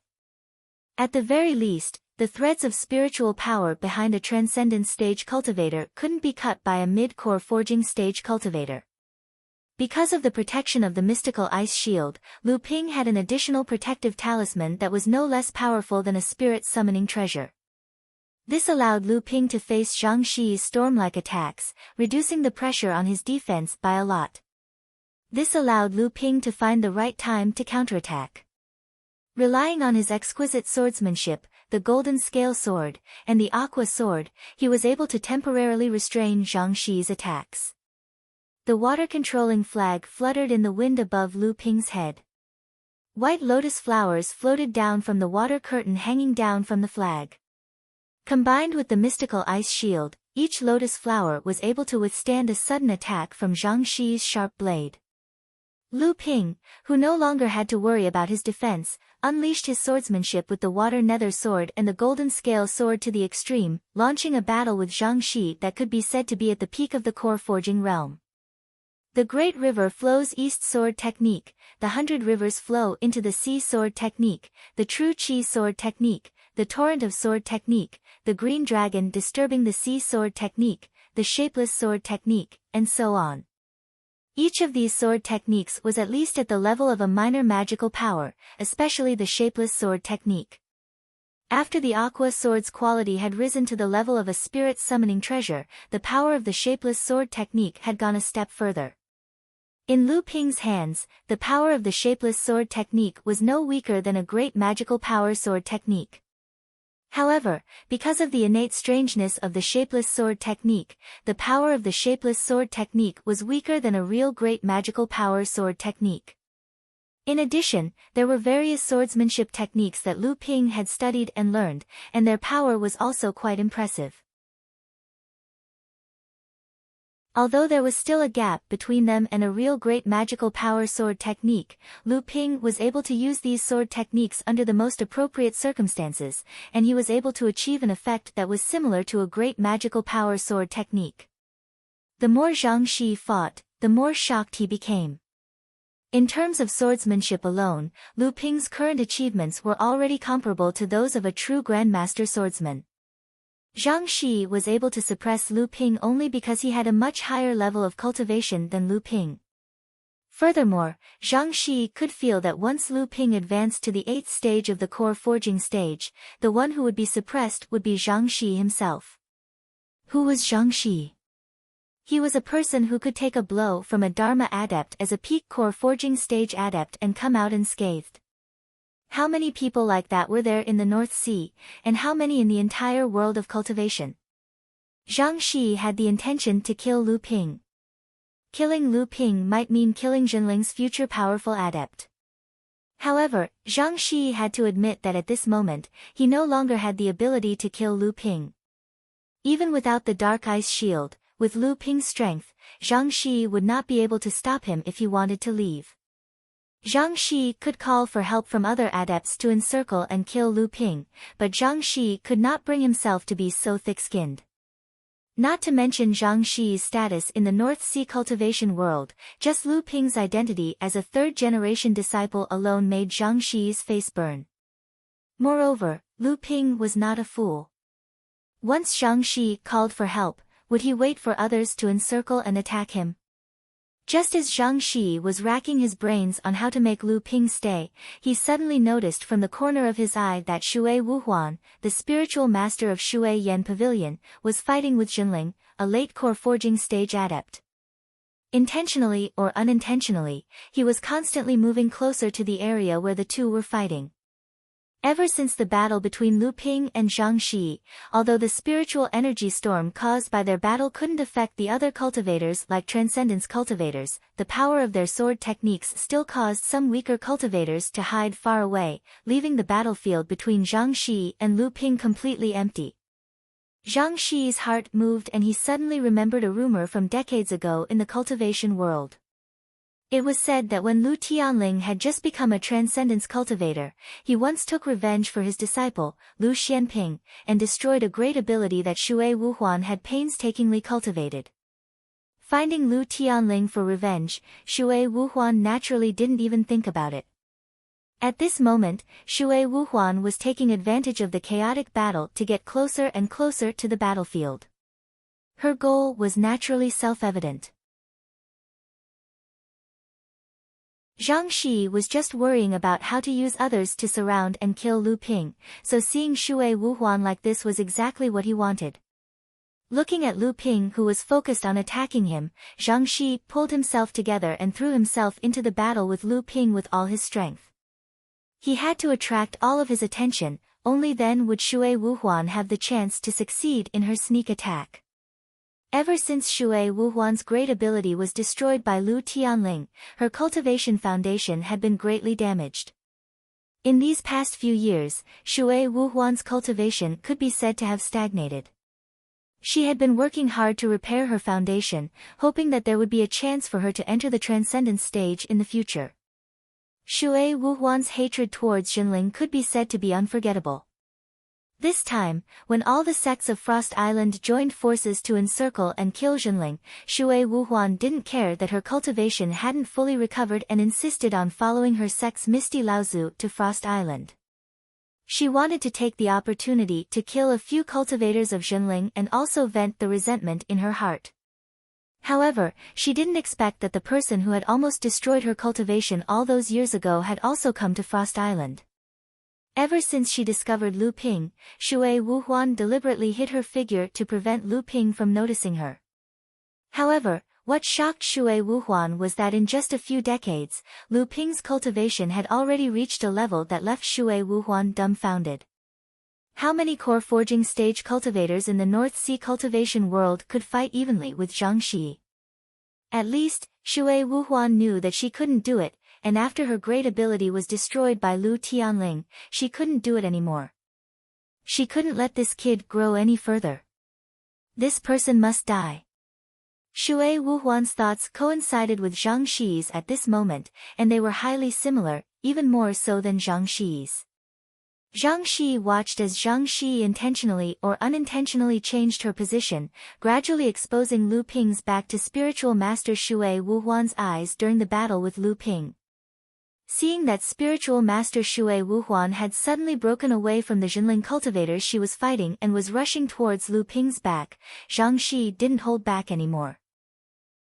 At the very least, the threads of spiritual power behind a transcendent stage cultivator couldn't be cut by a mid-core forging stage cultivator. Because of the protection of the mystical ice shield, Lu Ping had an additional protective talisman that was no less powerful than a spirit summoning treasure. This allowed Lu Ping to face Zhang Shi's storm-like attacks, reducing the pressure on his defense by a lot. This allowed Lu Ping to find the right time to counterattack. Relying on his exquisite swordsmanship, the golden scale sword, and the aqua sword, he was able to temporarily restrain Zhang Shi's attacks. The water-controlling flag fluttered in the wind above Lu Ping's head. White lotus flowers floated down from the water curtain hanging down from the flag. Combined with the mystical ice shield, each lotus flower was able to withstand a sudden attack from Zhang Shi's sharp blade. Lu Ping, who no longer had to worry about his defense, unleashed his swordsmanship with the water nether sword and the golden scale sword to the extreme, launching a battle with Zhang Shi that could be said to be at the peak of the core forging realm. The Great River flows east sword technique, the 100 rivers flow into the sea sword technique, the true chi sword technique, the torrent of sword technique, the green dragon disturbing the sea sword technique, the shapeless sword technique, and so on. Each of these sword techniques was at least at the level of a minor magical power, especially the shapeless sword technique. After the aqua sword's quality had risen to the level of a spirit summoning treasure, the power of the shapeless sword technique had gone a step further. In Lu Ping's hands, the power of the shapeless sword technique was no weaker than a great magical power sword technique. However, because of the innate strangeness of the shapeless sword technique, the power of the shapeless sword technique was weaker than a real great magical power sword technique. In addition, there were various swordsmanship techniques that Lu Ping had studied and learned, and their power was also quite impressive. Although there was still a gap between them and a real great magical power sword technique, Lu Ping was able to use these sword techniques under the most appropriate circumstances, and he was able to achieve an effect that was similar to a great magical power sword technique. The more Zhang Shi fought, the more shocked he became. In terms of swordsmanship alone, Lu Ping's current achievements were already comparable to those of a true grandmaster swordsman. Zhang Shi was able to suppress Lu Ping only because he had a much higher level of cultivation than Lu Ping. Furthermore, Zhang Shi could feel that once Lu Ping advanced to the 8th stage of the core forging stage, the one who would be suppressed would be Zhang Shi himself. Who was Zhang Shi? He was a person who could take a blow from a Dharma adept as a peak core forging stage adept and come out unscathed. How many people like that were there in the North Sea, and how many in the entire world of cultivation? Zhang Shi had the intention to kill Lu Ping. killing Lu Ping might mean killing Jinling's future powerful adept. However, Zhang Shi had to admit that at this moment, he no longer had the ability to kill Lu Ping. Even without the Dark Ice Shield, with Lu Ping's strength, Zhang Shi would not be able to stop him if he wanted to leave. Zhang Shi could call for help from other adepts to encircle and kill Lu Ping, but Zhang Shi could not bring himself to be so thick-skinned. Not to mention Zhang Shi's status in the North Sea cultivation world, just Lu Ping's identity as a third-generation disciple alone made Zhang Shi's face burn. Moreover, Lu Ping was not a fool. Once Zhang Shi called for help, would he wait for others to encircle and attack him? Just as Zhang Shi was racking his brains on how to make Lu Ping stay, he suddenly noticed from the corner of his eye that Shui Wuhuan, the spiritual master of Shui Yan Pavilion, was fighting with Jinling, a late core forging stage adept. Intentionally or unintentionally, he was constantly moving closer to the area where the two were fighting. Ever since the battle between Lu Ping and Zhang Shi, although the spiritual energy storm caused by their battle couldn't affect the other cultivators like Transcendence cultivators, the power of their sword techniques still caused some weaker cultivators to hide far away, leaving the battlefield between Zhang Shi and Lu Ping completely empty. Zhang Shi's heart moved and he suddenly remembered a rumor from decades ago in the cultivation world. It was said that when Lu Tianling had just become a Transcendence cultivator, he once took revenge for his disciple, Lu Xianping, and destroyed a great ability that Shui Wuhuan had painstakingly cultivated. Finding Lu Tianling for revenge, Shui Wuhuan naturally didn't even think about it. At this moment, Shui Wuhuan was taking advantage of the chaotic battle to get closer and closer to the battlefield. Her goal was naturally self-evident. Zhang Shi was just worrying about how to use others to surround and kill Lu Ping, so seeing Shui Wuhuan like this was exactly what he wanted. Looking at Lu Ping who was focused on attacking him, Zhang Shi pulled himself together and threw himself into the battle with Lu Ping with all his strength. He had to attract all of his attention, only then would Shui Wuhuan have the chance to succeed in her sneak attack. Ever since Shui Wuhuan's great ability was destroyed by Lu Tianling, her cultivation foundation had been greatly damaged. In these past few years, Shui Wuhuan's cultivation could be said to have stagnated. She had been working hard to repair her foundation, hoping that there would be a chance for her to enter the Transcendence stage in the future. Shui Wuhuan's hatred towards Jinling could be said to be unforgettable. This time, when all the sects of Frost Island joined forces to encircle and kill Jinling, Shui Wuhuan didn't care that her cultivation hadn't fully recovered and insisted on following her sect's Misty Laozu to Frost Island. She wanted to take the opportunity to kill a few cultivators of Jinling and also vent the resentment in her heart. However, she didn't expect that the person who had almost destroyed her cultivation all those years ago had also come to Frost Island. Ever since she discovered Lu Ping, Shui Wuhuan deliberately hid her figure to prevent Lu Ping from noticing her. However, what shocked Shui Wuhuan was that in just a few decades, Lu Ping's cultivation had already reached a level that left Shui Wuhuan dumbfounded. How many core forging stage cultivators in the North Sea cultivation world could fight evenly with Zhang Shi? At least, Shui Wuhuan knew that she couldn't do it, and after her great ability was destroyed by Lu Tianling, she couldn't do it anymore. She couldn't let this kid grow any further. This person must die. Shui Wuhuan's thoughts coincided with Zhang Shi's at this moment, and they were highly similar, even more so than Zhang Shi's. Zhang Shi watched as Zhang Shi intentionally or unintentionally changed her position, gradually exposing Lu Ping's back to spiritual master Shui Wuhuan's eyes during the battle with Lu Ping. Seeing that spiritual master Shui Wuhuan had suddenly broken away from the Jinling cultivators she was fighting and was rushing towards Lu Ping's back, Zhang Shi didn't hold back anymore.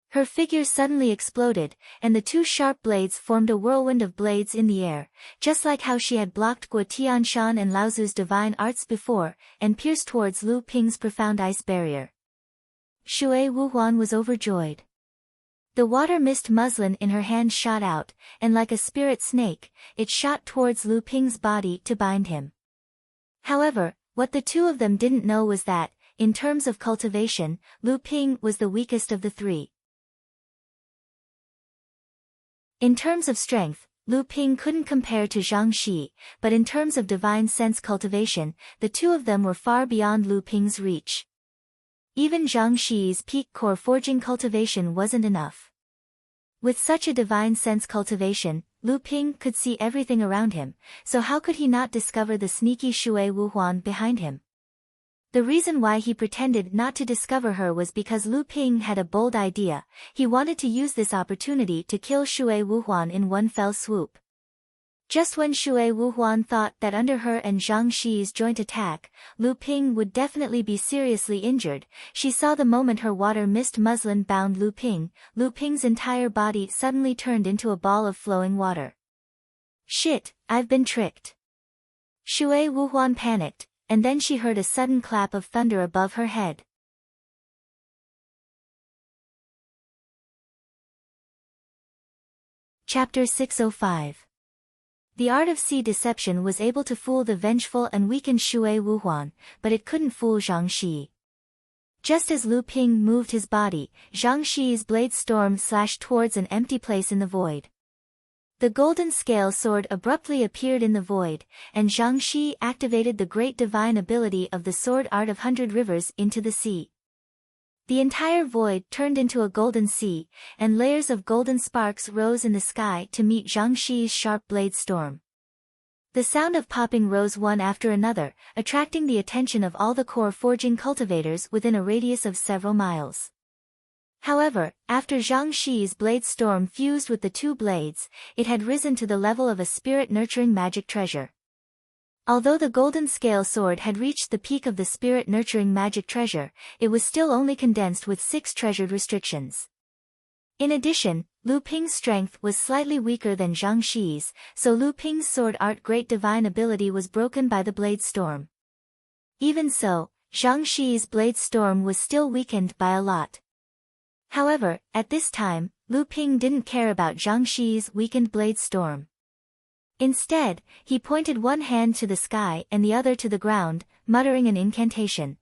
Her figure suddenly exploded, and the two sharp blades formed a whirlwind of blades in the air, just like how she had blocked Guo Tianshan and Laozu's divine arts before, and pierced towards Lu Ping's profound ice barrier. Shui Wuhuan was overjoyed. The water mist muslin in her hand shot out, and like a spirit snake, it shot towards Lu Ping's body to bind him. However, what the two of them didn't know was that, in terms of cultivation, Lu Ping was the weakest of the three. In terms of strength, Lu Ping couldn't compare to Zhang Xi, but in terms of divine sense cultivation, the two of them were far beyond Lu Ping's reach. Even Zhang Xi's peak core forging cultivation wasn't enough. With such a divine sense cultivation, Lu Ping could see everything around him, so how could he not discover the sneaky Shui Wuhuan behind him? The reason why he pretended not to discover her was because Lu Ping had a bold idea. He wanted to use this opportunity to kill Shui Wuhuan in one fell swoop. Just when Shui Wuhuan thought that under her and Zhang Xi's joint attack, Lu Ping would definitely be seriously injured, she saw the moment her water mist muslin bound Lu Ping's entire body suddenly turned into a ball of flowing water. Shit, I've been tricked. Shui Wuhuan panicked, and then she heard a sudden clap of thunder above her head. Chapter 605. The art of sea deception was able to fool the vengeful and weakened Shui Wuhuan, but it couldn't fool Zhang Xi. Just as Lu Ping moved his body, Zhang Xi's blade storm slashed towards an empty place in the void. The golden scale sword abruptly appeared in the void, and Zhang Xi activated the great divine ability of the sword art of 100 rivers into the sea. The entire void turned into a golden sea, and layers of golden sparks rose in the sky to meet Zhang Xi's sharp blade storm. The sound of popping rose one after another, attracting the attention of all the core forging cultivators within a radius of several miles. However, after Zhang Xi's blade storm fused with the two blades, it had risen to the level of a spirit-nurturing magic treasure. Although the golden scale sword had reached the peak of the spirit-nurturing magic treasure, it was still only condensed with 6 treasured restrictions. In addition, Lu Ping's strength was slightly weaker than Zhang Xi's, so Lu Ping's sword art great divine ability was broken by the blade storm. Even so, Zhang Xi's blade storm was still weakened by a lot. However, at this time, Lu Ping didn't care about Zhang Xi's weakened blade storm. Instead, he pointed one hand to the sky and the other to the ground, muttering an incantation.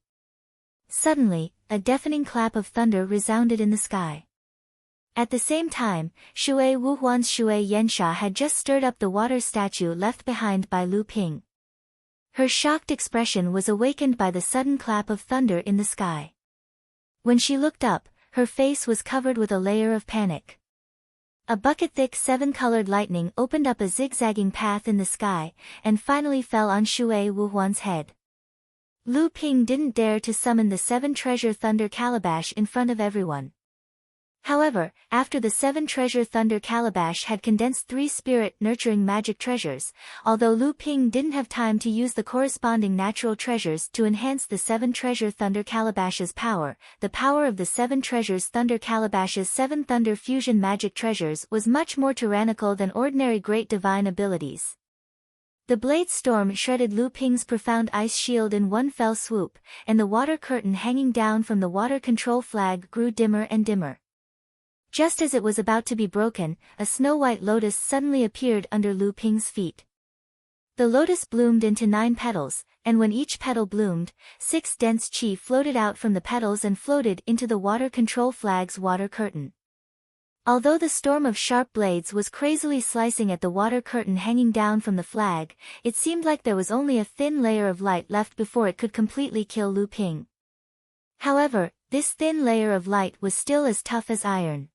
Suddenly, a deafening clap of thunder resounded in the sky. At the same time, Shui Wuhuan's Shui Yensha had just stirred up the water statue left behind by Lu Ping. Her shocked expression was awakened by the sudden clap of thunder in the sky. When she looked up, her face was covered with a layer of panic. A bucket-thick 7-colored lightning opened up a zigzagging path in the sky, and finally fell on Shui Wuhuan's head. Lu Ping didn't dare to summon the 7-treasure thunder calabash in front of everyone. However, after the 7-treasure thunder calabash had condensed 3 spirit-nurturing magic treasures, although Lu Ping didn't have time to use the corresponding natural treasures to enhance the 7-treasure thunder calabash's power, the power of the 7 treasures thunder calabash's 7 thunder fusion magic treasures was much more tyrannical than ordinary great divine abilities. The blade storm shredded Lu Ping's profound ice shield in one fell swoop, and the water curtain hanging down from the water control flag grew dimmer and dimmer. Just as it was about to be broken, a snow-white lotus suddenly appeared under Lu Ping's feet. The lotus bloomed into 9 petals, and when each petal bloomed, 6 dense qi floated out from the petals and floated into the water control flag's water curtain. Although the storm of sharp blades was crazily slicing at the water curtain hanging down from the flag, it seemed like there was only a thin layer of light left before it could completely kill Lu Ping. However, this thin layer of light was still as tough as iron.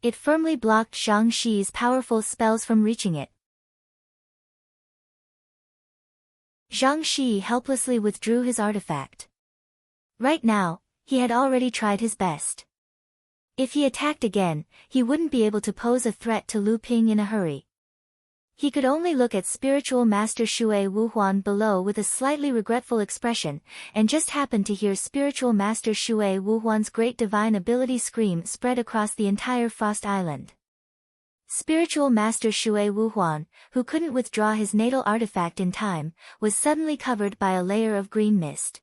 It firmly blocked Zhang Xi's powerful spells from reaching it. Zhang Xi helplessly withdrew his artifact. Right now, he had already tried his best. If he attacked again, he wouldn't be able to pose a threat to Lu Ping in a hurry. He could only look at spiritual master Shui Wuhuan below with a slightly regretful expression, and just happened to hear spiritual master Shui Wuhuan's great divine ability scream spread across the entire Frost Island. Spiritual master Shui Wuhuan, who couldn't withdraw his natal artifact in time, was suddenly covered by a layer of green mist.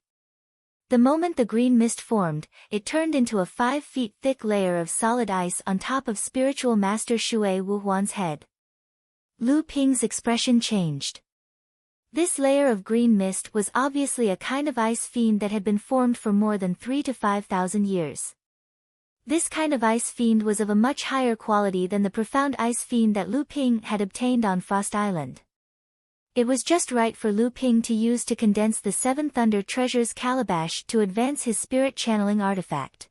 The moment the green mist formed, it turned into a 5 feet thick layer of solid ice on top of spiritual master Shui Wuhuan's head. Lu Ping's expression changed. This layer of green mist was obviously a kind of ice fiend that had been formed for more than 3,000 to 5,000 years. This kind of ice fiend was of a much higher quality than the profound ice fiend that Lu Ping had obtained on Frost Island. It was just right for Lu Ping to use to condense the Seven Thunder Treasure's calabash to advance his spirit channeling artifact.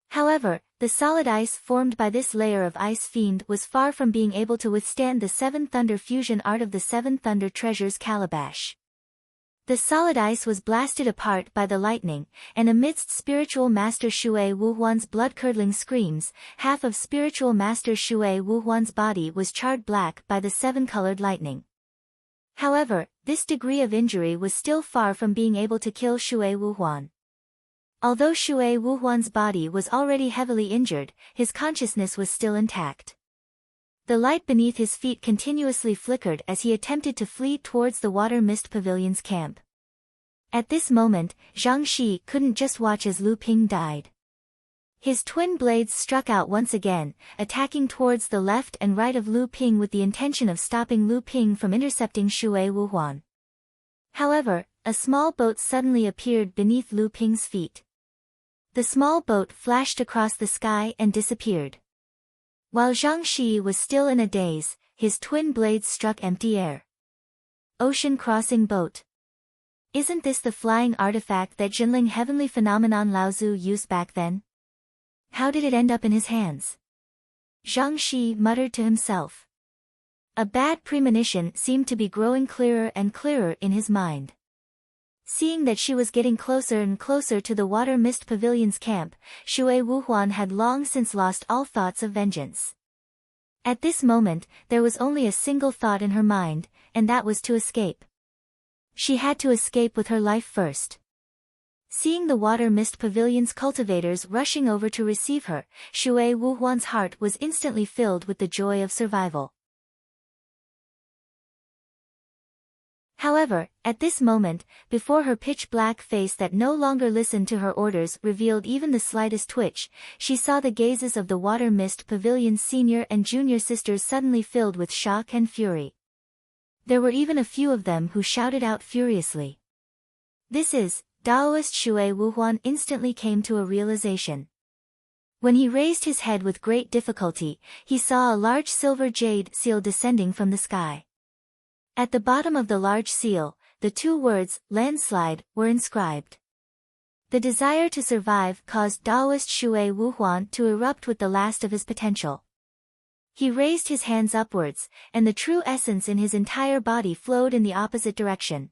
However, the solid ice formed by this layer of ice fiend was far from being able to withstand the Seven Thunder fusion art of the Seven Thunder Treasure's calabash. The solid ice was blasted apart by the lightning, and amidst Spiritual Master Shui Wuhuan's blood-curdling screams, half of Spiritual Master Shui Wuhuan's body was charred black by the seven-colored lightning. However, this degree of injury was still far from being able to kill Shui Wuhuan. Although Shui Wuhuan's body was already heavily injured, his consciousness was still intact. The light beneath his feet continuously flickered as he attempted to flee towards the Water Mist Pavilion's camp. At this moment, Zhang Shi couldn't just watch as Lu Ping died. His twin blades struck out once again, attacking towards the left and right of Lu Ping with the intention of stopping Lu Ping from intercepting Shui Wuhuan. However, a small boat suddenly appeared beneath Lu Ping's feet. The small boat flashed across the sky and disappeared. While Zhang Shi was still in a daze, his twin blades struck empty air. Ocean crossing boat. Isn't this the flying artifact that Jinling Heavenly Phenomenon Laozu used back then? How did it end up in his hands? Zhang Shi muttered to himself. A bad premonition seemed to be growing clearer and clearer in his mind. Seeing that she was getting closer and closer to the Water Mist Pavilion's camp, Shui Wuhuan had long since lost all thoughts of vengeance. At this moment, there was only a single thought in her mind, and that was to escape. She had to escape with her life first. Seeing the Water Mist Pavilion's cultivators rushing over to receive her, Shui Wuhuan's heart was instantly filled with the joy of survival. However, at this moment, before her pitch-black face that no longer listened to her orders revealed even the slightest twitch, she saw the gazes of the Water Mist Pavilion's senior and junior sisters suddenly filled with shock and fury. There were even a few of them who shouted out furiously. This is, Daoist Shui Wuhuan instantly came to a realization. When he raised his head with great difficulty, he saw a large silver jade seal descending from the sky. At the bottom of the large seal, the two words, landslide, were inscribed. The desire to survive caused Daoist Shui Wuhuan to erupt with the last of his potential. He raised his hands upwards, and the true essence in his entire body flowed in the opposite direction.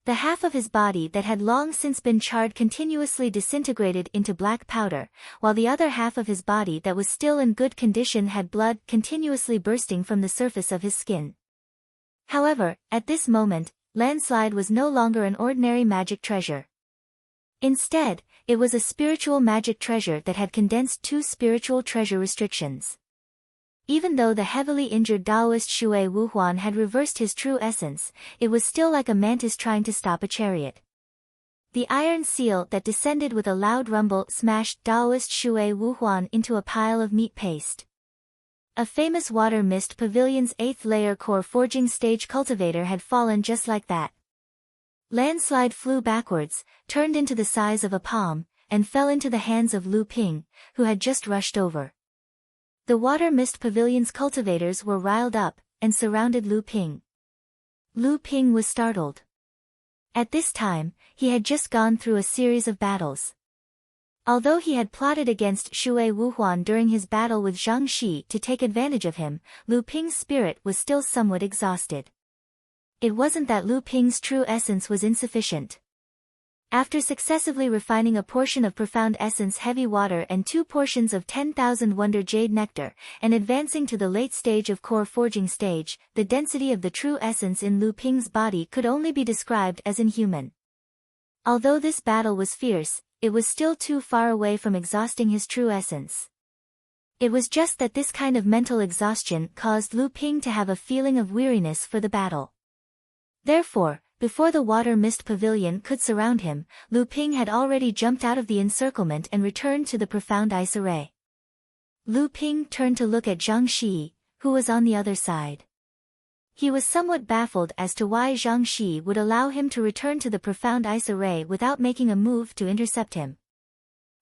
The half of his body that had long since been charred continuously disintegrated into black powder, while the other half of his body that was still in good condition had blood continuously bursting from the surface of his skin. However, at this moment, landslide was no longer an ordinary magic treasure. Instead, it was a spiritual magic treasure that had condensed two spiritual treasure restrictions. Even though the heavily injured Daoist Shui Wuhuan had reversed his true essence, it was still like a mantis trying to stop a chariot. The iron seal that descended with a loud rumble smashed Daoist Shui Wuhuan into a pile of meat paste. A famous Water Mist Pavilion's 8th layer core forging stage cultivator had fallen just like that. Landslide flew backwards, turned into the size of a palm, and fell into the hands of Lu Ping, who had just rushed over. The Water Mist Pavilion's cultivators were riled up, and surrounded Lu Ping. Lu Ping was startled. At this time, he had just gone through a series of battles. Although he had plotted against Shui Wuhuan during his battle with Zhang Shi to take advantage of him, Lu Ping's spirit was still somewhat exhausted. It wasn't that Lu Ping's true essence was insufficient. After successively refining a portion of Profound Essence Heavy Water and 2 portions of 10,000 Wonder Jade Nectar, and advancing to the late stage of Core Forging stage, the density of the true essence in Lu Ping's body could only be described as inhuman. Although this battle was fierce, it was still too far away from exhausting his true essence. It was just that this kind of mental exhaustion caused Lu Ping to have a feeling of weariness for the battle. Therefore, before the Water Mist Pavilion could surround him, Lu Ping had already jumped out of the encirclement and returned to the Profound Ice Array. Lu Ping turned to look at Zhang Shi, who was on the other side. He was somewhat baffled as to why Zhang Shi would allow him to return to the Profound Ice Array without making a move to intercept him.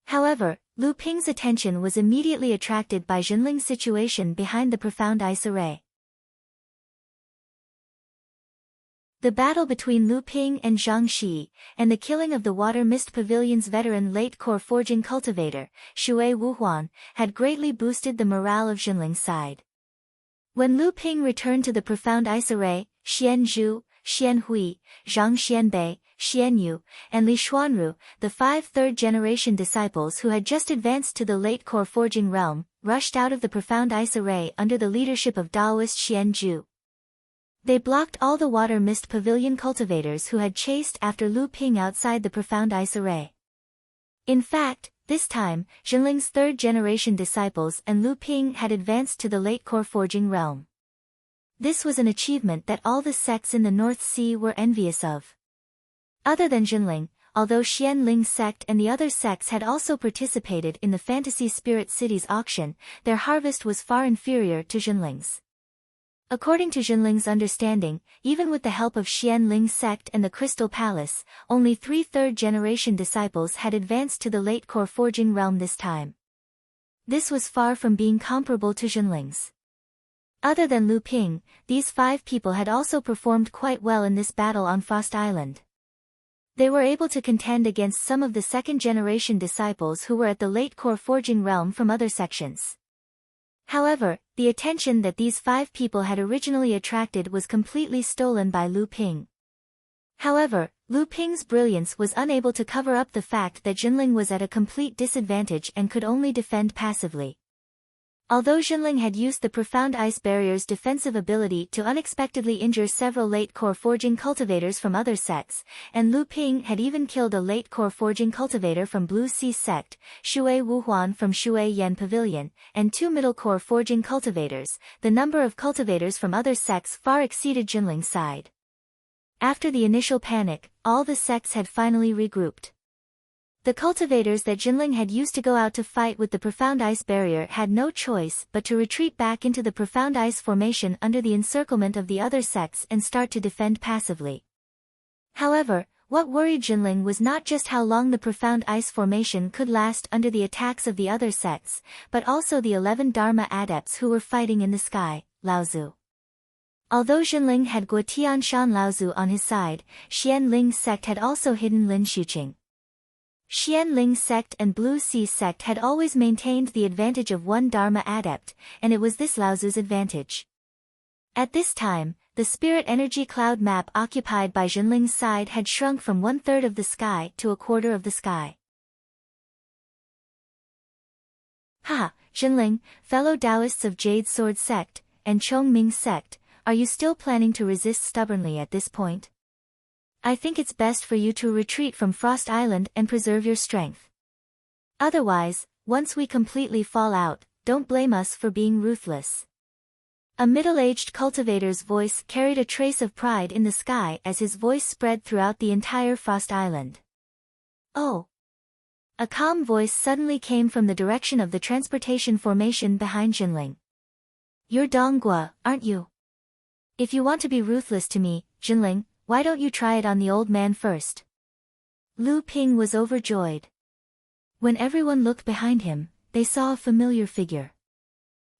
However, Lu Ping's attention was immediately attracted by Jinling's situation behind the profound ice array. The battle between Lu Ping and Zhang Shi, and the killing of the Water Mist Pavilion's veteran late core forging cultivator, Shui Wuhuan, had greatly boosted the morale of Jinling's side. When Lu Ping returned to the profound ice array, Xian Zhu, Xian Hui, Zhang Xianbei, Xian Yu, and Li Xuanru, the 5 third-generation disciples who had just advanced to the late core forging realm, rushed out of the profound ice array under the leadership of Daoist Xian Zhu. They blocked all the Water Mist Pavilion cultivators who had chased after Lu Ping outside the profound ice array. In fact, this time, Jinling's third-generation disciples and Lu Ping had advanced to the late core forging realm. This was an achievement that all the sects in the North Sea were envious of. Other than Jinling, although Xian Ling's sect and the other sects had also participated in the Fantasy Spirit Cities auction, their harvest was far inferior to Jinling's. According to Jinling's understanding, even with the help of Xian Ling's sect and the Crystal Palace, only 3 third-generation disciples had advanced to the late core forging realm this time. This was far from being comparable to Jinling's. Other than Lu Ping, these 5 people had also performed quite well in this battle on Frost Island. They were able to contend against some of the second-generation disciples who were at the late core forging realm from other sections. However, the attention that these 5 people had originally attracted was completely stolen by Lu Ping. However, Lu Ping's brilliance was unable to cover up the fact that Jinling was at a complete disadvantage and could only defend passively. Although Jinling had used the profound ice barrier's defensive ability to unexpectedly injure several late core forging cultivators from other sects, and Lu Ping had even killed a late core forging cultivator from Blue Sea sect, Shui Wuhuan from Shui Yan Pavilion, and 2 middle core forging cultivators, the number of cultivators from other sects far exceeded Jinling's side. After the initial panic, all the sects had finally regrouped. The cultivators that Jinling had used to go out to fight with the profound ice barrier had no choice but to retreat back into the profound ice formation under the encirclement of the other sects and start to defend passively. However, what worried Jinling was not just how long the profound ice formation could last under the attacks of the other sects, but also the 11 Dharma adepts who were fighting in the sky, Laozu. Although Jinling had Guotian Shan Laozu on his side, Xian Ling's sect had also hidden Lin Xuqing. Xian Ling's sect and Blue Sea sect had always maintained the advantage of 1 Dharma adept, and it was this Laozu's advantage. At this time, the spirit energy cloud map occupied by Jinling's side had shrunk from 1/3 of the sky to 1/4 of the sky. Ha, Jinling, fellow Taoists of Jade Sword sect, and Chong Ming sect, are you still planning to resist stubbornly at this point? I think it's best for you to retreat from Frost Island and preserve your strength. Otherwise, once we completely fall out, don't blame us for being ruthless. A middle-aged cultivator's voice carried a trace of pride in the sky as his voice spread throughout the entire Frost Island. Oh! A calm voice suddenly came from the direction of the transportation formation behind Jinling. You're Donghua, aren't you? If you want to be ruthless to me, Jinling, why don't you try it on the old man first? Lu Ping was overjoyed. When everyone looked behind him, they saw a familiar figure.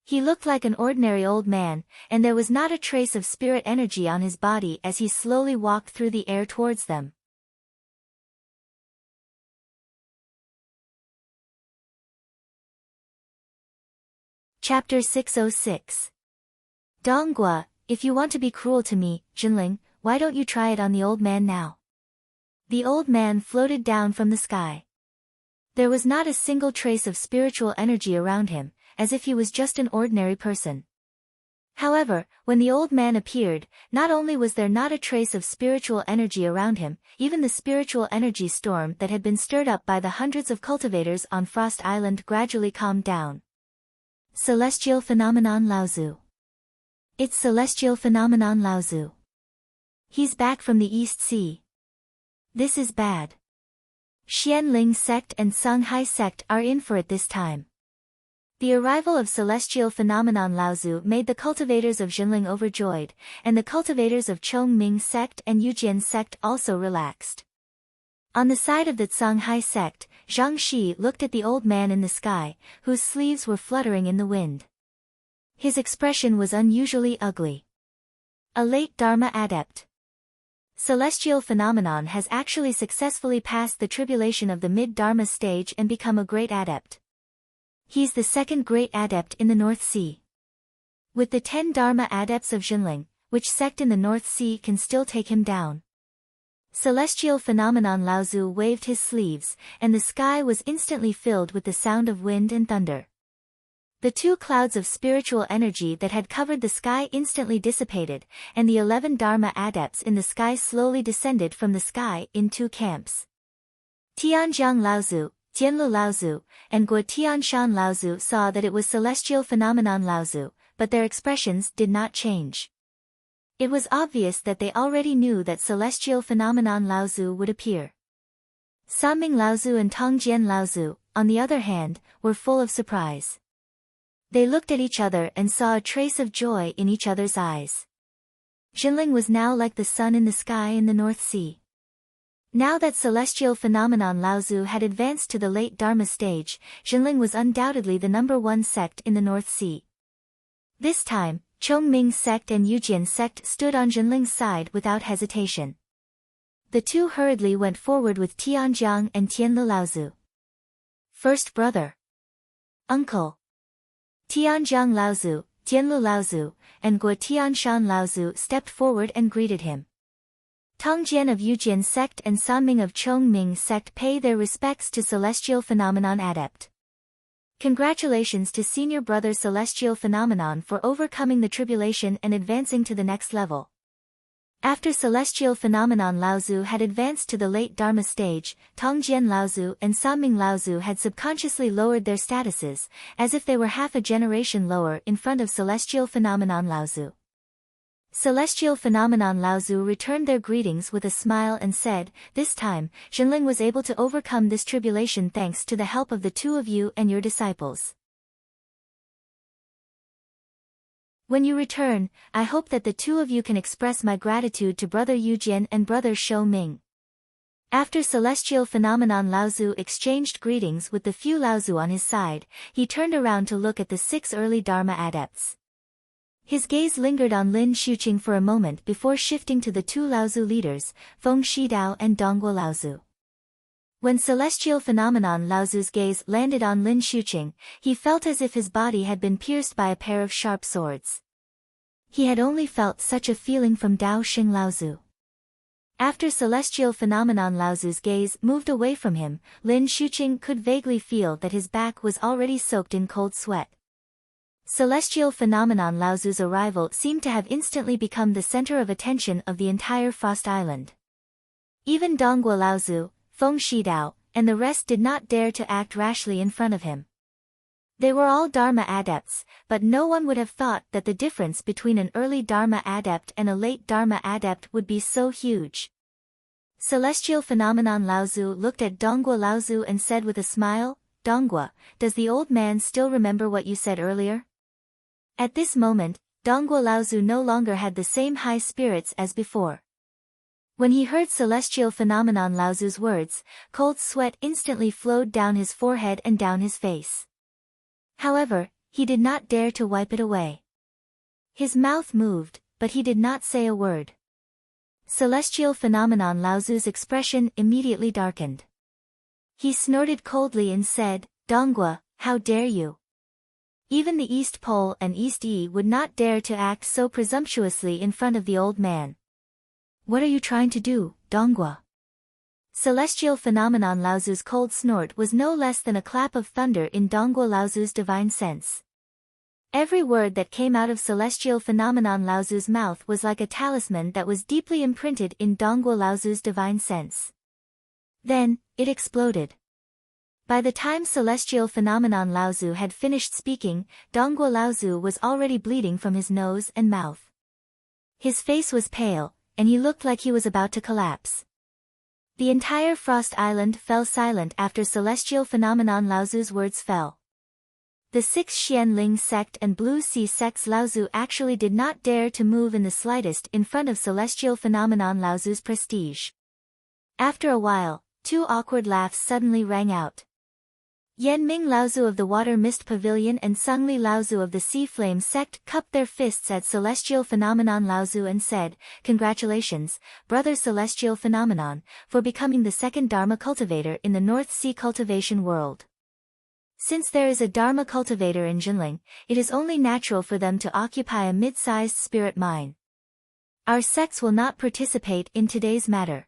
He looked like an ordinary old man, and there was not a trace of spirit energy on his body as he slowly walked through the air towards them. Chapter 606. Donghua, if you want to be cruel to me, Jinling, why don't you try it on the old man now? The old man floated down from the sky. There was not a single trace of spiritual energy around him, as if he was just an ordinary person. However, when the old man appeared, not only was there not a trace of spiritual energy around him, even the spiritual energy storm that had been stirred up by the hundreds of cultivators on Frost Island gradually calmed down. Celestial Phenomenon Laozu. It's Celestial Phenomenon Laozu. He's back from the East Sea. This is bad. Xian Ling sect and Songhai sect are in for it this time. The arrival of Celestial Phenomenon Laozu made the cultivators of Jinling overjoyed, and the cultivators of Chong Ming sect and Yujian sect also relaxed. On the side of the Songhai sect, Zhang Shi looked at the old man in the sky, whose sleeves were fluttering in the wind. His expression was unusually ugly. A late Dharma adept. Celestial phenomenon has actually successfully passed the tribulation of the mid-Dharma stage and become a great adept. He's the second great adept in the North Sea. With the 10 Dharma adepts of Jinling, which sect in the North Sea can still take him down? Celestial phenomenon. Laozu waved his sleeves, and the sky was instantly filled with the sound of wind and thunder. The 2 clouds of spiritual energy that had covered the sky instantly dissipated, and the 11 Dharma adepts in the sky slowly descended from the sky in 2 camps. Tianjiang Laozu, Tianlu Laozu, and Guo Tianshan Laozu saw that it was celestial phenomenon Laozu, but their expressions did not change. It was obvious that they already knew that celestial phenomenon Laozu would appear. Sanming Laozu and Tongjian Laozu, on the other hand, were full of surprise. They looked at each other and saw a trace of joy in each other's eyes. Jinling was now like the sun in the sky in the North Sea. Now that celestial phenomenon Laozu had advanced to the late Dharma stage, Jinling was undoubtedly the #1 sect in the North Sea. This time, Chongming sect and Yujian sect stood on Jinling's side without hesitation. The 2 hurriedly went forward with Tianjiang and Tianlu Laozu. First brother. Uncle. Tianjiang Laozu, Tianlu Laozu, and Guo Tianshan Laozu stepped forward and greeted him. Tongjian of Yujian sect and Sanming of Chongming sect pay their respects to Celestial Phenomenon Adept. Congratulations to Senior Brother Celestial Phenomenon for overcoming the tribulation and advancing to the next level. After Celestial Phenomenon Laozu had advanced to the late Dharma stage, Tongjian Laozu and Sanming Laozu had subconsciously lowered their statuses, as if they were half a generation lower in front of Celestial Phenomenon Laozu. Celestial Phenomenon Laozu returned their greetings with a smile and said, "This time, Jinling was able to overcome this tribulation thanks to the help of the 2 of you and your disciples. When you return, I hope that the 2 of you can express my gratitude to Brother Yujian and Brother Shou Ming." After Celestial Phenomenon Laozu exchanged greetings with the few Laozu on his side, he turned around to look at the 6 early Dharma adepts. His gaze lingered on Lin Xuqing for a moment before shifting to the 2 Laozu leaders, Feng Shidao and Dongguo Laozu. When Celestial Phenomenon Laozu's gaze landed on Lin Xuqing, he felt as if his body had been pierced by a pair of sharp swords. He had only felt such a feeling from Dao Xing Laozu. After Celestial Phenomenon Laozu's gaze moved away from him, Lin Xuqing could vaguely feel that his back was already soaked in cold sweat. Celestial Phenomenon Laozu's arrival seemed to have instantly become the center of attention of the entire Frost Island. Even Dongguo Laozu, Feng Shidao, and the rest did not dare to act rashly in front of him. They were all Dharma adepts, but no one would have thought that the difference between an early Dharma adept and a late Dharma adept would be so huge. Celestial Phenomenon Laozu looked at Dongguo Laozu and said with a smile, "Dongguo, does the old man still remember what you said earlier?" At this moment, Dongguo Laozu no longer had the same high spirits as before. When he heard Celestial Phenomenon Laozu's words, cold sweat instantly flowed down his forehead and down his face. However, he did not dare to wipe it away. His mouth moved, but he did not say a word. Celestial Phenomenon Laozu's expression immediately darkened. He snorted coldly and said, "Dongguo, how dare you? Even the East Pole and East Yi would not dare to act so presumptuously in front of the old man. What are you trying to do, Dongguo?" Celestial Phenomenon Laozu's cold snort was no less than a clap of thunder in Dongguo Laozu's divine sense. Every word that came out of Celestial Phenomenon Laozu's mouth was like a talisman that was deeply imprinted in Dongguo Laozu's divine sense. Then, it exploded. By the time Celestial Phenomenon Laozu had finished speaking, Dongguo Laozu was already bleeding from his nose and mouth. His face was pale, and he looked like he was about to collapse. The entire Frost Island fell silent after Celestial Phenomenon Laozu's words fell. The 6 Xianling sect and Blue Sea sects Laozu actually did not dare to move in the slightest in front of Celestial Phenomenon Laozu's prestige. After a while, Two awkward laughs suddenly rang out. Yanming Laozu of the Water Mist Pavilion and Sungli Laozu of the Sea Flame Sect cupped their fists at Celestial Phenomenon Laozu and said, "Congratulations, Brother Celestial Phenomenon, for becoming the second Dharma cultivator in the North Sea cultivation world. Since there is a Dharma cultivator in Jinling, it is only natural for them to occupy a mid-sized spirit mine. Our sects will not participate in today's matter."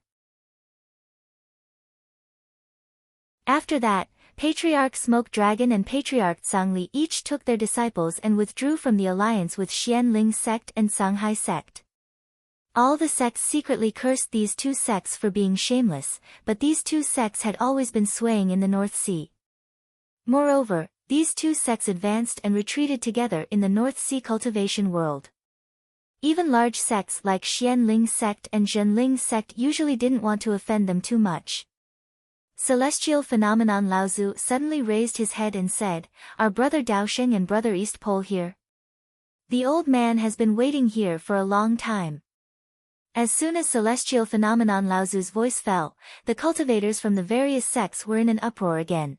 After that, Patriarch Smoke Dragon and Patriarch Zhangli each took their disciples and withdrew from the alliance with Xianling sect and Songhai sect. All the sects secretly cursed these two sects for being shameless, but these two sects had always been swaying in the North Sea. Moreover, these two sects advanced and retreated together in the North Sea cultivation world. Even large sects like Xianling sect and Zhenling sect usually didn't want to offend them too much. Celestial Phenomenon Laozu suddenly raised his head and said, "Are Brother Daosheng and Brother East Pole here? The old man has been waiting here for a long time." As soon as Celestial Phenomenon Laozu's voice fell, the cultivators from the various sects were in an uproar again.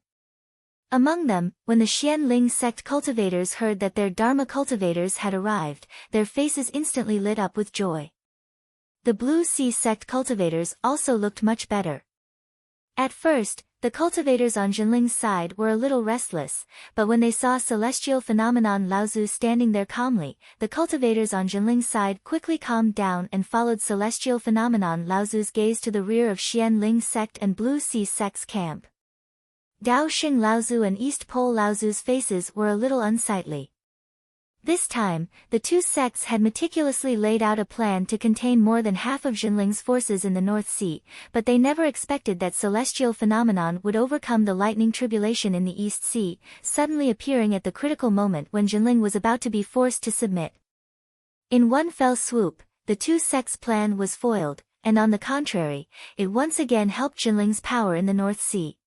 Among them, when the Xianling sect cultivators heard that their Dharma cultivators had arrived, their faces instantly lit up with joy. The Blue Sea sect cultivators also looked much better. At first, the cultivators on Jinling's side were a little restless, but when they saw Celestial Phenomenon Laozu standing there calmly, the cultivators on Jinling's side quickly calmed down and followed Celestial Phenomenon Laozu's gaze to the rear of Xianling sect and Blue Sea sect's camp. Daosheng Laozu and East Pole Laozu's faces were a little unsightly. This time, the two sects had meticulously laid out a plan to contain more than half of Jinling's forces in the North Sea, but they never expected that Celestial Phenomenon would overcome the lightning tribulation in the East Sea, suddenly appearing at the critical moment when Jinling was about to be forced to submit. In one fell swoop, the two sects' plan was foiled, and on the contrary, it once again helped Jinling's power in the North Sea.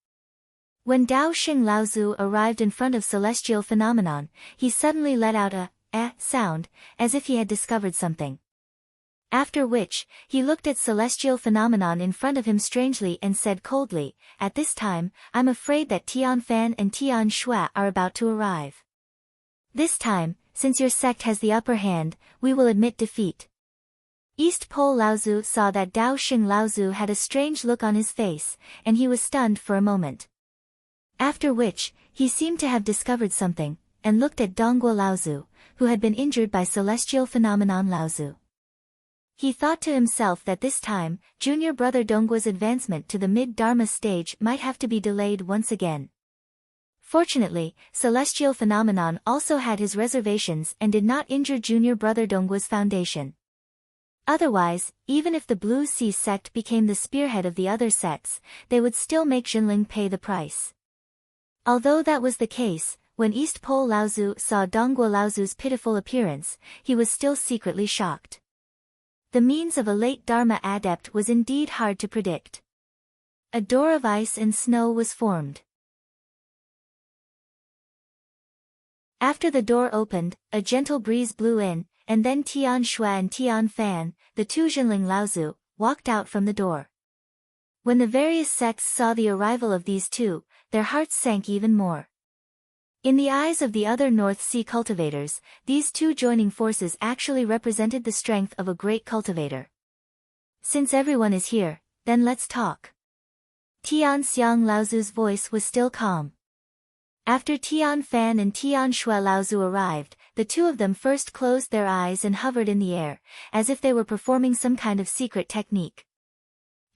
When Daosheng Laozu arrived in front of Celestial Phenomenon, he suddenly let out a sound, as if he had discovered something. After which, he looked at Celestial Phenomenon in front of him strangely and said coldly, "At this time, I'm afraid that Tian Fan and Tian Shui are about to arrive. This time, since your sect has the upper hand, we will admit defeat." East Pole Laozu saw that Daosheng Laozu had a strange look on his face, and he was stunned for a moment. After which, he seemed to have discovered something, and looked at Dongguo Laozu, who had been injured by Celestial Phenomenon Laozu. He thought to himself that this time, junior brother Dongguo's advancement to the mid-Dharma stage might have to be delayed once again. Fortunately, Celestial Phenomenon also had his reservations and did not injure junior brother Dongguo's foundation. Otherwise, even if the Blue Sea sect became the spearhead of the other sects, they would still make Jinling pay the price. Although that was the case, when East Pole Laozu saw Dongguo Laozu's pitiful appearance, he was still secretly shocked. The means of a late Dharma adept was indeed hard to predict. A door of ice and snow was formed. After the door opened, a gentle breeze blew in, and then Tian Shui and Tian Fan, the two Jinling Laozu, walked out from the door. When the various sects saw the arrival of these two, their hearts sank even more. In the eyes of the other North Sea cultivators, these two joining forces actually represented the strength of a great cultivator. "Since everyone is here, then let's talk." Tian Xiang Laozu's voice was still calm. After Tian Fan and Tian Shui Laozu arrived, the two of them first closed their eyes and hovered in the air, as if they were performing some kind of secret technique.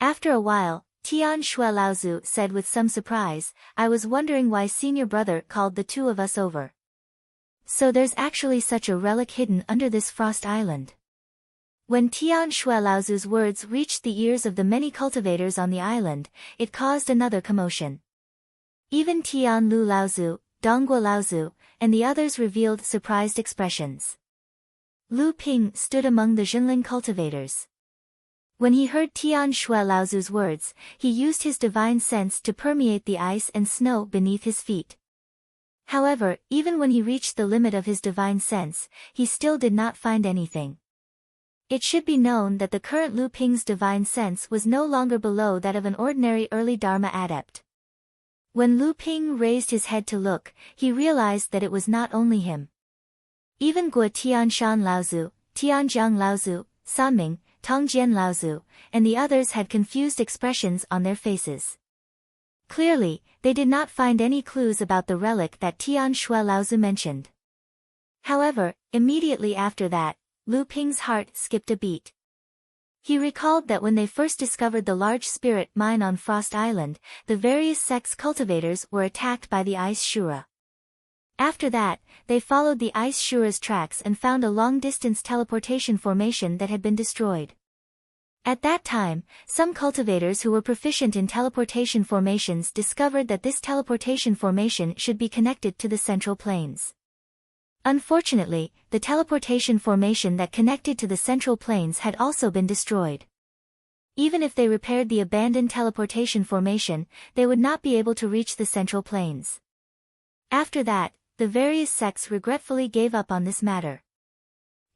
After a while, Tian Shui Laozu said with some surprise, "I was wondering why senior brother called the two of us over. So there's actually such a relic hidden under this frost island." When Tian Shui Laozu's words reached the ears of the many cultivators on the island, it caused another commotion. Even Tian Lu Laozu, Dongguo Laozu, and the others revealed surprised expressions. Lu Ping stood among the Jinling cultivators. When he heard Tian Shui Laozu's words, he used his divine sense to permeate the ice and snow beneath his feet. However, even when he reached the limit of his divine sense, he still did not find anything. It should be known that the current Lu Ping's divine sense was no longer below that of an ordinary early Dharma adept. When Lu Ping raised his head to look, he realized that it was not only him. Even Guo Tianshan Laozu, Tianjiang Laozu, Sanming, Tongjian Laozu, and the others had confused expressions on their faces. Clearly, they did not find any clues about the relic that Tian Shui Laozu mentioned. However, immediately after that, Lu Ping's heart skipped a beat. He recalled that when they first discovered the large spirit mine on Frost Island, the various sects cultivators were attacked by the Ice Shura. After that, they followed the Ice Shura's tracks and found a long-distance teleportation formation that had been destroyed. At that time, some cultivators who were proficient in teleportation formations discovered that this teleportation formation should be connected to the central plains. Unfortunately, the teleportation formation that connected to the central plains had also been destroyed. Even if they repaired the abandoned teleportation formation, they would not be able to reach the central plains. After that, the various sects regretfully gave up on this matter.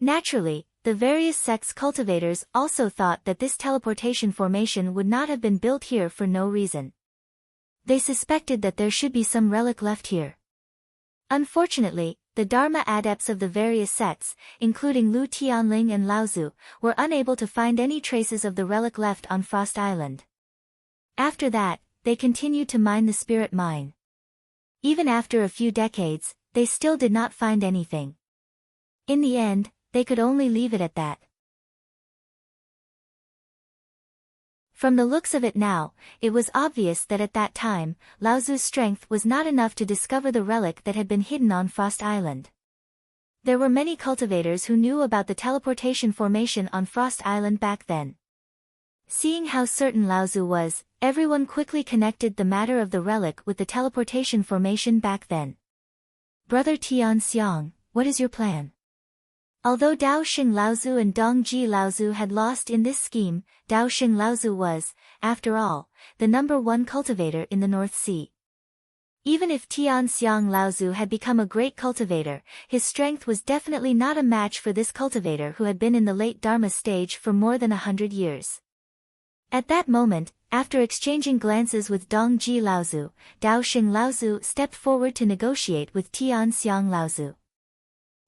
Naturally, the various sects cultivators also thought that this teleportation formation would not have been built here for no reason. They suspected that there should be some relic left here. Unfortunately, the Dharma adepts of the various sects, including Lu Tianling and Laozu, were unable to find any traces of the relic left on Frost Island. After that, they continued to mine the spirit mine. Even after a few decades, they still did not find anything. In the end, they could only leave it at that. From the looks of it now, it was obvious that at that time, Laozu's strength was not enough to discover the relic that had been hidden on Frost Island. There were many cultivators who knew about the teleportation formation on Frost Island back then. Seeing how certain Laozu was, everyone quickly connected the matter of the relic with the teleportation formation back then. Brother Tian Xiang, what is your plan? Although Dao Xing Laozu and Dongji Laozu had lost in this scheme, Dao Xing Laozu was, after all, the #1 cultivator in the North Sea. Even if Tian Xiang Laozu had become a great cultivator, his strength was definitely not a match for this cultivator who had been in the late Dharma stage for more than 100 years. At that moment, after exchanging glances with Dongji Laozu, Dao Xing Laozu stepped forward to negotiate with Tian Xiang Laozu.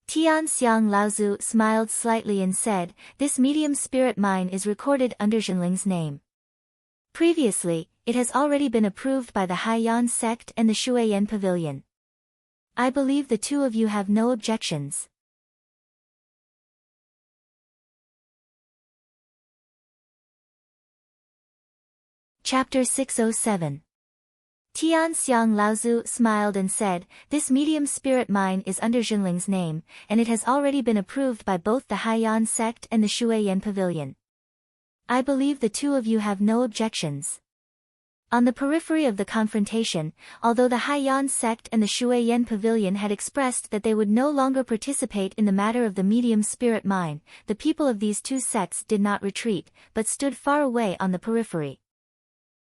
Tian Xiang Laozu smiled slightly and said, "This medium spirit mine is recorded under Zhenling's name. Previously, it has already been approved by the Haiyan sect and the Shuiyan Pavilion. I believe the two of you have no objections." Chapter 607. Tian Xiang Laozu smiled and said, "This medium spirit mine is under Zhenling's name, and it has already been approved by both the Haiyan sect and the Shuiyan Pavilion. I believe the two of you have no objections." On the periphery of the confrontation, although the Haiyan sect and the Shuiyan Pavilion had expressed that they would no longer participate in the matter of the medium spirit mine, the people of these two sects did not retreat, but stood far away on the periphery.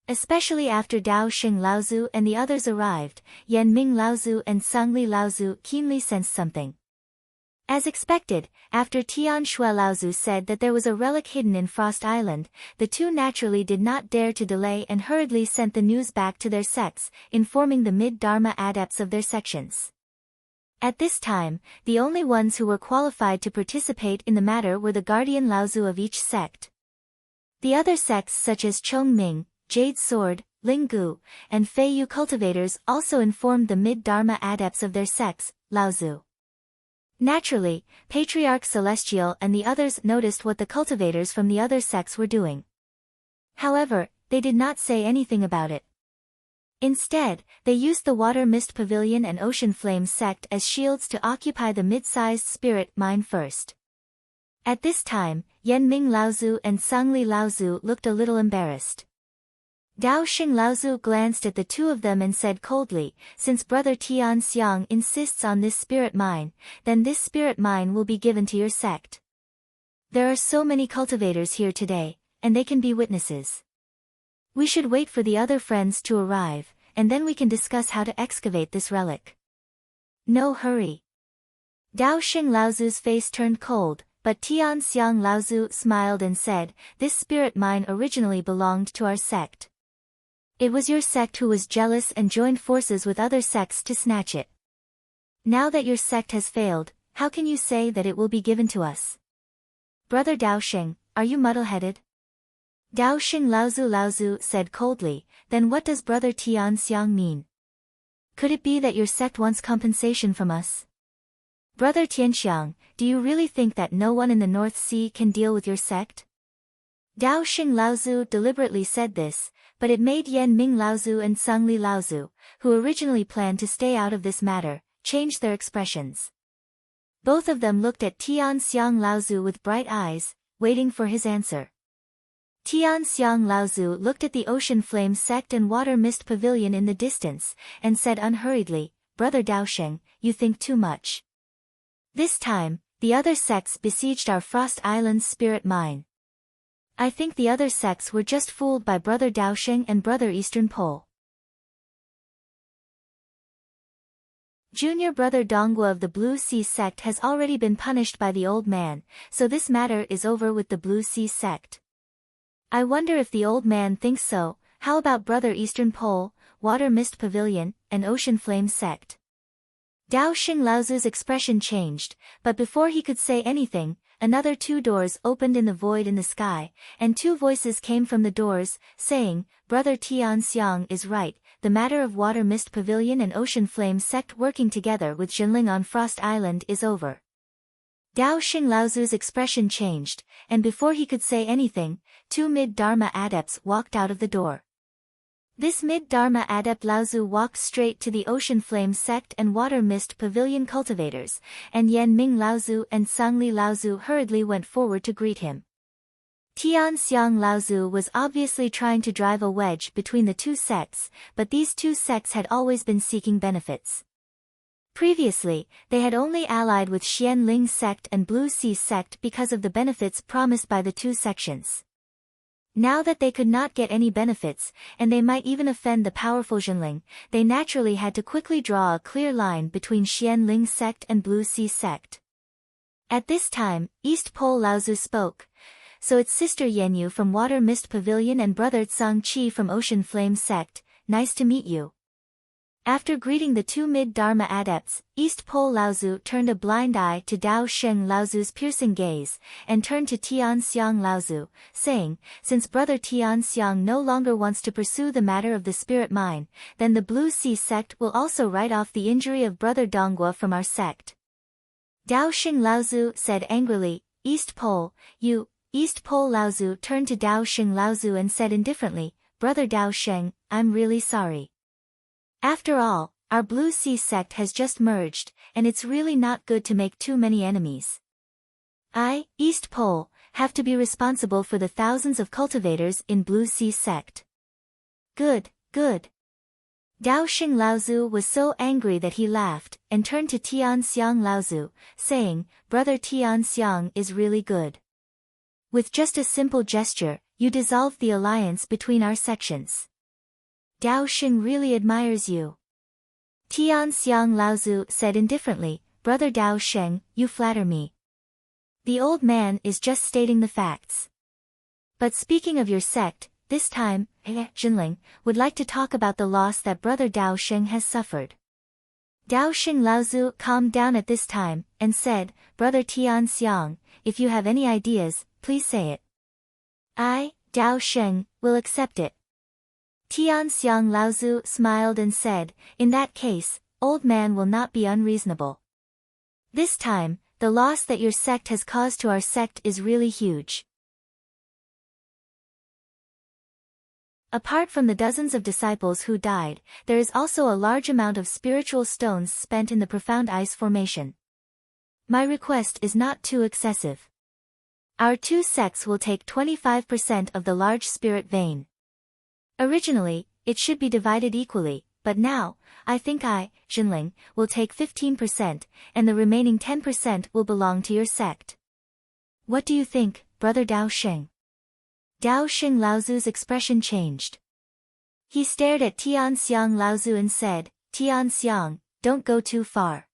Especially after Dao Xing Laozu and the others arrived, Yan Ming Laozu and Sangli Laozu keenly sensed something. As expected, after Tian Shui Laozu said that there was a relic hidden in Frost Island, the two naturally did not dare to delay and hurriedly sent the news back to their sects, informing the mid-Dharma adepts of their sections. At this time, the only ones who were qualified to participate in the matter were the guardian Laozu of each sect. The other sects such as Chong Ming, Jade Sword, Ling Gu, and Fei Yu cultivators also informed the mid-Dharma adepts of their sects, Laozu. Naturally, Patriarch Celestial and the others noticed what the cultivators from the other sects were doing. However, they did not say anything about it. Instead, they used the Water Mist Pavilion and Ocean Flame sect as shields to occupy the mid-sized spirit mine first. At this time, Yan Ming Laozu and Sangli Laozu looked a little embarrassed. Dao Xing Laozu glanced at the two of them and said coldly, "Since Brother Tian Xiang insists on this spirit mine, then this spirit mine will be given to your sect. There are so many cultivators here today, and they can be witnesses. We should wait for the other friends to arrive, and then we can discuss how to excavate this relic. No hurry." Dao Xing Laozu's face turned cold, but Tian Xiang Laozu smiled and said, "This spirit mine originally belonged to our sect. It was your sect who was jealous and joined forces with other sects to snatch it. Now that your sect has failed, how can you say that it will be given to us? Brother Daoxing, are you muddle-headed?" Daoxing Laozu said coldly, "Then what does Brother Tian Xiang mean? Could it be that your sect wants compensation from us? Brother Tianxiang, do you really think that no one in the North Sea can deal with your sect?" Daoxing Laozu deliberately said this, but it made Yan Ming Laozu and Sangli Laozu, who originally planned to stay out of this matter, change their expressions. Both of them looked at Tian Xiang Laozu with bright eyes, waiting for his answer. Tian Xiang Laozu looked at the Ocean Flame Sect and Water Mist Pavilion in the distance, and said unhurriedly, "Brother Daoxing, you think too much. This time, the other sects besieged our Frost Island's spirit mine. I think the other sects were just fooled by Brother Daoxing and Brother Eastern Pole. Junior Brother Donghua of the Blue Sea Sect has already been punished by the old man, so this matter is over with the Blue Sea Sect. I wonder if the old man thinks so. How about Brother Eastern Pole, Water Mist Pavilion, and Ocean Flame Sect?" Daoxing Laozu's expression changed, but before he could say anything, another 2 doors opened in the void in the sky, and 2 voices came from the doors, saying, "Brother Tian Xiang is right, the matter of Water Mist Pavilion and Ocean Flame Sect working together with Jinling on Frost Island is over." Daoxing Laozu's expression changed, and before he could say anything, 2 mid-Dharma adepts walked out of the door. This mid-Dharma adept Laozu walked straight to the Ocean Flame Sect and Water Mist Pavilion cultivators, and Yan Ming Laozu and Sangli Laozu hurriedly went forward to greet him. Tian Xiang Laozu was obviously trying to drive a wedge between the 2 sects, but these 2 sects had always been seeking benefits. Previously, they had only allied with Xian Ling Sect and Blue Sea Sect because of the benefits promised by the 2 sections. Now that they could not get any benefits, and they might even offend the powerful Jinling, they naturally had to quickly draw a clear line between Xian Ling Sect and Blue Sea Sect. At this time, East Pole Laozu spoke, "So it's Sister Yenyu from Water Mist Pavilion and Brother Tsang Chi from Ocean Flame Sect, nice to meet you." After greeting the 2 mid-Dharma adepts, East Pole Laozu turned a blind eye to Daoxing Laozu's piercing gaze, and turned to Tian Xiang Laozu, saying, "Since Brother Tian Xiang no longer wants to pursue the matter of the spirit mine, then the Blue Sea Sect will also write off the injury of Brother Donghua from our sect." Daoxing Laozu said angrily, "East Pole, you..." East Pole Laozu turned to Daoxing Laozu and said indifferently, "Brother Daoxing, I'm really sorry. After all, our Blue Sea Sect has just merged, and it's really not good to make too many enemies. I, East Pole, have to be responsible for the thousands of cultivators in Blue Sea Sect." "Good, good." Daoxing Laozu was so angry that he laughed, and turned to Tian Xiang Laozu, saying, "Brother Tian Xiang is really good. With just a simple gesture, you dissolved the alliance between our sections. Daoxing really admires you." Tian Xiang Laozu said indifferently, "Brother Daoxing, you flatter me. The old man is just stating the facts. But speaking of your sect, this time, Jinling, would like to talk about the loss that Brother Daoxing has suffered." Daoxing Laozu calmed down at this time, and said, "Brother Tian Xiang, if you have any ideas, please say it. I, Daoxing, will accept it." Tian Xiang Laozu smiled and said, "In that case, old man will not be unreasonable. This time, the loss that your sect has caused to our sect is really huge. Apart from the dozens of disciples who died, there is also a large amount of spiritual stones spent in the profound ice formation. My request is not too excessive. Our 2 sects will take 25% of the large spirit vein. Originally, it should be divided equally, but now, I think I, Jinling, will take 15%, and the remaining 10% will belong to your sect. What do you think, Brother Daoxing?" Daoxing Laozu's expression changed. He stared at Tian Xiang Laozu and said, "Tian Xiang, don't go too far.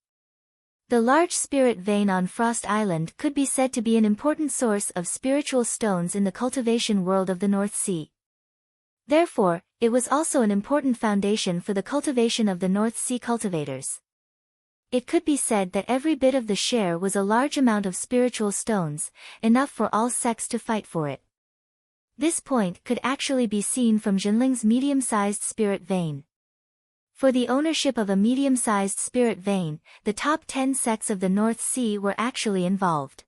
The large spirit vein on Frost Island could be said to be an important source of spiritual stones in the cultivation world of the North Sea. Therefore, it was also an important foundation for the cultivation of the North Sea cultivators. It could be said that every bit of the share was a large amount of spiritual stones, enough for all sects to fight for it. This point could actually be seen from Jinling's medium-sized spirit vein. For the ownership of a medium-sized spirit vein, the top 10 sects of the North Sea were actually involved.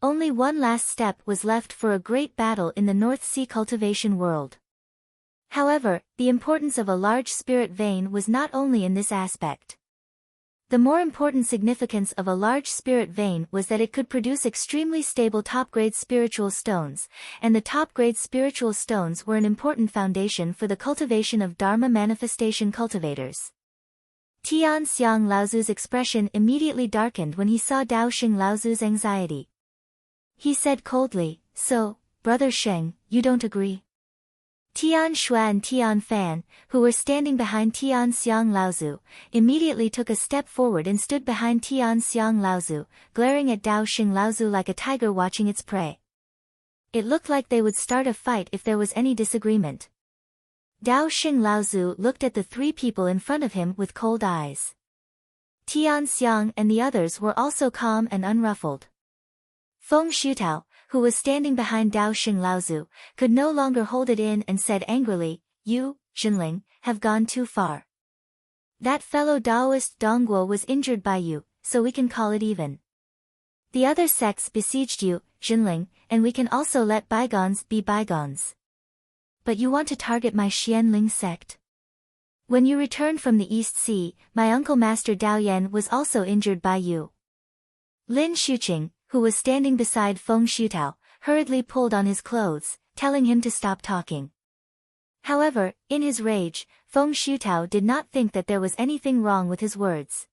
Only one last step was left for a great battle in the North Sea cultivation world. However, the importance of a large spirit vein was not only in this aspect. The more important significance of a large spirit vein was that it could produce extremely stable top-grade spiritual stones, and the top-grade spiritual stones were an important foundation for the cultivation of Dharma manifestation cultivators. Tian Xiang Laozu's expression immediately darkened when he saw Dao Xing Laozu's anxiety. He said coldly, "So, Brother Sheng, you don't agree?" Tian Xue and Tian Fan, who were standing behind Tian Xiang Laozu, immediately took a step forward and stood behind Tian Xiang Laozu, glaring at Dao Xing Laozu like a tiger watching its prey. It looked like they would start a fight if there was any disagreement. Dao Xing Laozu looked at the three people in front of him with cold eyes. Tian Xiang and the others were also calm and unruffled. Feng Shutao, who was standing behind Dao Xing Laozu, could no longer hold it in and said angrily, "You, Jinling, have gone too far. That fellow Daoist Dongguo was injured by you, so we can call it even. The other sects besieged you, Jinling, and we can also let bygones be bygones. But you want to target my Xianling sect? When you returned from the East Sea, my uncle Master Dao Yan was also injured by you." Lin Xuqing, who was standing beside Feng Shutao, hurriedly pulled on his clothes, telling him to stop talking. However, in his rage, Feng Shutao did not think that there was anything wrong with his words.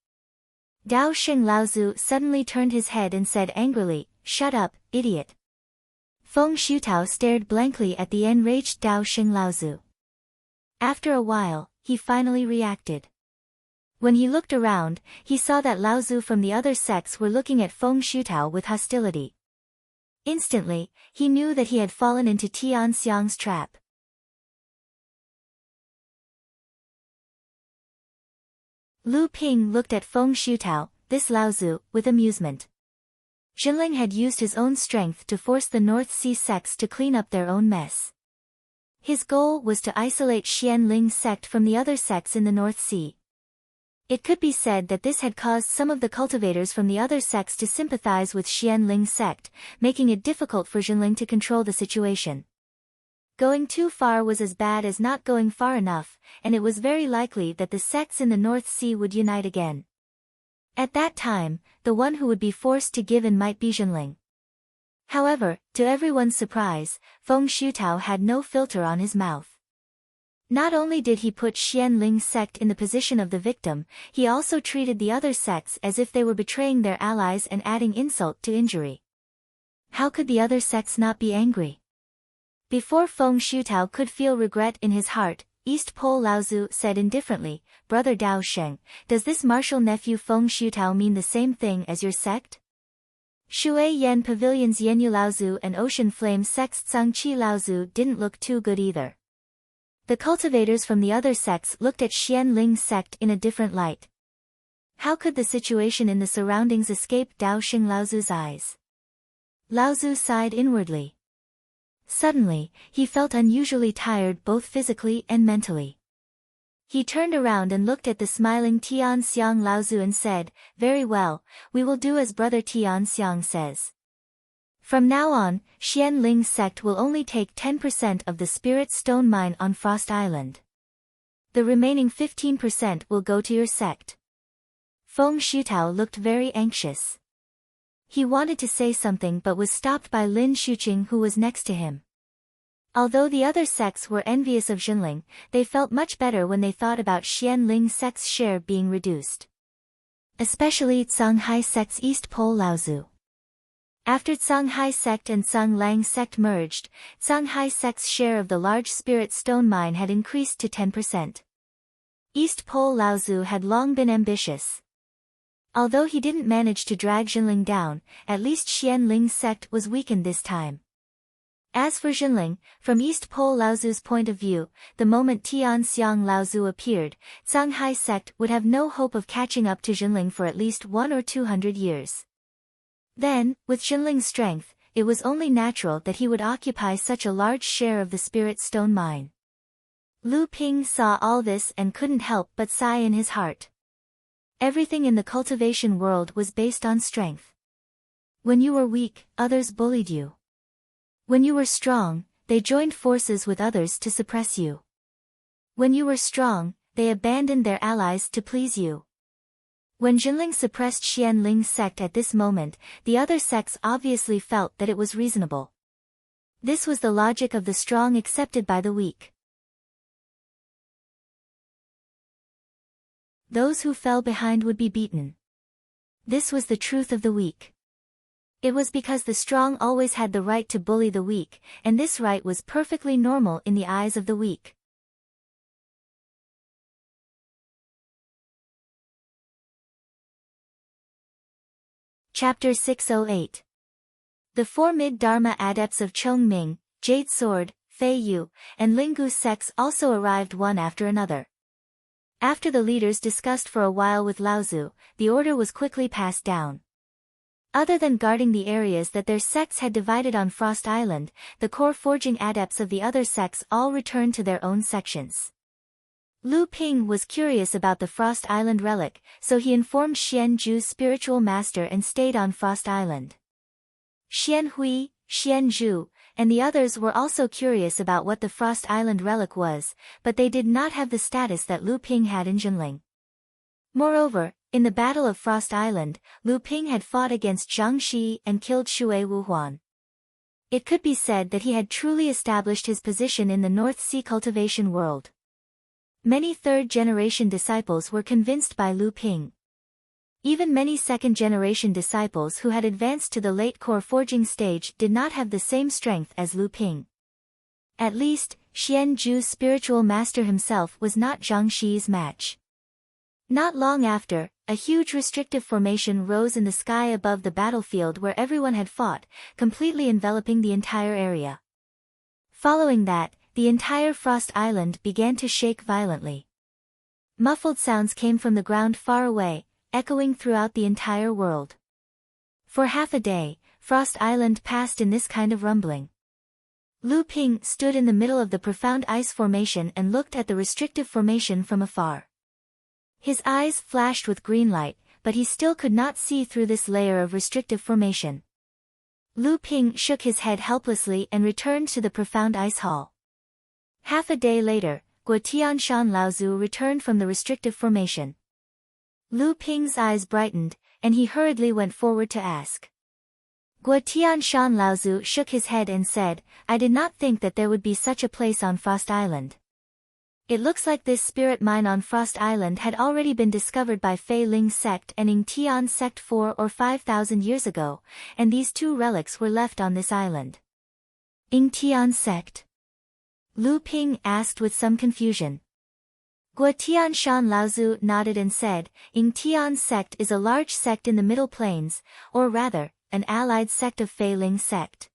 Dao Xing Laozu suddenly turned his head and said angrily, "Shut up, idiot." Feng Shutao stared blankly at the enraged Dao Xing Laozu. After a while, he finally reacted. When he looked around, he saw that Laozu from the other sects were looking at Feng Shutao with hostility. Instantly, he knew that he had fallen into Tian Xiang's trap. Lu Ping looked at Feng Shutao, this Laozu, with amusement. Jinling had used his own strength to force the North Sea sects to clean up their own mess. His goal was to isolate Xianling's sect from the other sects in the North Sea. It could be said that this had caused some of the cultivators from the other sects to sympathize with Xianling's sect, making it difficult for Jinling to control the situation. Going too far was as bad as not going far enough, and it was very likely that the sects in the North Sea would unite again. At that time, the one who would be forced to give in might be Jinling. However, to everyone's surprise, Feng Shutao had no filter on his mouth. Not only did he put Xianling's sect in the position of the victim, he also treated the other sects as if they were betraying their allies and adding insult to injury. How could the other sects not be angry? Before Feng Shutao could feel regret in his heart, East Pole Laozu said indifferently, "Brother Dao Sheng, does this martial nephew Feng Shutao mean the same thing as your sect?" Shui Yan Pavilion's Yenyu Laozu and Ocean Flame sect's Zhangqi Laozu didn't look too good either. The cultivators from the other sects looked at Xianling's sect in a different light. How could the situation in the surroundings escape Dao Xing Laozu's eyes? Laozu sighed inwardly. Suddenly, he felt unusually tired both physically and mentally. He turned around and looked at the smiling Tian Xiang Laozu and said, "Very well, we will do as Brother Tian Xiang says. From now on, Xianling's sect will only take 10% of the spirit stone mine on Frost Island. The remaining 15% will go to your sect." Feng Shutao looked very anxious. He wanted to say something but was stopped by Lin Xuqing who was next to him. Although the other sects were envious of Jinling, they felt much better when they thought about Xianling's sect's share being reduced. Especially Zhanghai sect's East Pole Laozu. After Zhanghai sect and Zhanglang sect merged, Zhanghai sect's share of the large spirit stone mine had increased to 10%. East Pole Laozu had long been ambitious. Although he didn't manage to drag Jinling down, at least Xian Ling's sect was weakened this time. As for Jinling, from East Pole Laozu's point of view, the moment Tian Xiang Laozu appeared, Zhanghai sect would have no hope of catching up to Jinling for at least 100 or 200 years. Then, with Jinling's strength, it was only natural that he would occupy such a large share of the spirit stone mine. Lu Ping saw all this and couldn't help but sigh in his heart. Everything in the cultivation world was based on strength. When you were weak, others bullied you. When you were strong, they joined forces with others to suppress you. When you were strong, they abandoned their allies to please you. When Jinling suppressed Xian Ling's sect at this moment, the other sects obviously felt that it was reasonable. This was the logic of the strong accepted by the weak. Those who fell behind would be beaten. This was the truth of the weak. It was because the strong always had the right to bully the weak, and this right was perfectly normal in the eyes of the weak. Chapter 608. The four mid-Dharma adepts of Chongming, Jade Sword, Fei Yu, and Linggu sects also arrived one after another. After the leaders discussed for a while with Laozu, the order was quickly passed down. Other than guarding the areas that their sects had divided on Frost Island, the core forging adepts of the other sects all returned to their own sections. Lu Ping was curious about the Frost Island relic, so he informed Xian Zhu's spiritual master and stayed on Frost Island. Xian Hui, Xian Zhu, and the others were also curious about what the Frost Island relic was, but they did not have the status that Lu Ping had in Jinling. Moreover, in the Battle of Frost Island, Lu Ping had fought against Zhang Shi and killed Shui Wuhuan. It could be said that he had truly established his position in the North Sea cultivation world. Many third-generation disciples were convinced by Lu Ping. Even many second-generation disciples who had advanced to the late core forging stage did not have the same strength as Lu Ping. At least, Xian Zhu's spiritual master himself was not Zhang Shi's match. Not long after, a huge restrictive formation rose in the sky above the battlefield where everyone had fought, completely enveloping the entire area. Following that, the entire Frost Island began to shake violently. Muffled sounds came from the ground far away, echoing throughout the entire world. For half a day, Frost Island passed in this kind of rumbling. Lu Ping stood in the middle of the profound ice formation and looked at the restrictive formation from afar. His eyes flashed with green light, but he still could not see through this layer of restrictive formation. Lu Ping shook his head helplessly and returned to the profound ice hall. Half a day later, Guotianshan Laozu returned from the restrictive formation. Lu Ping's eyes brightened, and he hurriedly went forward to ask. Guotianshan Laozu shook his head and said, "I did not think that there would be such a place on Frost Island. It looks like this spirit mine on Frost Island had already been discovered by Fei Ling's sect and Ying Tian's sect 4,000 or 5,000 years ago, and these two relics were left on this island." Ying Tian's sect? Lu Ping asked with some confusion. Guotianshan Laozu nodded and said, Ying Tian's sect is a large sect in the Middle Plains, or rather, an allied sect of Fei Ling's sect.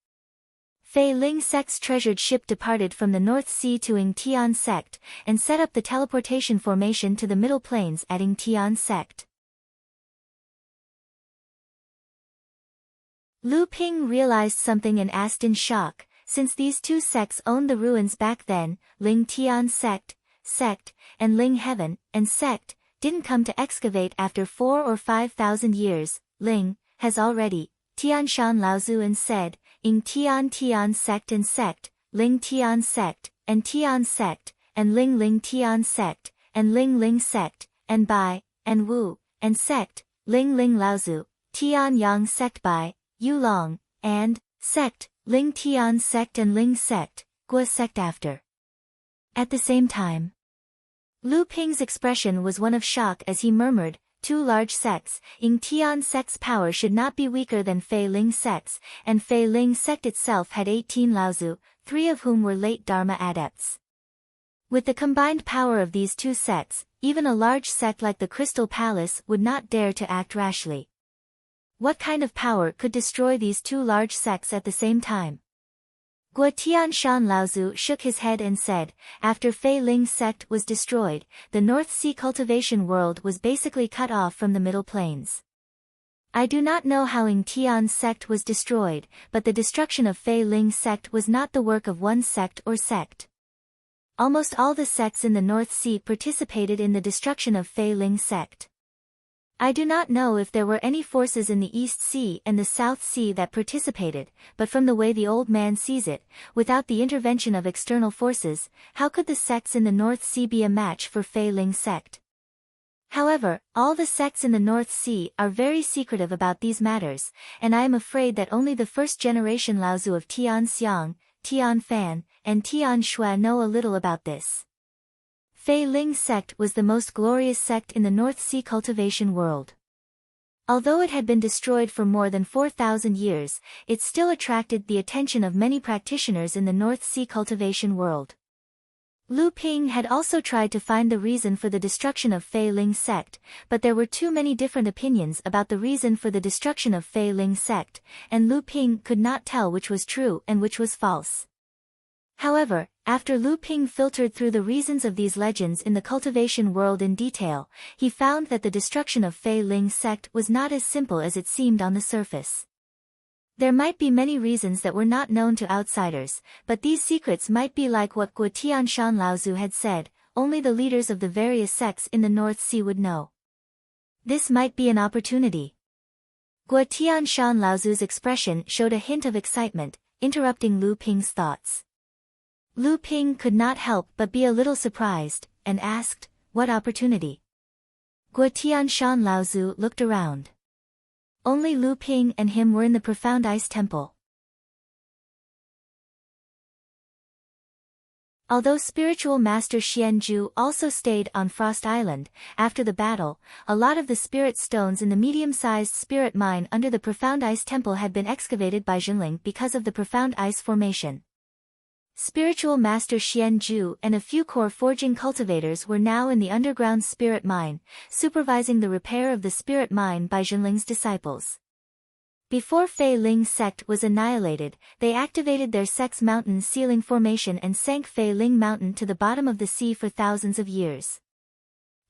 Fei Ling sect's treasured ship departed from the North Sea to Ying Tian's sect, and set up the teleportation formation to the Middle Plains at Ying Tian's sect. Lu Ping realized something and asked in shock, since these two sects owned the ruins back then, Ling Tian's sect, and Ling Heaven, and sect, didn't come to excavate after 4,000 or 5,000 years, Ling, has already, Tianshan Laozu and said, Ying Tian sect, Ling Tian sect, and Tian sect, and Ling Tian sect, and Ling sect, and Bai, and Wu, and sect, Ling Laozu, Tian Yang sect Bai, Yu Long, and, sect, Ling Tian sect and Ling sect, Gua sect after. At the same time, Lu Ping's expression was one of shock as he murmured, two large sects, Ying Tian sect's power should not be weaker than Fei Ling sect's, and Fei Ling sect itself had 18 Laozu, 3 of whom were late Dharma adepts. With the combined power of these two sects, even a large sect like the Crystal Palace would not dare to act rashly. What kind of power could destroy these two large sects at the same time? Guo Tianshan Laozu shook his head and said, after Fei Ling's sect was destroyed, the North Sea cultivation world was basically cut off from the Middle Plains. I do not know how Ying Tian's sect was destroyed, but the destruction of Fei Ling's sect was not the work of one sect or sect. Almost all the sects in the North Sea participated in the destruction of Fei Ling's sect. I do not know if there were any forces in the East Sea and the South Sea that participated, but from the way the old man sees it, without the intervention of external forces, how could the sects in the North Sea be a match for Fei Ling's sect? However, all the sects in the North Sea are very secretive about these matters, and I am afraid that only the first generation Laozu of Tian Xiang, Tian Fan, and Tian Shui know a little about this. Fei Ling's sect was the most glorious sect in the North Sea cultivation world. Although it had been destroyed for more than 4,000 years, it still attracted the attention of many practitioners in the North Sea cultivation world. Lu Ping had also tried to find the reason for the destruction of Fei Ling's sect, but there were too many different opinions about the reason for the destruction of Fei Ling's sect, and Lu Ping could not tell which was true and which was false. However, after Lu Ping filtered through the reasons of these legends in the cultivation world in detail, he found that the destruction of Fei Ling's sect was not as simple as it seemed on the surface. There might be many reasons that were not known to outsiders, but these secrets might be like what Guo Tianshan Laozu had said, only the leaders of the various sects in the North Sea would know. This might be an opportunity. Guo Tianshan Laozu's expression showed a hint of excitement, interrupting Lu Ping's thoughts. Lu Ping could not help but be a little surprised, and asked, what opportunity? Guo Tianshan Laozu looked around. Only Lu Ping and him were in the profound ice temple. Although spiritual master Xianzhu also stayed on Frost Island, after the battle, a lot of the spirit stones in the medium-sized spirit mine under the profound ice temple had been excavated by Jinling because of the profound ice formation. Spiritual master Xianzhu and a few core forging cultivators were now in the underground spirit mine, supervising the repair of the spirit mine by Jinling's disciples. Before Fei Ling's sect was annihilated, they activated their sect's mountain sealing formation and sank Fei Ling Mountain to the bottom of the sea for thousands of years.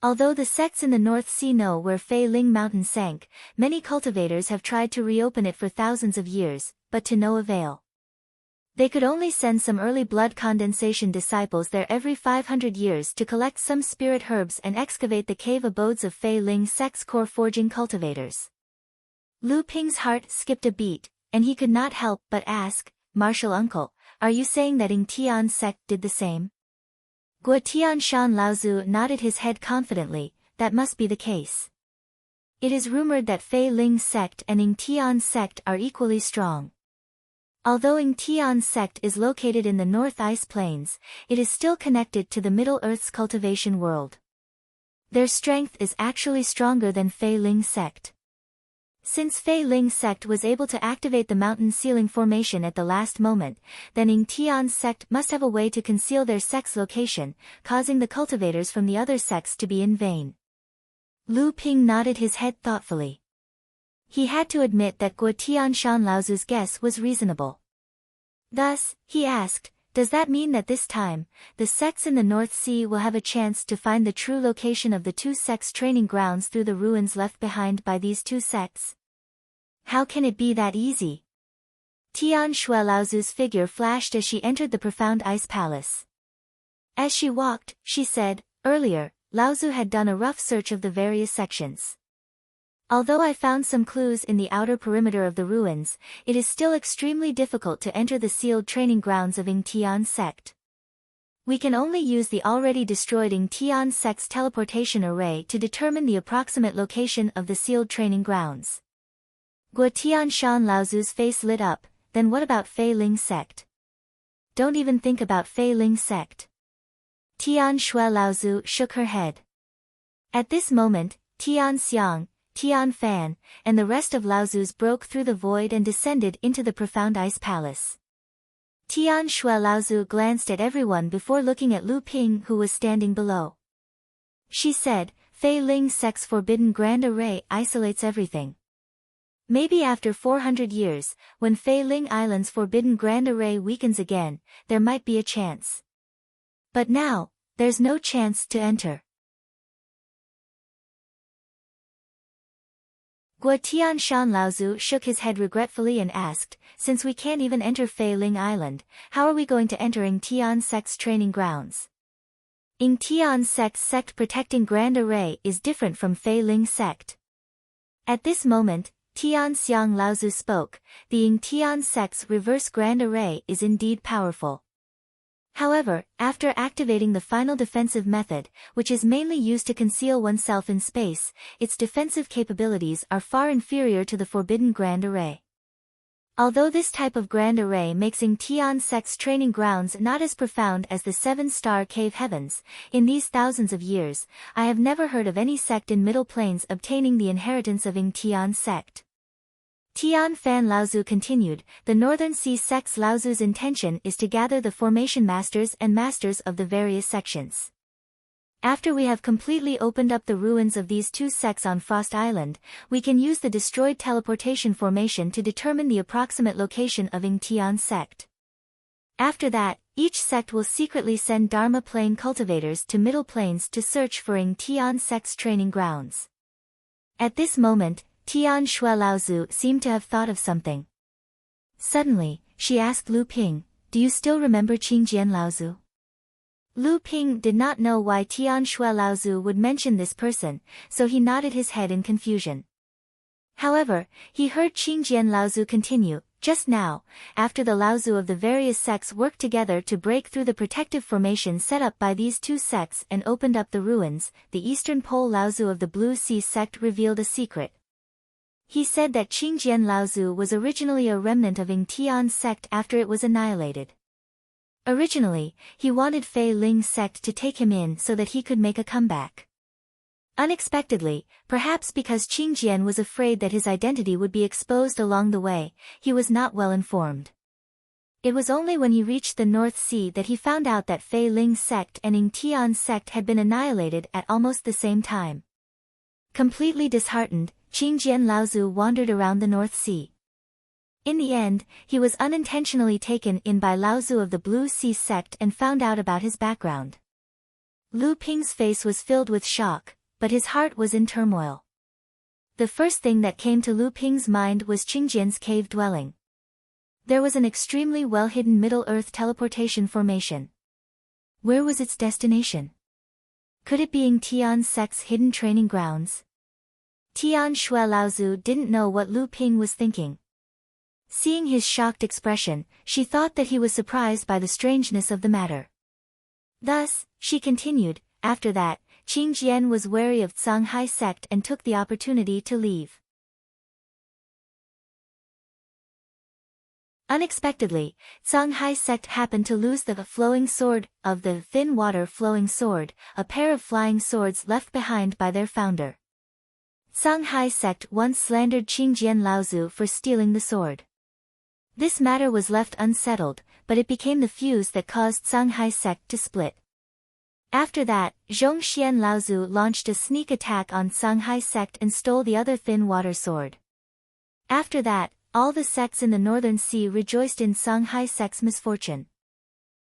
Although the sects in the North Sea know where Fei Ling Mountain sank, many cultivators have tried to reopen it for thousands of years, but to no avail. They could only send some early blood condensation disciples there every 500 years to collect some spirit herbs and excavate the cave abodes of Fei Ling's sect's core forging cultivators. Lu Ping's heart skipped a beat, and he could not help but ask, Martial Uncle, are you saying that Ying Tian's sect did the same? Guo Tianshan Laozu nodded his head confidently, that must be the case. It is rumored that Fei Ling's sect and Ying Tian's sect are equally strong. Although Ying Tian's sect is located in the North Ice Plains, it is still connected to the Middle Earth's cultivation world. Their strength is actually stronger than Fei Ling's sect. Since Fei Ling's sect was able to activate the mountain sealing formation at the last moment, then Ying Tian's sect must have a way to conceal their sect's location, causing the cultivators from the other sects to be in vain. Lu Ping nodded his head thoughtfully. He had to admit that Guo Tianshan Laozu's guess was reasonable. Thus, he asked, does that mean that this time, the sects in the North Sea will have a chance to find the true location of the two sects' training grounds through the ruins left behind by these two sects? How can it be that easy? Tian Shui Laozu's figure flashed as she entered the profound ice palace. As she walked, she said, earlier, Laozu had done a rough search of the various sections. Although I found some clues in the outer perimeter of the ruins, it is still extremely difficult to enter the sealed training grounds of Ying Tian's sect. We can only use the already destroyed Ying Tian's sect's teleportation array to determine the approximate location of the sealed training grounds. Guo Tianshan Laozu's face lit up, then what about Fei Ling's sect? Don't even think about Fei Ling's sect. Tian Shui Laozu shook her head. At this moment, Tian Xiang, Tian Fan, and the rest of Laozus broke through the void and descended into the profound ice palace. Tian Shui Laozu glanced at everyone before looking at Lu Ping who was standing below. She said, Fei Ling Sect's forbidden grand array isolates everything. Maybe after 400 years, when Fei Ling Island's forbidden grand array weakens again, there might be a chance. But now, there's no chance to enter. Guo Tianshan Laozu shook his head regretfully and asked, since we can't even enter Fei Ling Island, how are we going to enter Ing Tian Sect's training grounds? Ing Tian Sect's sect protecting grand array is different from Fei Ling sect. At this moment, Tian Xiang Laozu spoke, the Ing Tian sect's reverse grand array is indeed powerful. However, after activating the final defensive method, which is mainly used to conceal oneself in space, its defensive capabilities are far inferior to the forbidden grand array. Although this type of grand array makes Ing Tian sect's training grounds not as profound as the seven-star cave heavens, in these thousands of years, I have never heard of any sect in Middle Plains obtaining the inheritance of Ing Tian sect. Tian Fan Laozu continued, the Northern Sea sect's Laozu's intention is to gather the formation masters and masters of the various sections. After we have completely opened up the ruins of these two sects on Frost Island, we can use the destroyed teleportation formation to determine the approximate location of Ing Tian sect. After that, each sect will secretly send Dharma Plane cultivators to Middle Plains to search for Ing Tian sect's training grounds. At this moment, Tian Shui Laozu seemed to have thought of something. Suddenly, she asked Lu Ping, do you still remember Qingjian Laozu? Lu Ping did not know why Tian Shui Laozu would mention this person, so he nodded his head in confusion. However, he heard Qingjian Laozu continue, just now, after the Laozu of the various sects worked together to break through the protective formation set up by these two sects and opened up the ruins, the Eastern Pole Laozu of the Blue Sea sect revealed a secret. He said that Qingjian Laozu was originally a remnant of Ing Tian sect after it was annihilated. Originally, he wanted Fei Ling sect to take him in so that he could make a comeback. Unexpectedly, perhaps because Qingjian was afraid that his identity would be exposed along the way, he was not well informed. It was only when he reached the North Sea that he found out that Fei Ling sect and Ing Tian sect had been annihilated at almost the same time. Completely disheartened, Qingjian Laozu wandered around the North Sea. In the end, he was unintentionally taken in by Laozu of the Blue Sea sect and found out about his background. Lu Ping's face was filled with shock, but his heart was in turmoil. The first thing that came to Lu Ping's mind was Qingjian's cave dwelling. There was an extremely well-hidden Middle-earth teleportation formation. Where was its destination? Could it be Ing Tian sect's hidden training grounds? Tian Shui Laozu didn't know what Lu Ping was thinking. Seeing his shocked expression, she thought that he was surprised by the strangeness of the matter. Thus, she continued, after that, Qingjian was wary of Songhai sect and took the opportunity to leave. Unexpectedly, Songhai sect happened to lose the flowing sword of the thin water flowing sword, a pair of flying swords left behind by their founder. Songhai sect once slandered Qingjian Laozu for stealing the sword. This matter was left unsettled, but it became the fuse that caused Songhai sect to split. After that, Zhongxian Laozu launched a sneak attack on Songhai sect and stole the other thin water sword. After that, all the sects in the Northern Sea rejoiced in Songhai sect's misfortune.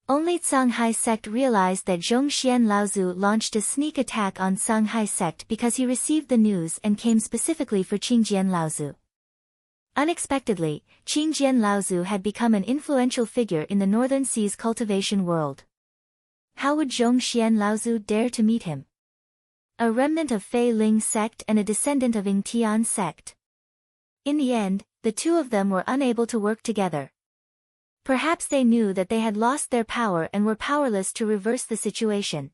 Only Songhai sect realized that Zhongxian Laozu launched a sneak attack on Songhai sect because he received the news and came specifically for Qingjian Laozu. Unexpectedly, Qingjian Laozu had become an influential figure in the Northern Sea's cultivation world. How would Zhongxian Laozu dare to meet him? A remnant of Fei Ling sect and a descendant of Ing Tian sect. In the end, the two of them were unable to work together. Perhaps they knew that they had lost their power and were powerless to reverse the situation.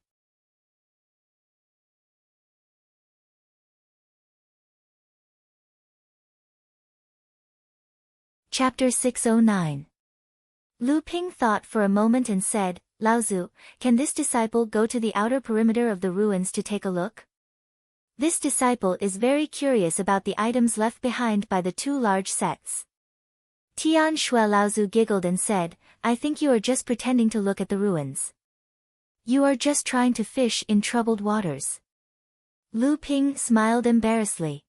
Chapter 609. Lu Ping thought for a moment and said, Laozu, can this disciple go to the outer perimeter of the ruins to take a look? This disciple is very curious about the items left behind by the two large sets. Tian Shui Laozu giggled and said, I think you are just pretending to look at the ruins. You are just trying to fish in troubled waters. Lu Ping smiled embarrassedly.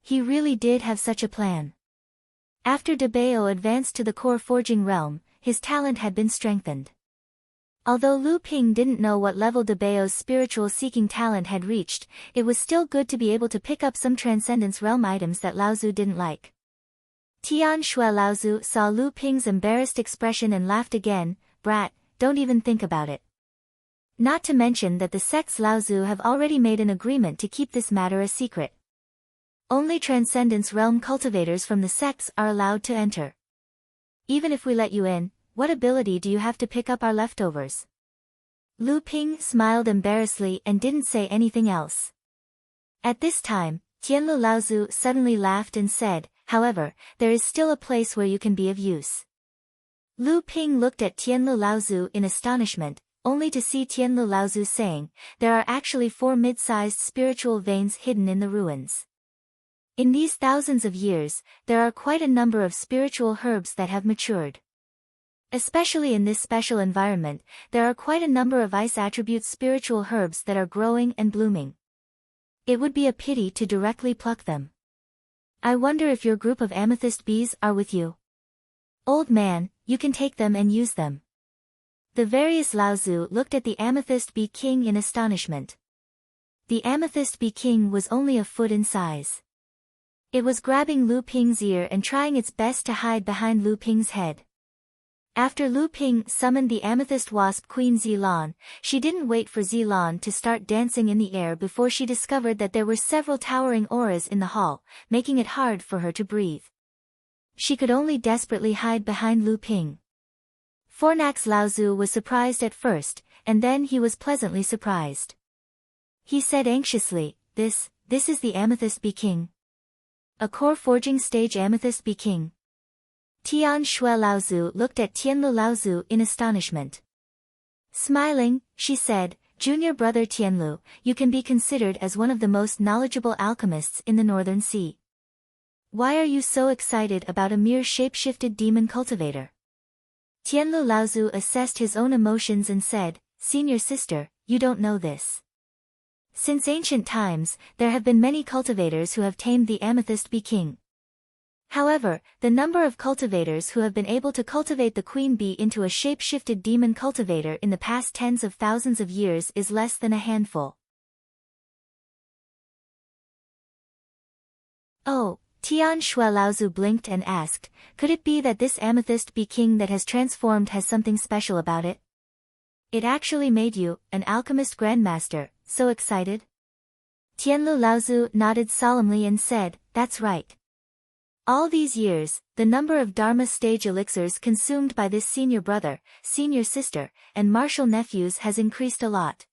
He really did have such a plan. After Debao advanced to the core forging realm, his talent had been strengthened. Although Lu Ping didn't know what level Debao's spiritual seeking talent had reached, it was still good to be able to pick up some Transcendence Realm items that Laozu didn't like. Tian Shui Laozu saw Lu Ping's embarrassed expression and laughed again. Brat, don't even think about it. Not to mention that the sect's Laozu have already made an agreement to keep this matter a secret. Only Transcendence Realm cultivators from the sects are allowed to enter. Even if we let you in, what ability do you have to pick up our leftovers? Lu Ping smiled embarrassedly and didn't say anything else. At this time, Tianlu Laozu suddenly laughed and said, however, there is still a place where you can be of use. Lu Ping looked at Tianlu Laozu in astonishment, only to see Tianlu Laozu saying, there are actually 4 mid-sized spiritual veins hidden in the ruins. In these thousands of years, there are quite a number of spiritual herbs that have matured. Especially in this special environment, there are quite a number of ice attribute spiritual herbs that are growing and blooming. It would be a pity to directly pluck them. I wonder if your group of amethyst bees are with you. Old man, you can take them and use them. The various Laozu looked at the amethyst bee king in astonishment. The amethyst bee king was only a foot in size. It was grabbing Lu Ping's ear and trying its best to hide behind Lu Ping's head. After Lu Ping summoned the amethyst wasp queen Zilan, she didn't wait for Zilan to start dancing in the air before she discovered that there were several towering auras in the hall, making it hard for her to breathe. She could only desperately hide behind Lu Ping. Fornax Laozu was surprised at first, and then he was pleasantly surprised. He said anxiously, This is the amethyst bee king. A core forging stage amethyst bee king. Tian Shui Laozu looked at Tianlu Laozu in astonishment. Smiling, she said, Junior brother Tianlu, you can be considered as one of the most knowledgeable alchemists in the Northern Sea. Why are you so excited about a mere shape-shifted demon cultivator? Tianlu Laozu assessed his own emotions and said, Senior sister, you don't know this. Since ancient times, there have been many cultivators who have tamed the amethyst bee king. However, the number of cultivators who have been able to cultivate the queen bee into a shape-shifted demon cultivator in the past tens of thousands of years is less than a handful. Oh, Tian Shui Laozu blinked and asked, could it be that this amethyst bee king that has transformed has something special about it? It actually made you, an alchemist grandmaster, so excited? Tianlu Laozu nodded solemnly and said, that's right. All these years, the number of Dharma stage elixirs consumed by this senior brother, senior sister, and martial nephews has increased a lot.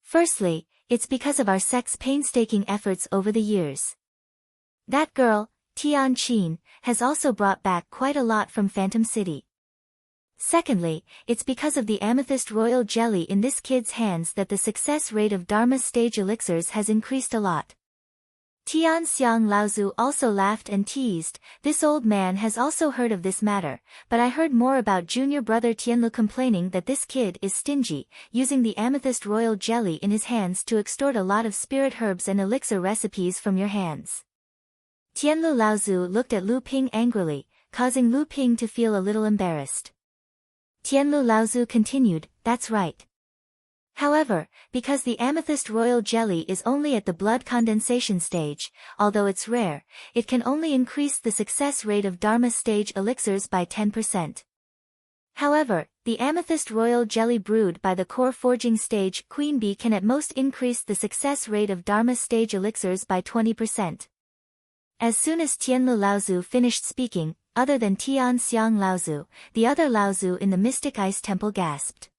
Firstly, it's because of our sect's painstaking efforts over the years. That girl, Tian Qin, has also brought back quite a lot from Phantom City. Secondly, it's because of the amethyst royal jelly in this kid's hands that the success rate of Dharma stage elixirs has increased a lot. Tian Xiang Laozu also laughed and teased, this old man has also heard of this matter, but I heard more about junior brother Tianlu complaining that this kid is stingy, using the amethyst royal jelly in his hands to extort a lot of spirit herbs and elixir recipes from your hands. Tianlu Laozu looked at Lu Ping angrily, causing Lu Ping to feel a little embarrassed. Tianlu Laozu continued, that's right. However, because the amethyst royal jelly is only at the blood condensation stage, although it's rare, it can only increase the success rate of Dharma stage elixirs by 10%. However, the amethyst royal jelly brewed by the core forging stage queen bee can at most increase the success rate of Dharma stage elixirs by 20%. As soon as Tianlu Laozu finished speaking, other than Tian Xiang Laozu, the other Laozu in the Mystic Ice Temple gasped.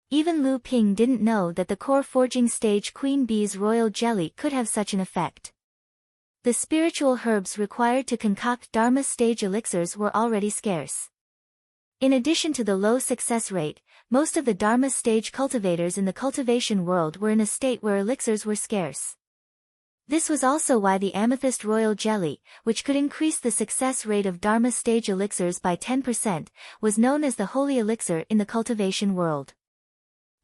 Even Lu Ping didn't know that the core forging stage queen bee's royal jelly could have such an effect. The spiritual herbs required to concoct Dharma stage elixirs were already scarce. In addition to the low success rate, most of the Dharma stage cultivators in the cultivation world were in a state where elixirs were scarce. This was also why the amethyst royal jelly, which could increase the success rate of Dharma stage elixirs by 10%, was known as the holy elixir in the cultivation world.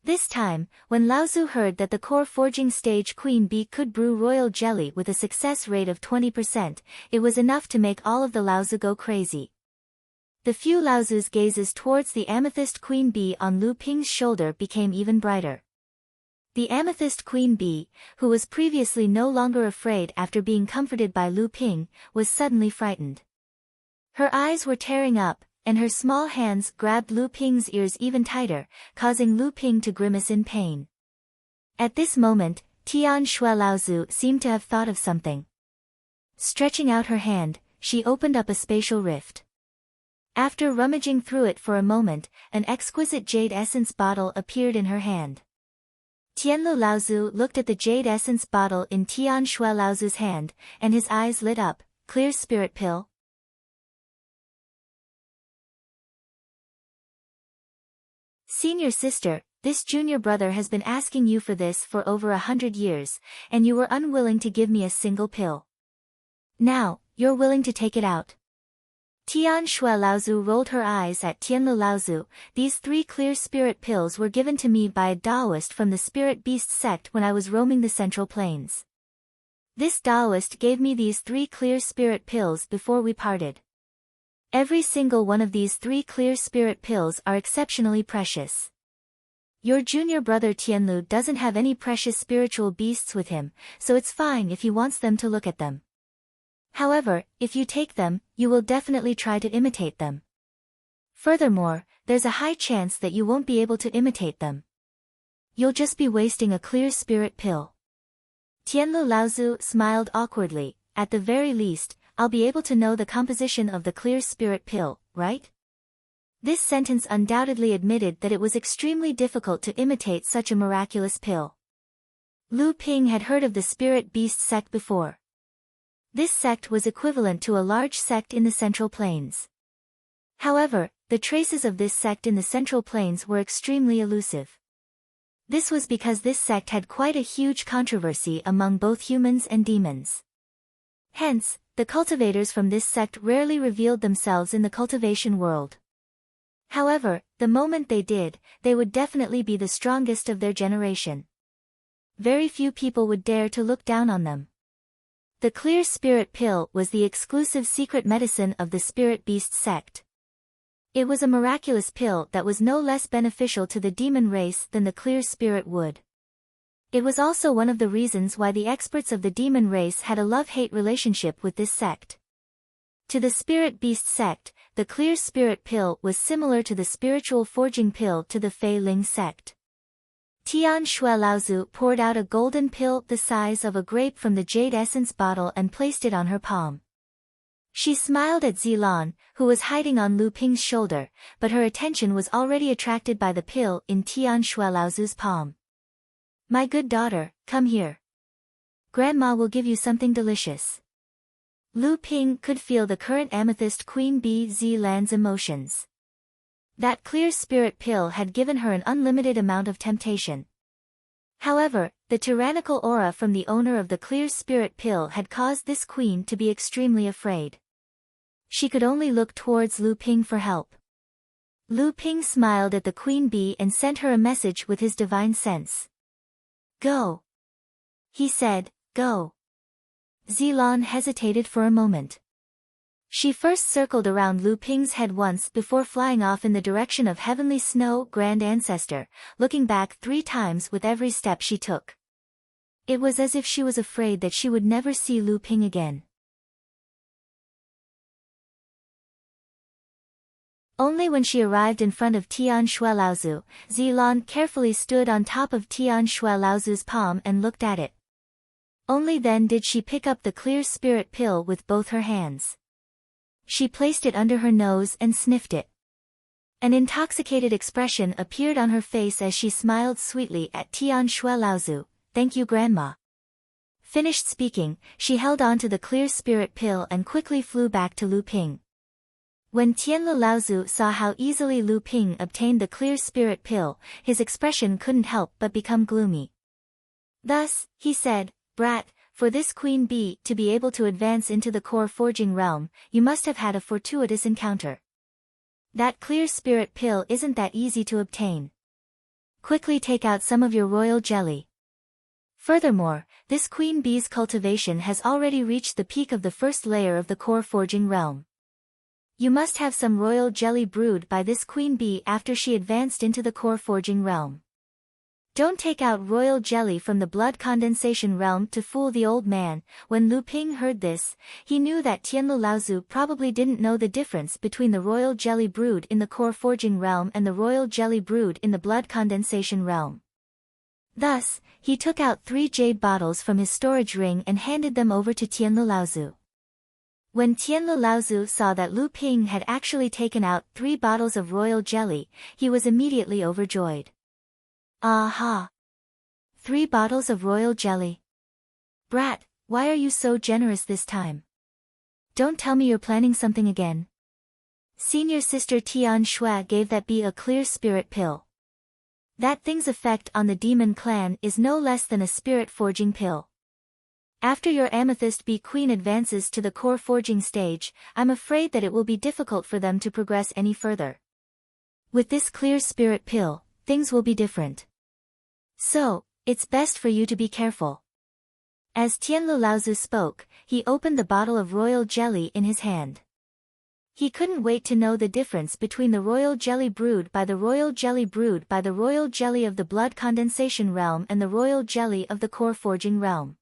This time, when Laozu heard that the core forging stage queen bee could brew royal jelly with a success rate of 20%, it was enough to make all of the Laozu go crazy. The few Laozu's gazes towards the amethyst queen bee on Lu Ping's shoulder became even brighter. The amethyst queen bee, who was previously no longer afraid after being comforted by Lu Ping, was suddenly frightened. Her eyes were tearing up, and her small hands grabbed Lu Ping's ears even tighter, causing Lu Ping to grimace in pain. At this moment, Tian Shui Laozu seemed to have thought of something. Stretching out her hand, she opened up a spatial rift. After rummaging through it for a moment, an exquisite jade essence bottle appeared in her hand. Tianlu Laozu looked at the jade essence bottle in Tian Shui Laozu's hand, and his eyes lit up. Clear spirit pill? Senior sister, this junior brother has been asking you for this for over 100 years, and you were unwilling to give me a single pill. Now, you're willing to take it out. Tian Shui Laozu rolled her eyes at Tianlu Laozu. These 3 clear spirit pills were given to me by a Taoist from the Spirit Beast sect when I was roaming the Central Plains. This Taoist gave me these 3 clear spirit pills before we parted. Every single one of these 3 clear spirit pills are exceptionally precious. Your junior brother Tianlu doesn't have any precious spiritual beasts with him, so it's fine if he wants them to look at them. However, if you take them, you will definitely try to imitate them. Furthermore, there's a high chance that you won't be able to imitate them. You'll just be wasting a clear spirit pill. Tianlu Laozu smiled awkwardly. At the very least, I'll be able to know the composition of the clear spirit pill, right? This sentence undoubtedly admitted that it was extremely difficult to imitate such a miraculous pill. Lu Ping had heard of the Spirit Beast sect before. This sect was equivalent to a large sect in the Central Plains. However, the traces of this sect in the Central Plains were extremely elusive. This was because this sect had quite a huge controversy among both humans and demons. Hence, the cultivators from this sect rarely revealed themselves in the cultivation world. However, the moment they did, they would definitely be the strongest of their generation. Very few people would dare to look down on them. The clear spirit pill was the exclusive secret medicine of the Spirit Beast sect. It was a miraculous pill that was no less beneficial to the demon race than the clear spirit wood. It was also one of the reasons why the experts of the demon race had a love-hate relationship with this sect. To the Spirit Beast sect, the clear spirit pill was similar to the spiritual forging pill to the Fei Ling sect. Tian Shui Laozu poured out a golden pill the size of a grape from the jade essence bottle and placed it on her palm. She smiled at Zilan, who was hiding on Lu Ping's shoulder, but her attention was already attracted by the pill in Tian Shui Laozu's palm. My good daughter, come here. Grandma will give you something delicious. Lu Ping could feel the current amethyst queen bee Zilan's emotions. That clear spirit pill had given her an unlimited amount of temptation. However, the tyrannical aura from the owner of the clear spirit pill had caused this queen to be extremely afraid. She could only look towards Lu Ping for help. Lu Ping smiled at the queen bee and sent her a message with his divine sense. Go. He said, go. Zilan hesitated for a moment. She first circled around Lu Ping's head once before flying off in the direction of Heavenly Snow Grand Ancestor, looking back 3 times with every step she took. It was as if she was afraid that she would never see Lu Ping again. Only when she arrived in front of Tian Shui Laozu, Zilan carefully stood on top of Tian Shui Laozu's palm and looked at it. Only then did she pick up the clear spirit pill with both her hands. She placed it under her nose and sniffed it. An intoxicated expression appeared on her face as she smiled sweetly at Tian Shui Laozu. Thank you, Grandma. Finished speaking, she held on to the clear spirit pill and quickly flew back to Lu Ping. When Tianlu Laozu saw how easily Lu Ping obtained the clear spirit pill, his expression couldn't help but become gloomy. Thus, he said, Brat, for this queen bee to be able to advance into the core forging realm, you must have had a fortuitous encounter. That clear spirit pill isn't that easy to obtain. Quickly take out some of your royal jelly. Furthermore, this queen bee's cultivation has already reached the peak of the first layer of the core forging realm. You must have some royal jelly brewed by this queen bee after she advanced into the core forging realm. Don't take out royal jelly from the blood condensation realm to fool the old man. When Lu Ping heard this, he knew that Tianlu Laozu probably didn't know the difference between the royal jelly brewed in the core forging realm and the royal jelly brewed in the blood condensation realm. Thus, he took out 3 jade bottles from his storage ring and handed them over to Tianlu Laozu. When Tianlu Laozu saw that Lu Ping had actually taken out 3 bottles of royal jelly, he was immediately overjoyed. Aha! 3 bottles of royal jelly. Brat, why are you so generous this time? Don't tell me you're planning something again. Senior sister Tian Shui gave that bee a clear spirit pill. That thing's effect on the demon clan is no less than a spirit forging pill. After your amethyst bee queen advances to the core forging stage, I'm afraid that it will be difficult for them to progress any further. With this clear spirit pill, things will be different. So, it's best for you to be careful. As Tianlu Laozu spoke, he opened the bottle of royal jelly in his hand. He couldn't wait to know the difference between the royal jelly brewed by the royal jelly brewed by the royal jelly of the blood condensation realm and the royal jelly of the core forging realm.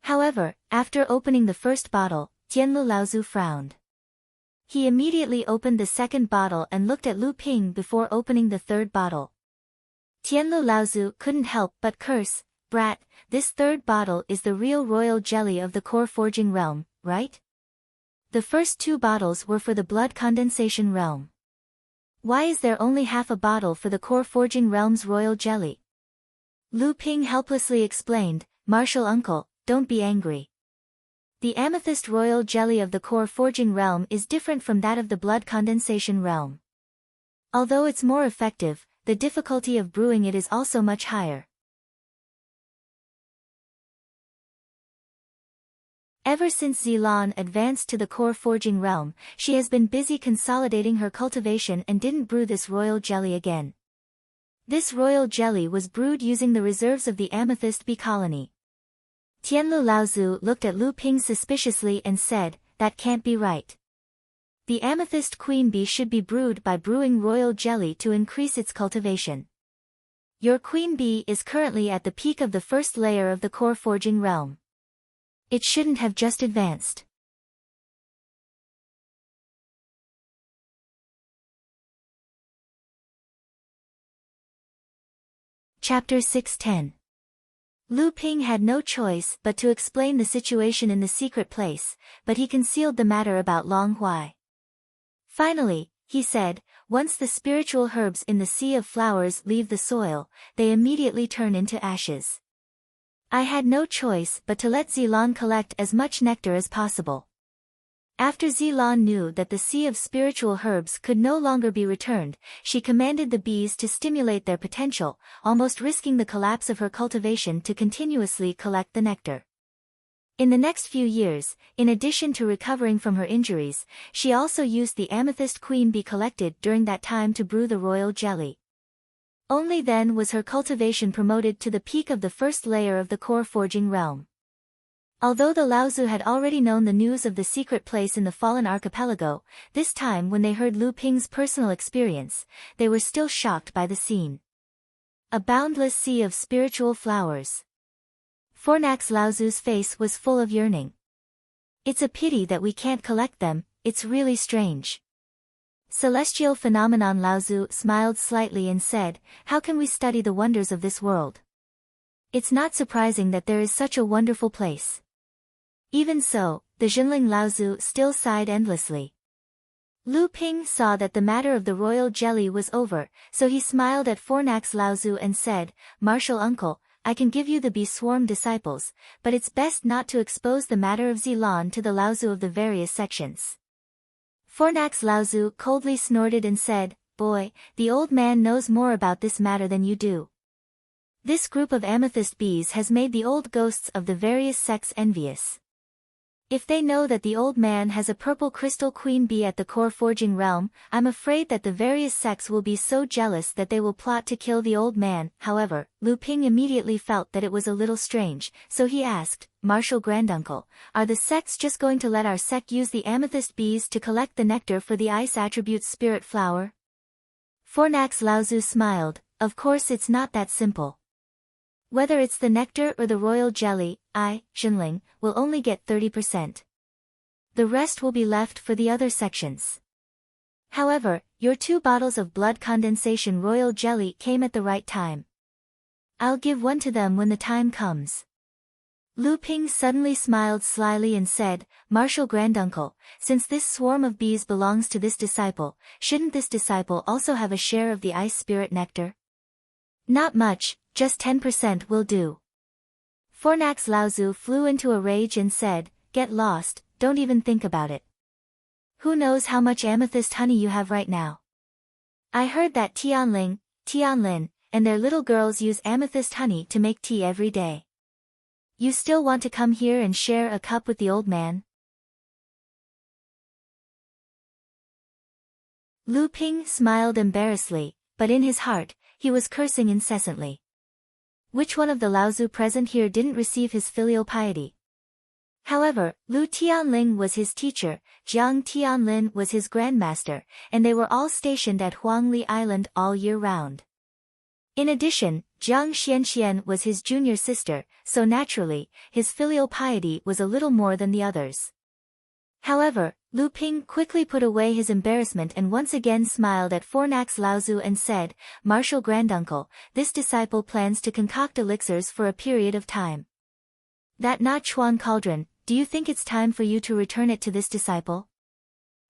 However, after opening the first bottle, Tianlu Laozu frowned. He immediately opened the second bottle and looked at Lu Ping before opening the third bottle. Tianlu Laozu couldn't help but curse, "Brat, this third bottle is the real royal jelly of the core forging realm, right? The first 2 bottles were for the blood condensation realm. Why is there only half a bottle for the core forging realm's royal jelly?" Lu Ping helplessly explained, "Martial uncle, don't be angry. The amethyst royal jelly of the core forging realm is different from that of the blood condensation realm. Although it's more effective, the difficulty of brewing it is also much higher." Ever since Zilan advanced to the core forging realm, she has been busy consolidating her cultivation and didn't brew this royal jelly again. This royal jelly was brewed using the reserves of the amethyst bee colony. Tianlu Laozu looked at Lu Ping suspiciously and said, "That can't be right. The amethyst queen bee should be brewed by brewing royal jelly to increase its cultivation. Your queen bee is currently at the peak of the first layer of the core forging realm. It shouldn't have just advanced." Chapter 610. Lu Ping had no choice but to explain the situation in the secret place, but he concealed the matter about Long Huai. Finally, he said, "Once the spiritual herbs in the sea of flowers leave the soil, they immediately turn into ashes. I had no choice but to let Zilan collect as much nectar as possible." After Zilan knew that the sea of spiritual herbs could no longer be returned, she commanded the bees to stimulate their potential, almost risking the collapse of her cultivation to continuously collect the nectar. In the next few years, in addition to recovering from her injuries, she also used the amethyst queen bee collected during that time to brew the royal jelly. Only then was her cultivation promoted to the peak of the first layer of the core forging realm. Although the Laozu had already known the news of the secret place in the fallen archipelago, this time when they heard Lu Ping's personal experience, they were still shocked by the scene. A boundless sea of spiritual flowers. Fornax Laozu's face was full of yearning. "It's a pity that we can't collect them, it's really strange." Celestial Phenomenon Laozu smiled slightly and said, "How can we study the wonders of this world? It's not surprising that there is such a wonderful place." Even so, the Jinling Laozu still sighed endlessly. Lu Ping saw that the matter of the royal jelly was over, so he smiled at Fornax Laozu and said, "Martial uncle, I can give you the bee swarm disciples, but it's best not to expose the matter of Zilan to the Laozu of the various sections." Fornax Laozu coldly snorted and said, "Boy, the old man knows more about this matter than you do. This group of amethyst bees has made the old ghosts of the various sects envious. If they know that the old man has a purple crystal queen bee at the core forging realm, I'm afraid that the various sects will be so jealous that they will plot to kill the old man. However, Lu Ping immediately felt that it was a little strange, so he asked, Martial Granduncle, are the sects just going to let our sect use the amethyst bees to collect the nectar for the ice attribute's spirit flower? Fornax Laozu smiled, of course it's not that simple. Whether it's the nectar or the royal jelly, I, Jinling, will only get 30%. The rest will be left for the other sections. However, your 2 bottles of blood condensation royal jelly came at the right time. I'll give one to them when the time comes. Lu Ping suddenly smiled slyly and said, Martial Granduncle, since this swarm of bees belongs to this disciple, shouldn't this disciple also have a share of the ice spirit nectar? Not much, just 10% will do. Fornax Laozu flew into a rage and said, get lost, don't even think about it. Who knows how much amethyst honey you have right now? I heard that Tianling, Tianlin, and their little girls use amethyst honey to make tea every day. You still want to come here and share a cup with the old man? Lu Ping smiled embarrassedly, but in his heart, he was cursing incessantly. Which one of the Laozu present here didn't receive his filial piety? However, Lu Tianling was his teacher, Jiang Tianlin was his grandmaster, and they were all stationed at Huangli Island all year round. In addition, Jiang Xianxian was his junior sister, so naturally, his filial piety was a little more than the others. However, Lu Ping quickly put away his embarrassment and once again smiled at Fornax Laozu and said, Martial Granduncle, this disciple plans to concoct elixirs for a period of time. That Na Chuan cauldron, do you think it's time for you to return it to this disciple?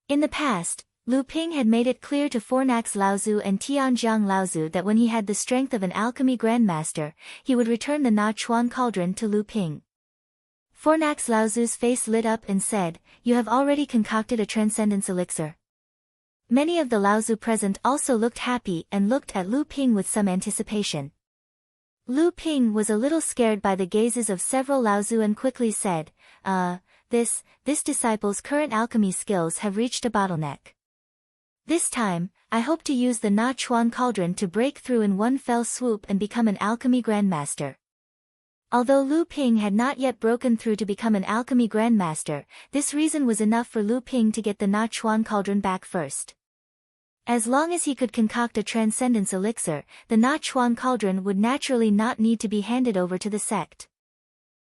In the past, Lu Ping had made it clear to Fornax Laozu and Tianjiang Laozu that when he had the strength of an alchemy grandmaster, he would return the Na Chuan cauldron to Lu Ping. Fornax Laozu's face lit up and said, you have already concocted a transcendence elixir. Many of the Laozu present also looked happy and looked at Lu Ping with some anticipation. Lu Ping was a little scared by the gazes of several Laozu and quickly said, this disciple's current alchemy skills have reached a bottleneck. This time, I hope to use the Na Chuan cauldron to break through in one fell swoop and become an alchemy grandmaster. Although Lu Ping had not yet broken through to become an alchemy grandmaster, this reason was enough for Lu Ping to get the Na Chuan cauldron back first. As long as he could concoct a transcendence elixir, the Na Chuan cauldron would naturally not need to be handed over to the sect.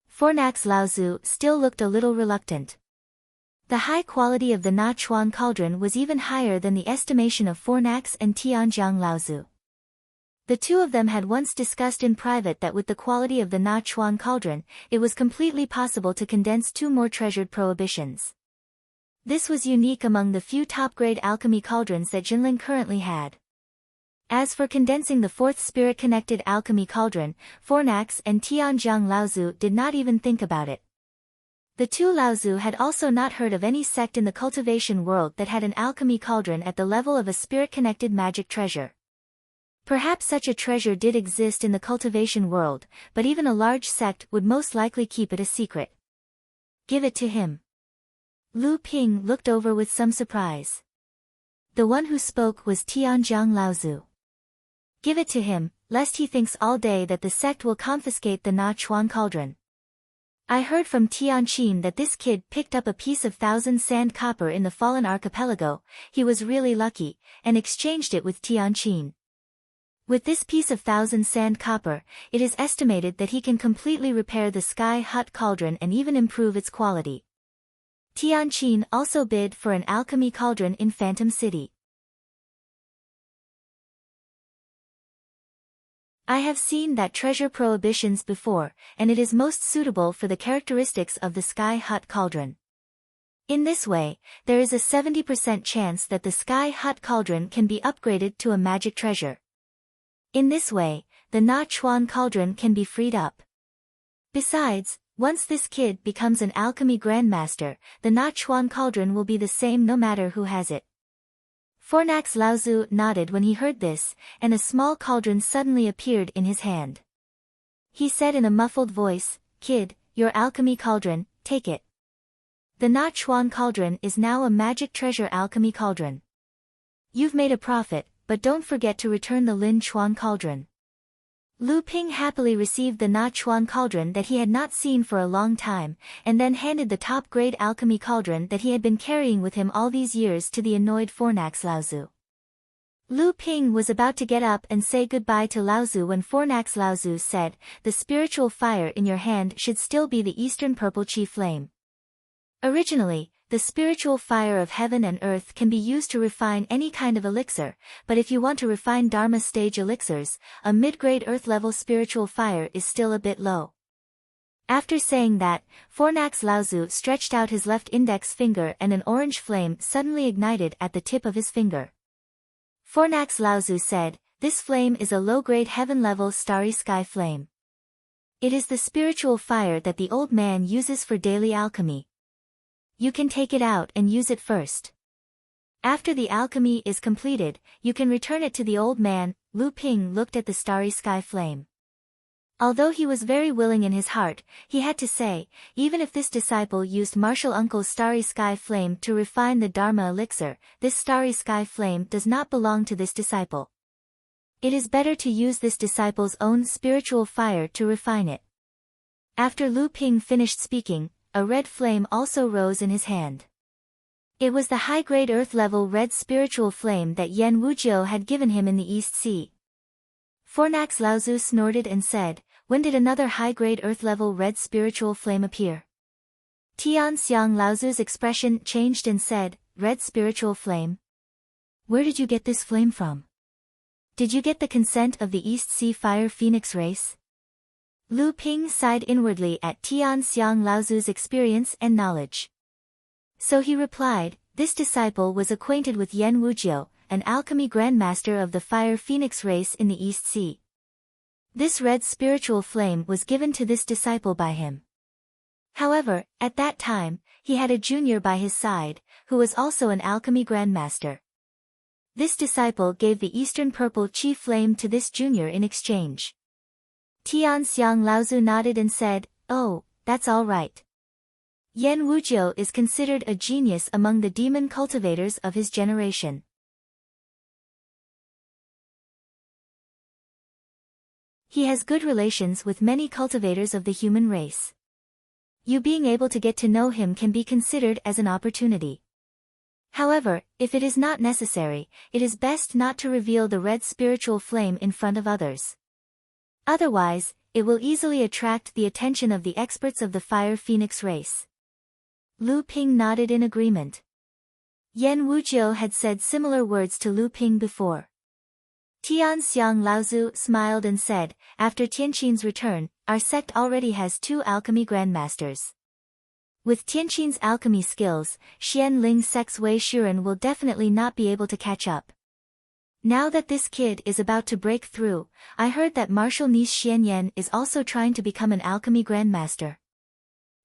Fornax Laozu still looked a little reluctant. The high quality of the Na Chuan cauldron was even higher than the estimation of Fornax and Tianjiang Laozu. The two of them had once discussed in private that with the quality of the Na Chuan cauldron, it was completely possible to condense 2 more treasured prohibitions. This was unique among the few top-grade alchemy cauldrons that Jinling currently had. As for condensing the 4th spirit-connected alchemy cauldron, Fornax and Tianjiang Laozu did not even think about it. The 2 Laozu had also not heard of any sect in the cultivation world that had an alchemy cauldron at the level of a spirit-connected magic treasure. Perhaps such a treasure did exist in the cultivation world, but even a large sect would most likely keep it a secret. Give it to him. Lu Ping looked over with some surprise. The one who spoke was Tianjiang Laozu. Give it to him, lest he thinks all day that the sect will confiscate the Na Chuan cauldron. I heard from Tianqin that this kid picked up a piece of 1,000 sand copper in the Fallen Archipelago, he was really lucky, and exchanged it with Tianqin. With this piece of 1,000 sand copper, it is estimated that he can completely repair the Sky Hut cauldron and even improve its quality. Tianqin also bid for an alchemy cauldron in Phantom City. I have seen that treasure prohibitions before, and it is most suitable for the characteristics of the Sky Hut cauldron. In this way, there is a 70% chance that the Sky Hut cauldron can be upgraded to a magic treasure. In this way, the Na Chuan cauldron can be freed up. Besides, once this kid becomes an alchemy grandmaster, the Na Chuan cauldron will be the same no matter who has it. Fornax Laozu nodded when he heard this, and a small cauldron suddenly appeared in his hand. He said in a muffled voice, Kid, your alchemy cauldron, take it. The Na Chuan cauldron is now a magic treasure alchemy cauldron. You've made a profit, but don't forget to return the Lin Chuan cauldron. Lu Ping happily received the Na Chuan cauldron that he had not seen for a long time, and then handed the top-grade alchemy cauldron that he had been carrying with him all these years to the annoyed Fornax Laozu. Lu Ping was about to get up and say goodbye to Laozu when Fornax Laozu said, "The spiritual fire in your hand should still be the Eastern Purple Chi flame. Originally, the spiritual fire of heaven and earth can be used to refine any kind of elixir, but if you want to refine Dharma stage elixirs, a mid-grade earth-level spiritual fire is still a bit low." After saying that, Fornax Laozu stretched out his left index finger and an orange flame suddenly ignited at the tip of his finger. Fornax Laozu said, "This flame is a low-grade heaven-level starry sky flame. It is the spiritual fire that the old man uses for daily alchemy. You can take it out and use it first. After the alchemy is completed, you can return it to the old man." Lu Ping looked at the starry sky flame. Although he was very willing in his heart, he had to say, even if this disciple used Martial Uncle's starry sky flame to refine the Dharma elixir, this starry sky flame does not belong to this disciple. It is better to use this disciple's own spiritual fire to refine it. After Lu Ping finished speaking, a red flame also rose in his hand. It was the high-grade earth-level red spiritual flame that Yan Wujiu had given him in the East Sea. Fornax Laozu snorted and said, "When did another high-grade earth-level red spiritual flame appear?" Tian Xiang Laozu's expression changed and said, "Red spiritual flame? Where did you get this flame from? Did you get the consent of the East Sea Fire Phoenix race?" Lu Ping sighed inwardly at Tian Xiang Laozu's experience and knowledge. So he replied, "This disciple was acquainted with Yan Wujiu, an alchemy grandmaster of the Fire Phoenix race in the East Sea. This red spiritual flame was given to this disciple by him. However, at that time, he had a junior by his side, who was also an alchemy grandmaster. This disciple gave the Eastern Purple Chi flame to this junior in exchange." Tian Xiang Laozu nodded and said, "Oh, that's all right. Yan Wujiu is considered a genius among the demon cultivators of his generation. He has good relations with many cultivators of the human race. You being able to get to know him can be considered as an opportunity. However, if it is not necessary, it is best not to reveal the red spiritual flame in front of others. Otherwise, it will easily attract the attention of the experts of the Fire Phoenix race." Lu Ping nodded in agreement. Yan Wujiu had said similar words to Lu Ping before. Tian Xiang Laozu smiled and said, "After Tianqin's return, our sect already has 2 alchemy grandmasters. With Tianqin's alchemy skills, Xian Ling sect's Wei Shuren will definitely not be able to catch up. Now that this kid is about to break through, I heard that martial niece Xianyan is also trying to become an alchemy grandmaster."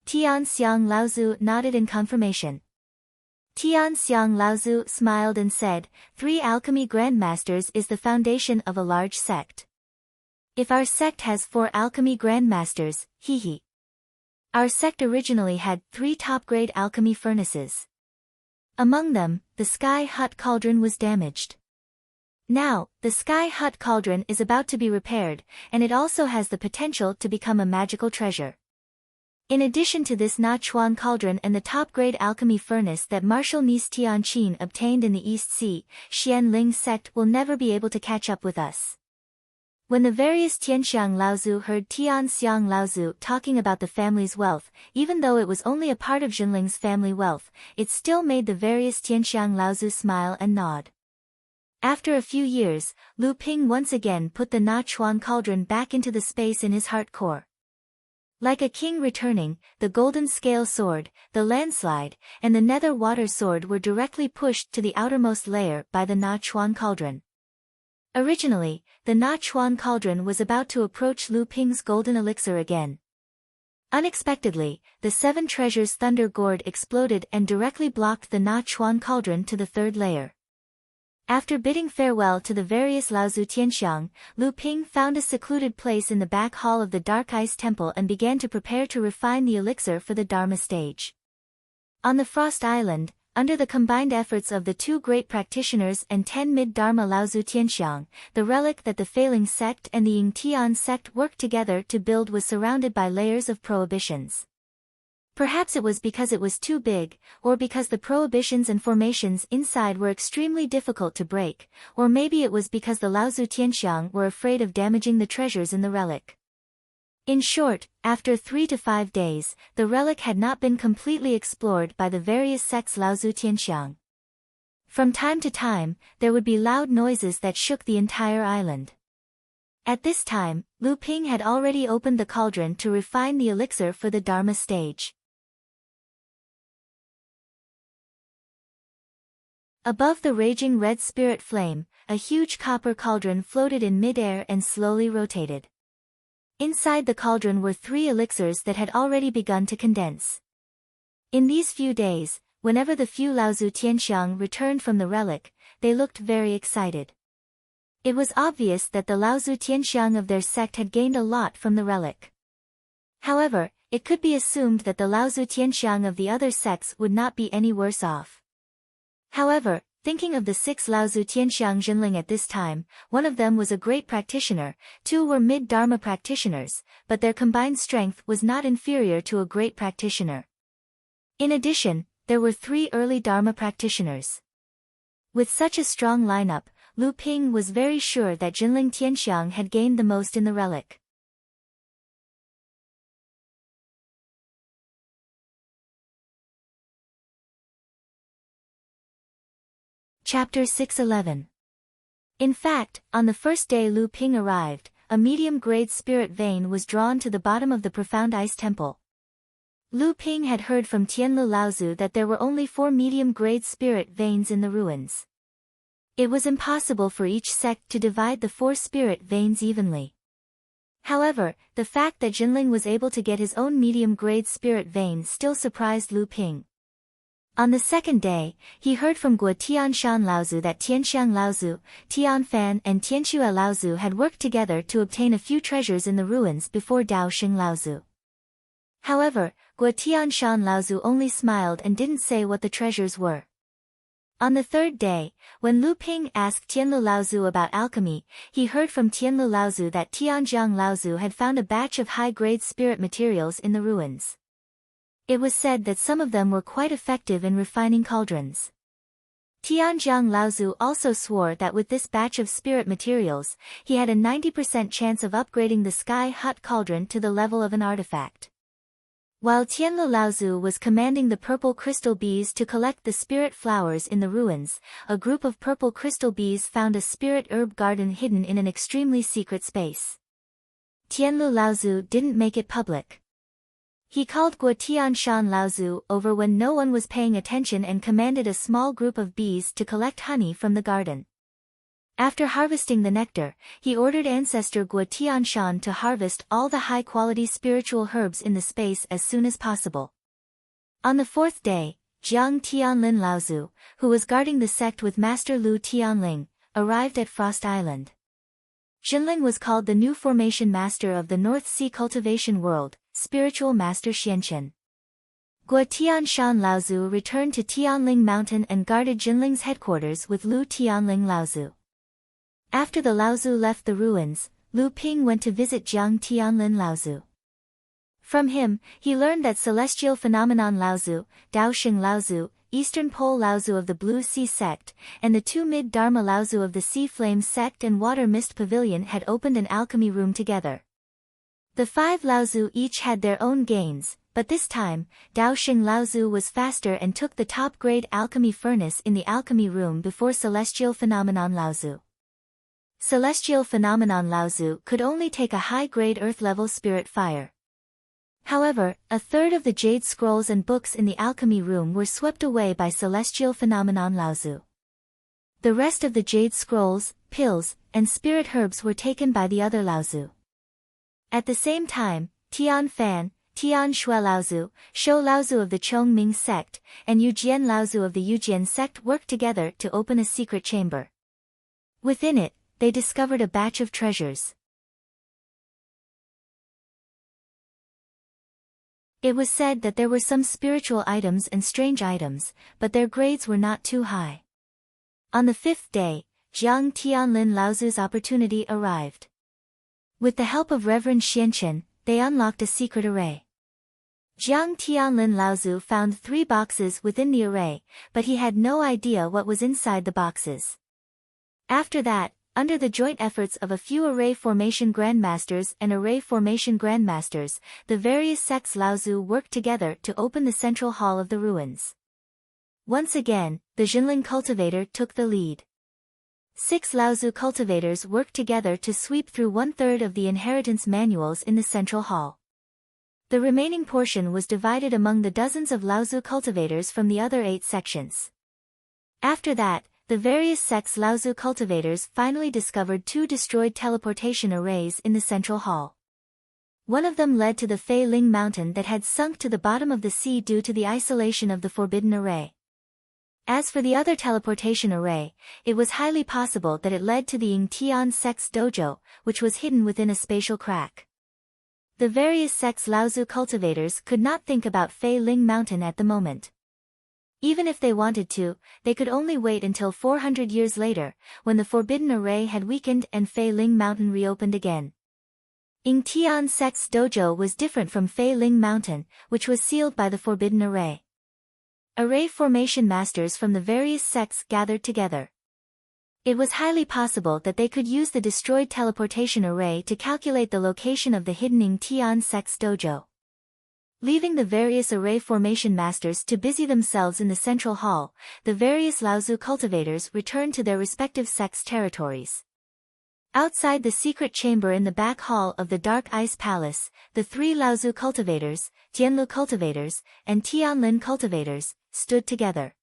Tian Xiang Laozu nodded in confirmation. Tian Xiang Laozu smiled and said, 3 alchemy grandmasters is the foundation of a large sect. If our sect has 4 alchemy grandmasters, hee. Our sect originally had 3 top-grade alchemy furnaces. Among them, the Sky Hut Cauldron was damaged. Now, the Sky Hut Cauldron is about to be repaired, and it also has the potential to become a magical treasure. In addition to this Na Chuan cauldron and the top-grade alchemy furnace that martial niece Tianqin obtained in the East Sea, Xian Ling sect will never be able to catch up with us. When the various Tianxiang Laozu heard Tian Xiang Laozu talking about the family's wealth, even though it was only a part of Jinling's family wealth, it still made the various Tianxiang Laozu smile and nod. After a few years, Lu Ping once again put the Na Chuan cauldron back into the space in his heart core. Like a king returning, the golden scale sword, the landslide, and the nether water sword were directly pushed to the outermost layer by the Na Chuan cauldron. Originally, the Na Chuan cauldron was about to approach Lu Ping's golden elixir again. Unexpectedly, the 7 treasures thunder gourd exploded and directly blocked the Na Chuan cauldron to the 3rd layer. After bidding farewell to the various Laozu Tianxiang, Lu Ping found a secluded place in the back hall of the Dark Ice Temple and began to prepare to refine the elixir for the Dharma stage. On the Frost Island, under the combined efforts of the 2 great practitioners and 10 mid-Dharma Laozu Tianxiang, the relic that the failing sect and the Yingtian sect worked together to build was surrounded by layers of prohibitions. Perhaps it was because it was too big, or because the prohibitions and formations inside were extremely difficult to break, or maybe it was because the Laozu Tianxiang were afraid of damaging the treasures in the relic. In short, after 3 to 5 days, the relic had not been completely explored by the various sects Laozu Tianxiang. From time to time, there would be loud noises that shook the entire island. At this time, Lu Ping had already opened the cauldron to refine the elixir for the Dharma stage. Above the raging red spirit flame, a huge copper cauldron floated in mid-air and slowly rotated. Inside the cauldron were 3 elixirs that had already begun to condense. In these few days, whenever the few Laozu Tianxiang returned from the relic, they looked very excited. It was obvious that the Laozu Tianxiang of their sect had gained a lot from the relic. However, it could be assumed that the Laozu Tianxiang of the other sects would not be any worse off. However, thinking of the 6 Laozu Tianxiang Jinling at this time, one of them was a great practitioner, 2 were mid-Dharma practitioners, but their combined strength was not inferior to a great practitioner. In addition, there were 3 early Dharma practitioners. With such a strong lineup, Lu Ping was very sure that Jinling Tianxiang had gained the most in the relic. Chapter 611. In fact, on the first day Lu Ping arrived, a medium-grade spirit vein was drawn to the bottom of the profound ice temple. Lu Ping had heard from Tianlu Laozu that there were only 4 medium-grade spirit veins in the ruins. It was impossible for each sect to divide the 4 spirit veins evenly. However, the fact that Jinling was able to get his own medium-grade spirit vein still surprised Lu Ping. On the second day, he heard from Guo Tianshan Laozu that Tianxiang Laozu, Tianfan and Tianxue Laozu had worked together to obtain a few treasures in the ruins before Daoxing Laozu. However, Guo Tianshan Laozu only smiled and didn't say what the treasures were. On the third day, when Lu Ping asked Tianlu Laozu about alchemy, he heard from Tianlu Laozu that Tianjiang Laozu had found a batch of high-grade spirit materials in the ruins. It was said that some of them were quite effective in refining cauldrons. Tianjiang Laozu also swore that with this batch of spirit materials, he had a 90% chance of upgrading the sky-hot cauldron to the level of an artifact. While Tianlu Laozu was commanding the purple crystal bees to collect the spirit flowers in the ruins, a group of purple crystal bees found a spirit herb garden hidden in an extremely secret space. Tianlu Laozu didn't make it public. He called Guo Tianshan Laozu over when no one was paying attention and commanded a small group of bees to collect honey from the garden. After harvesting the nectar, he ordered ancestor Guo Tianshan to harvest all the high-quality spiritual herbs in the space as soon as possible. On the 4th day, Jiang Tianlin Laozu, who was guarding the sect with Master Lu Tianling, arrived at Frost Island. Jinling was called the new formation master of the North Sea cultivation world, spiritual master Xianchen. Guo Tianshan Laozu returned to Tianling Mountain and guarded Jinling's headquarters with Lu Tianling Laozu. After the Laozu left the ruins, Lu Ping went to visit Jiang Tianlin Laozu. From him, he learned that Celestial Phenomenon Laozu, Daoxing Laozu, Eastern Pole Laozu of the Blue Sea sect, and the 2 mid-Dharma Laozu of the Sea Flame sect and Water Mist Pavilion had opened an alchemy room together. The 5 Laozu each had their own gains, but this time, Daoxing Laozu was faster and took the top-grade alchemy furnace in the alchemy room before Celestial Phenomenon Laozu. Celestial Phenomenon Laozu could only take a high-grade earth-level spirit fire. However, a third of the jade scrolls and books in the alchemy room were swept away by Celestial Phenomenon Laozu. The rest of the jade scrolls, pills, and spirit herbs were taken by the other Laozu. At the same time, Tianfan, Tianxue Laozu, Shou Laozu of the Chongming sect, and Yujian Laozu of the Yujian sect worked together to open a secret chamber. Within it, they discovered a batch of treasures. It was said that there were some spiritual items and strange items, but their grades were not too high. On the 5th day, Jiang Tianlin Laozu's opportunity arrived. With the help of Reverend Xianchen, they unlocked a secret array. Jiang Tianlin Laozu found 3 boxes within the array, but he had no idea what was inside the boxes. After that, under the joint efforts of a few array formation grandmasters and array formation grandmasters, the various sects Laozu worked together to open the central hall of the ruins. Once again, the Jinling cultivator took the lead. 6 Laozu cultivators worked together to sweep through 1/3 of the inheritance manuals in the central hall. The remaining portion was divided among the dozens of Laozu cultivators from the other 8 sections. After that, the various sects Laozu cultivators finally discovered 2 destroyed teleportation arrays in the central hall. One of them led to the Fei Ling mountain that had sunk to the bottom of the sea due to the isolation of the forbidden array. As for the other teleportation array, it was highly possible that it led to the Ying Tian sect's dojo, which was hidden within a spatial crack. The various sects Laozu cultivators could not think about Fei Ling mountain at the moment. Even if they wanted to, they could only wait until 400 years later, when the forbidden array had weakened and Fei Ling mountain reopened again. Ying Tian sect's dojo was different from Fei Ling mountain, which was sealed by the forbidden array. Array formation masters from the various sects gathered together. It was highly possible that they could use the destroyed teleportation array to calculate the location of the hidden Ying Tian sect's dojo. Leaving the various array formation masters to busy themselves in the central hall, the various Laozu cultivators returned to their respective sects' territories. Outside the secret chamber in the back hall of the Dark Ice Palace, the 3 Laozu cultivators, Tianlu cultivators, and Tianlin cultivators, stood together.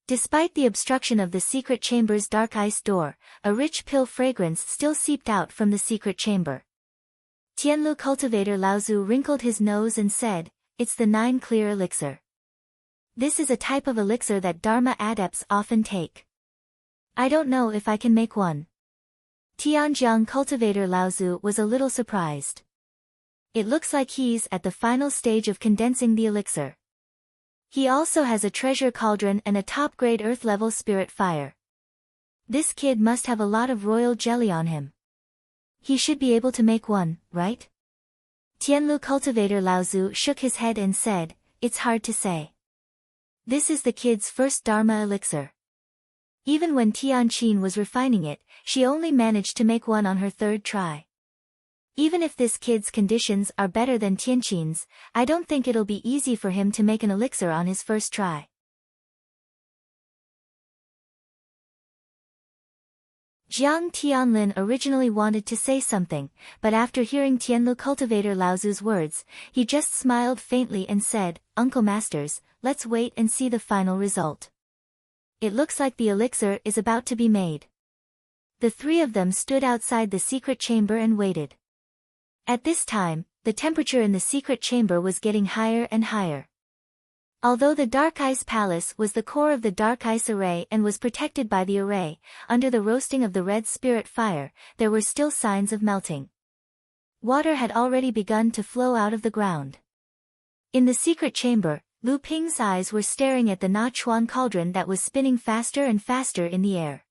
Despite the obstruction of the secret chamber's dark ice door, a rich pill fragrance still seeped out from the secret chamber. Tianlu cultivator Laozu wrinkled his nose and said, "It's the 9 clear elixir. This is a type of elixir that Dharma adepts often take. I don't know if I can make one." Tianjiang cultivator Laozu was a little surprised. It looks like he's at the final stage of condensing the elixir. He also has a treasure cauldron and a top-grade earth-level spirit fire. This kid must have a lot of royal jelly on him. He should be able to make one, right? Tianlu cultivator Laozu shook his head and said, "It's hard to say. This is the kid's first Dharma elixir. Even when Tianqin was refining it, she only managed to make one on her 3rd try. Even if this kid's conditions are better than Tianqin's, I don't think it'll be easy for him to make an elixir on his 1st try." Jiang Tianlin originally wanted to say something, but after hearing Tianlu cultivator Laozu's words, he just smiled faintly and said, "Uncle Masters, let's wait and see the final result. It looks like the elixir is about to be made." The 3 of them stood outside the secret chamber and waited. At this time, the temperature in the secret chamber was getting higher and higher. Although the Dark Ice Palace was the core of the Dark Ice Array and was protected by the array, under the roasting of the red spirit fire, there were still signs of melting. Water had already begun to flow out of the ground. In the secret chamber, Lu Ping's eyes were staring at the Na Chuan cauldron that was spinning faster and faster in the air.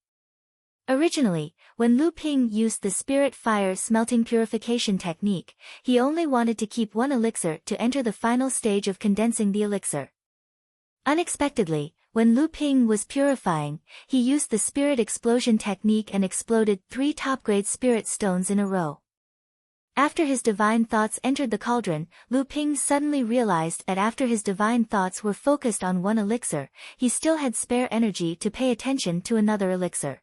Originally, when Lu Ping used the spirit fire smelting purification technique, he only wanted to keep 1 elixir to enter the final stage of condensing the elixir. Unexpectedly, when Lu Ping was purifying, he used the spirit explosion technique and exploded 3 top-grade spirit stones in a row. After his divine thoughts entered the cauldron, Lu Ping suddenly realized that after his divine thoughts were focused on 1 elixir, he still had spare energy to pay attention to another elixir.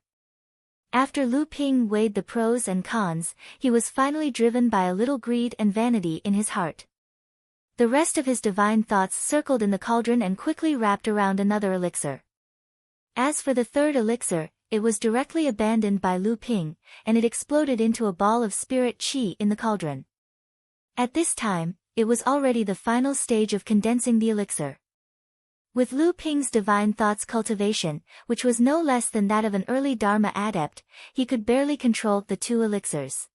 After Lu Ping weighed the pros and cons, he was finally driven by a little greed and vanity in his heart. The rest of his divine thoughts circled in the cauldron and quickly wrapped around another elixir. As for the 3rd elixir, it was directly abandoned by Lu Ping, and it exploded into a ball of spirit qi in the cauldron. At this time, it was already the final stage of condensing the elixir. With Lu Ping's divine thoughts cultivation, which was no less than that of an early Dharma adept, he could barely control the 2 elixirs.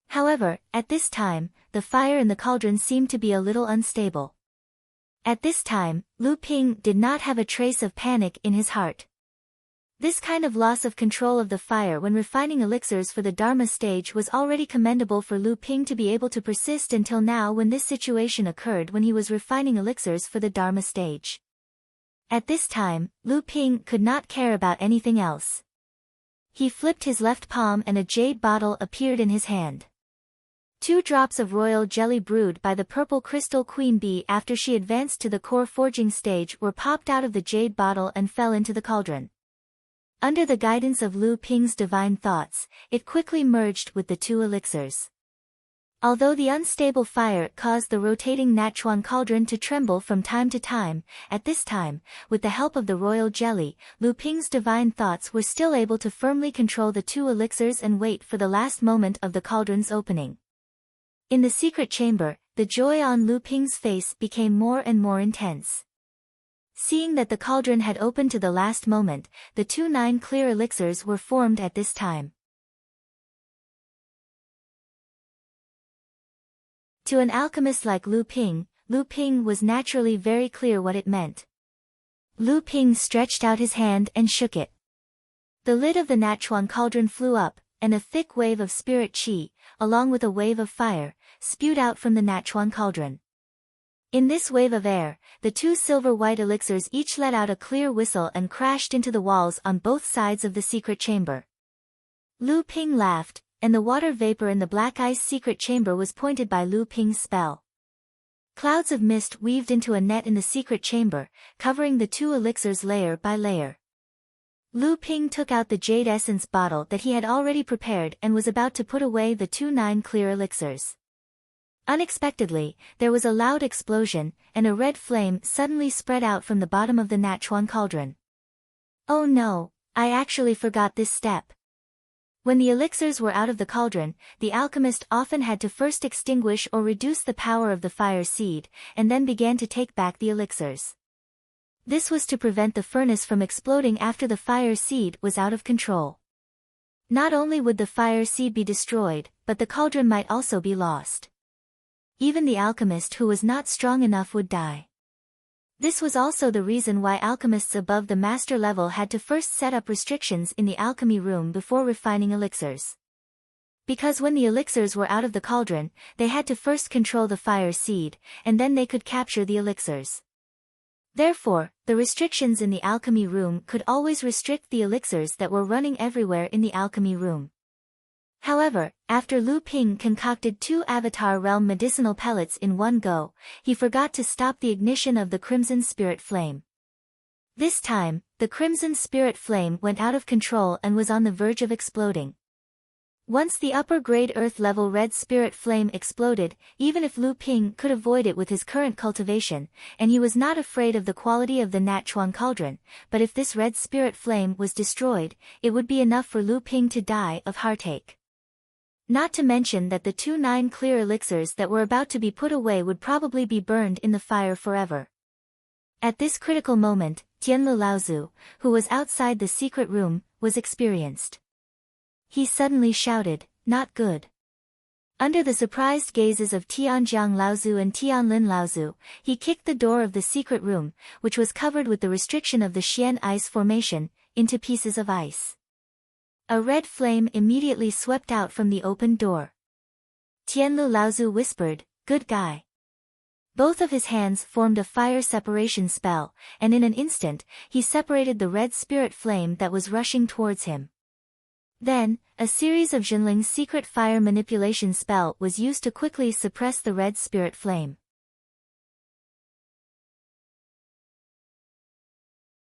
However, at this time, the fire in the cauldron seemed to be a little unstable. At this time, Lu Ping did not have a trace of panic in his heart. This kind of loss of control of the fire when refining elixirs for the Dharma stage was already commendable for Lu Ping to be able to persist until now when this situation occurred when he was refining elixirs for the Dharma stage. At this time, Lu Ping could not care about anything else. He flipped his left palm and a jade bottle appeared in his hand. 2 drops of royal jelly brewed by the purple crystal queen bee after she advanced to the core forging stage were popped out of the jade bottle and fell into the cauldron. Under the guidance of Lu Ping's divine thoughts, it quickly merged with the 2 elixirs. Although the unstable fire caused the rotating Nachuan cauldron to tremble from time to time, at this time, with the help of the royal jelly, Lu Ping's divine thoughts were still able to firmly control the 2 elixirs and wait for the last moment of the cauldron's opening. In the secret chamber, the joy on Lu Ping's face became more and more intense. Seeing that the cauldron had opened to the last moment, the 2 9 clear elixirs were formed at this time. To an alchemist like Lu Ping was naturally very clear what it meant. Lu Ping stretched out his hand and shook it. The lid of the Nachuan cauldron flew up, and a thick wave of spirit qi, along with a wave of fire, spewed out from the Nachuan cauldron. In this wave of air, the 2 silver-white elixirs each let out a clear whistle and crashed into the walls on both sides of the secret chamber. Lu Ping laughed, and the water vapor in the black ice secret chamber was pointed by Lu Ping's spell. Clouds of mist weaved into a net in the secret chamber, covering the 2 elixirs layer by layer. Lu Ping took out the jade essence bottle that he had already prepared and was about to put away the 2 9 clear elixirs. Unexpectedly, there was a loud explosion, and a red flame suddenly spread out from the bottom of the Nachuan cauldron. Oh no, I actually forgot this step. When the elixirs were out of the cauldron, the alchemist often had to first extinguish or reduce the power of the fire seed, and then began to take back the elixirs. This was to prevent the furnace from exploding after the fire seed was out of control. Not only would the fire seed be destroyed, but the cauldron might also be lost. Even the alchemist who was not strong enough would die. This was also the reason why alchemists above the master level had to first set up restrictions in the alchemy room before refining elixirs. Because when the elixirs were out of the cauldron, they had to first control the fire seed, and then they could capture the elixirs. Therefore, the restrictions in the alchemy room could always restrict the elixirs that were running everywhere in the alchemy room. However, after Lu Ping concocted 2 Avatar Realm medicinal pellets in one go, he forgot to stop the ignition of the Crimson Spirit Flame. This time, the Crimson Spirit Flame went out of control and was on the verge of exploding. Once the upper-grade Earth-level Red Spirit Flame exploded, even if Lu Ping could avoid it with his current cultivation, and he was not afraid of the quality of the Nachuan cauldron, but if this Red Spirit Flame was destroyed, it would be enough for Lu Ping to die of heartache. Not to mention that the 2 9 clear elixirs that were about to be put away would probably be burned in the fire forever. At this critical moment, Tianlu Laozu, who was outside the secret room, was experienced. He suddenly shouted, "Not good." Under the surprised gazes of Tianjiang Laozu and Tianlin Laozu, he kicked the door of the secret room, which was covered with the restriction of the Xian ice formation, into pieces of ice. A red flame immediately swept out from the open door. Tianlu Laozu whispered, "Good guy." Both of his hands formed a fire separation spell, and in an instant, he separated the red spirit flame that was rushing towards him. Then, a series of Jinling's secret fire manipulation spell was used to quickly suppress the red spirit flame.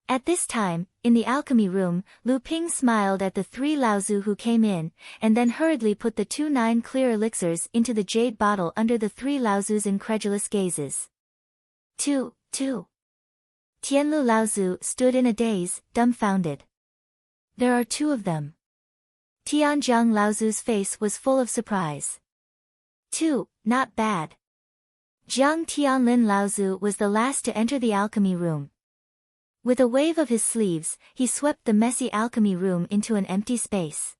At this time, in the alchemy room, Lu Ping smiled at the 3 Laozu who came in, and then hurriedly put the 2 9 clear elixirs into the jade bottle under the 3 Laozu's incredulous gazes. Two. Tianlu Laozu stood in a daze, dumbfounded. There are 2 of them. Tianjiang Laozu's face was full of surprise. 2, not bad. Jiang Tianlin Laozu was the last to enter the alchemy room. With a wave of his sleeves, he swept the messy alchemy room into an empty space.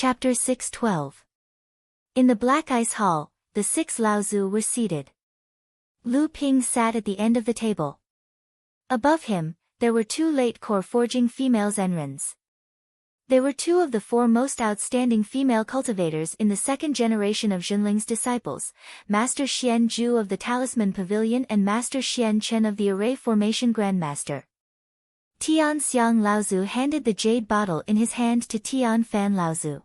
Chapter 6:12. In the Black Ice Hall, the 6 Laozu were seated. Lu Ping sat at the end of the table. Above him, there were 2 late core forging female Zenrens. They were 2 of the 4 most outstanding female cultivators in the 2nd generation of Zhenling's disciples, Master Xian Zhu of the Talisman Pavilion and Master Xian Chen of the Array Formation Grandmaster. Tian Xiang Laozu handed the jade bottle in his hand to Tian Fan Laozu.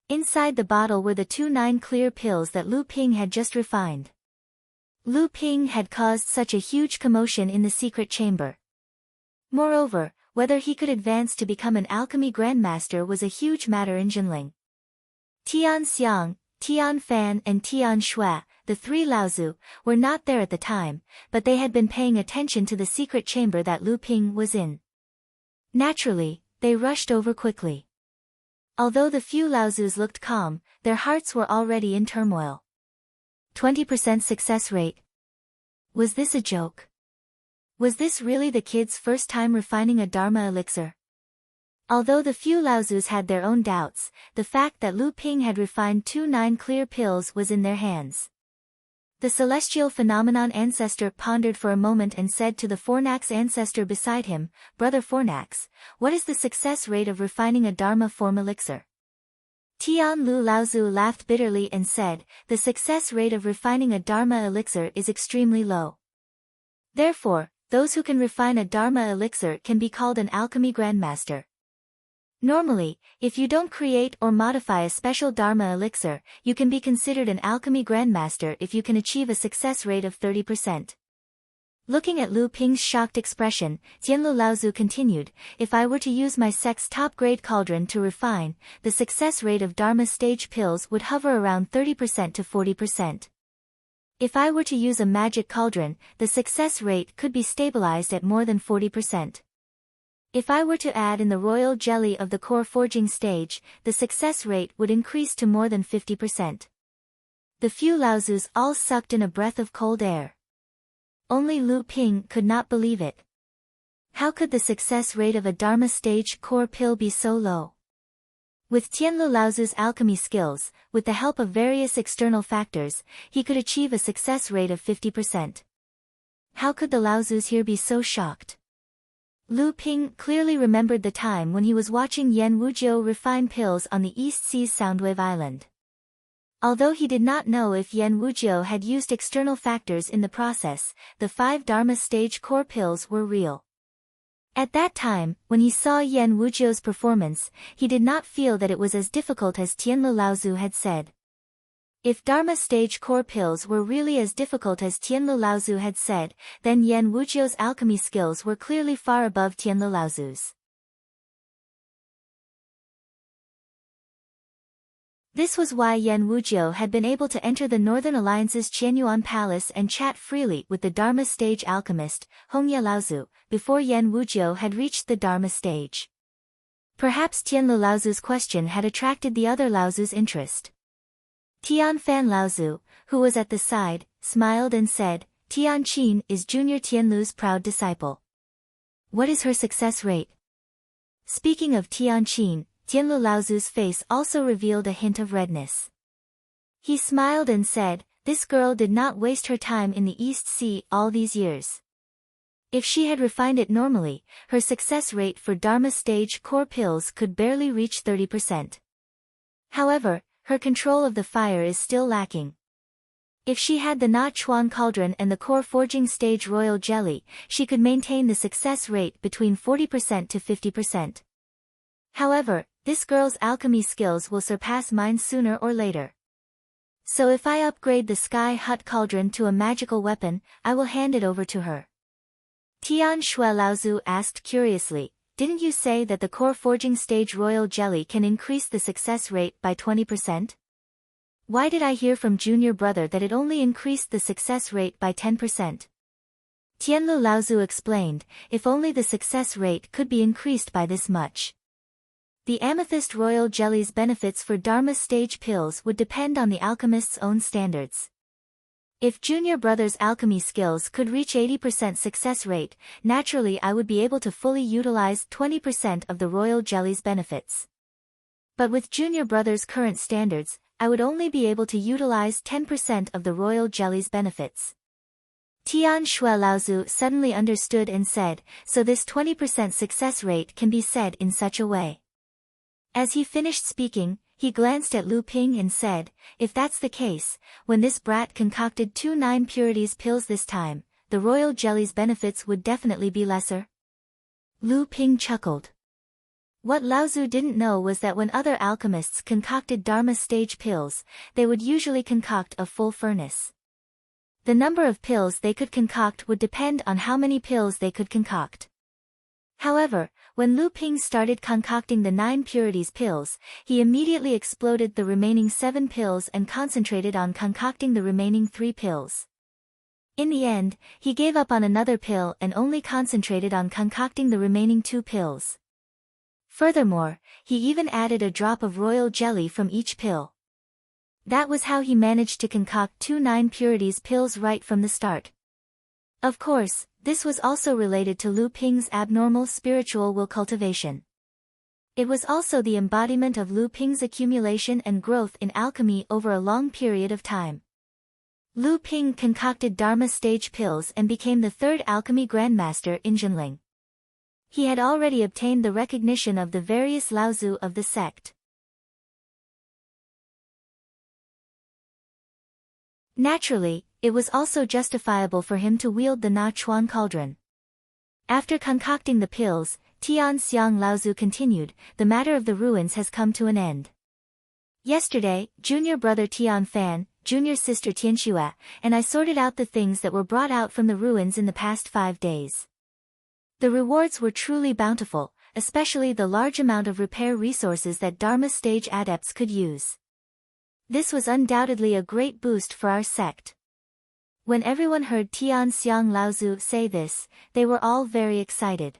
Inside the bottle were the 2 9 clear pills that Lu Ping had just refined. Lu Ping had caused such a huge commotion in the secret chamber. Moreover, whether he could advance to become an alchemy grandmaster was a huge matter in Zhenling. Tian Xiang, Tian Fan and Tian Shui, the 3 Laozu, were not there at the time, but they had been paying attention to the secret chamber that Lu Ping was in. Naturally, they rushed over quickly. Although the few Laozus looked calm, their hearts were already in turmoil. 20% success rate. Was this a joke? Was this really the kid's first time refining a Dharma elixir? Although the few Laozus had their own doubts, the fact that Lu Ping had refined 2 9 clear pills was in their hands. The celestial phenomenon ancestor pondered for a moment and said to the Fornax ancestor beside him, "Brother Fornax, what is the success rate of refining a Dharma form elixir?" Tian Lu Laozu laughed bitterly and said, "The success rate of refining a Dharma elixir is extremely low. Therefore, those who can refine a Dharma elixir can be called an alchemy grandmaster. Normally, if you don't create or modify a special Dharma elixir, you can be considered an alchemy grandmaster if you can achieve a success rate of 30%. Looking at Lu Ping's shocked expression, Tianlu Laozu continued, "If I were to use my sect's top-grade cauldron to refine, the success rate of Dharma stage pills would hover around 30% to 40%. If I were to use a magic cauldron, the success rate could be stabilized at more than 40%. If I were to add in the royal jelly of the core forging stage, the success rate would increase to more than 50%. The few Laozus all sucked in a breath of cold air. Only Lu Ping could not believe it. How could the success rate of a Dharma stage core pill be so low? With Tianlu Laozu's alchemy skills, with the help of various external factors, he could achieve a success rate of 50%. How could the Laozus here be so shocked? Lu Ping clearly remembered the time when he was watching Yan Wujiu refine pills on the East Sea's Soundwave Island. Although he did not know if Yan Wujiu had used external factors in the process, the 5 Dharma stage core pills were real. At that time, when he saw Yan Wujiu's performance, he did not feel that it was as difficult as Tianlu Laozu had said. If Dharma stage core pills were really as difficult as Tianlu Laozu had said, then Yan Wujiu's alchemy skills were clearly far above Tianlu Laozu's. This was why Yan Wujiu had been able to enter the Northern Alliance's Qianyuan Palace and chat freely with the Dharma stage alchemist, Hongye Laozu, before Yan Wujiu had reached the Dharma stage. Perhaps Tianlu Laozu's question had attracted the other Laozu's interest. Tian Fan Laozu, who was at the side, smiled and said, "Tian Qin is Junior Tianlu's proud disciple. What is her success rate?" Speaking of Tian Qin, Tianlu Laozu's face also revealed a hint of redness. He smiled and said, "This girl did not waste her time in the East Sea all these years. If she had refined it normally, her success rate for Dharma stage core pills could barely reach 30%. However, her control of the fire is still lacking. If she had the Na Chuan cauldron and the core forging stage royal jelly, she could maintain the success rate between 40% to 50%. However, this girl's alchemy skills will surpass mine sooner or later. So if I upgrade the Sky Hut cauldron to a magical weapon, I will hand it over to her." Tian Shui Laozu asked curiously, "Didn't you say that the core forging stage royal jelly can increase the success rate by 20%? Why did I hear from junior brother that it only increased the success rate by 10%? Tianlu Laozu explained, "If only the success rate could be increased by this much." The Amethyst Royal Jelly's benefits for Dharma stage pills would depend on the alchemist's own standards. If Junior Brother's alchemy skills could reach 80% success rate, naturally I would be able to fully utilize 20% of the Royal Jelly's benefits. But with junior brother's current standards, I would only be able to utilize 10% of the royal jelly's benefits. Tian Shui Laozu suddenly understood and said, so this 20% success rate can be said in such a way. As he finished speaking, he glanced at Lu Ping and said, if that's the case, when this brat concocted 2 9 purities pills this time, the royal jelly's benefits would definitely be lesser. Lu Ping chuckled. What Laozu didn't know was that when other alchemists concocted Dharma stage pills, they would usually concoct a full furnace. The number of pills they could concoct would depend on how many pills they could concoct. However, when Lu Ping started concocting the 9 purities pills, he immediately exploded the remaining 7 pills and concentrated on concocting the remaining 3 pills. In the end, he gave up on another pill and only concentrated on concocting the remaining 2 pills. Furthermore, he even added a drop of royal jelly from each pill. That was how he managed to concoct 2 9 purities pills right from the start. Of course, this was also related to Lu Ping's abnormal spiritual will cultivation. It was also the embodiment of Lu Ping's accumulation and growth in alchemy over a long period of time. Lu Ping concocted Dharma stage pills and became the 3rd alchemy grandmaster in Jinling. He had already obtained the recognition of the various Laozu of the sect. Naturally, it was also justifiable for him to wield the Na Chuan cauldron. After concocting the pills, Tian Xiang Laozu continued, the matter of the ruins has come to an end. Yesterday, junior brother Tian Fan, junior sister Tianxue, and I sorted out the things that were brought out from the ruins in the past 5 days. The rewards were truly bountiful, especially the large amount of repair resources that Dharma stage adepts could use. This was undoubtedly a great boost for our sect. When everyone heard Tian Xiang Laozu say this, they were all very excited.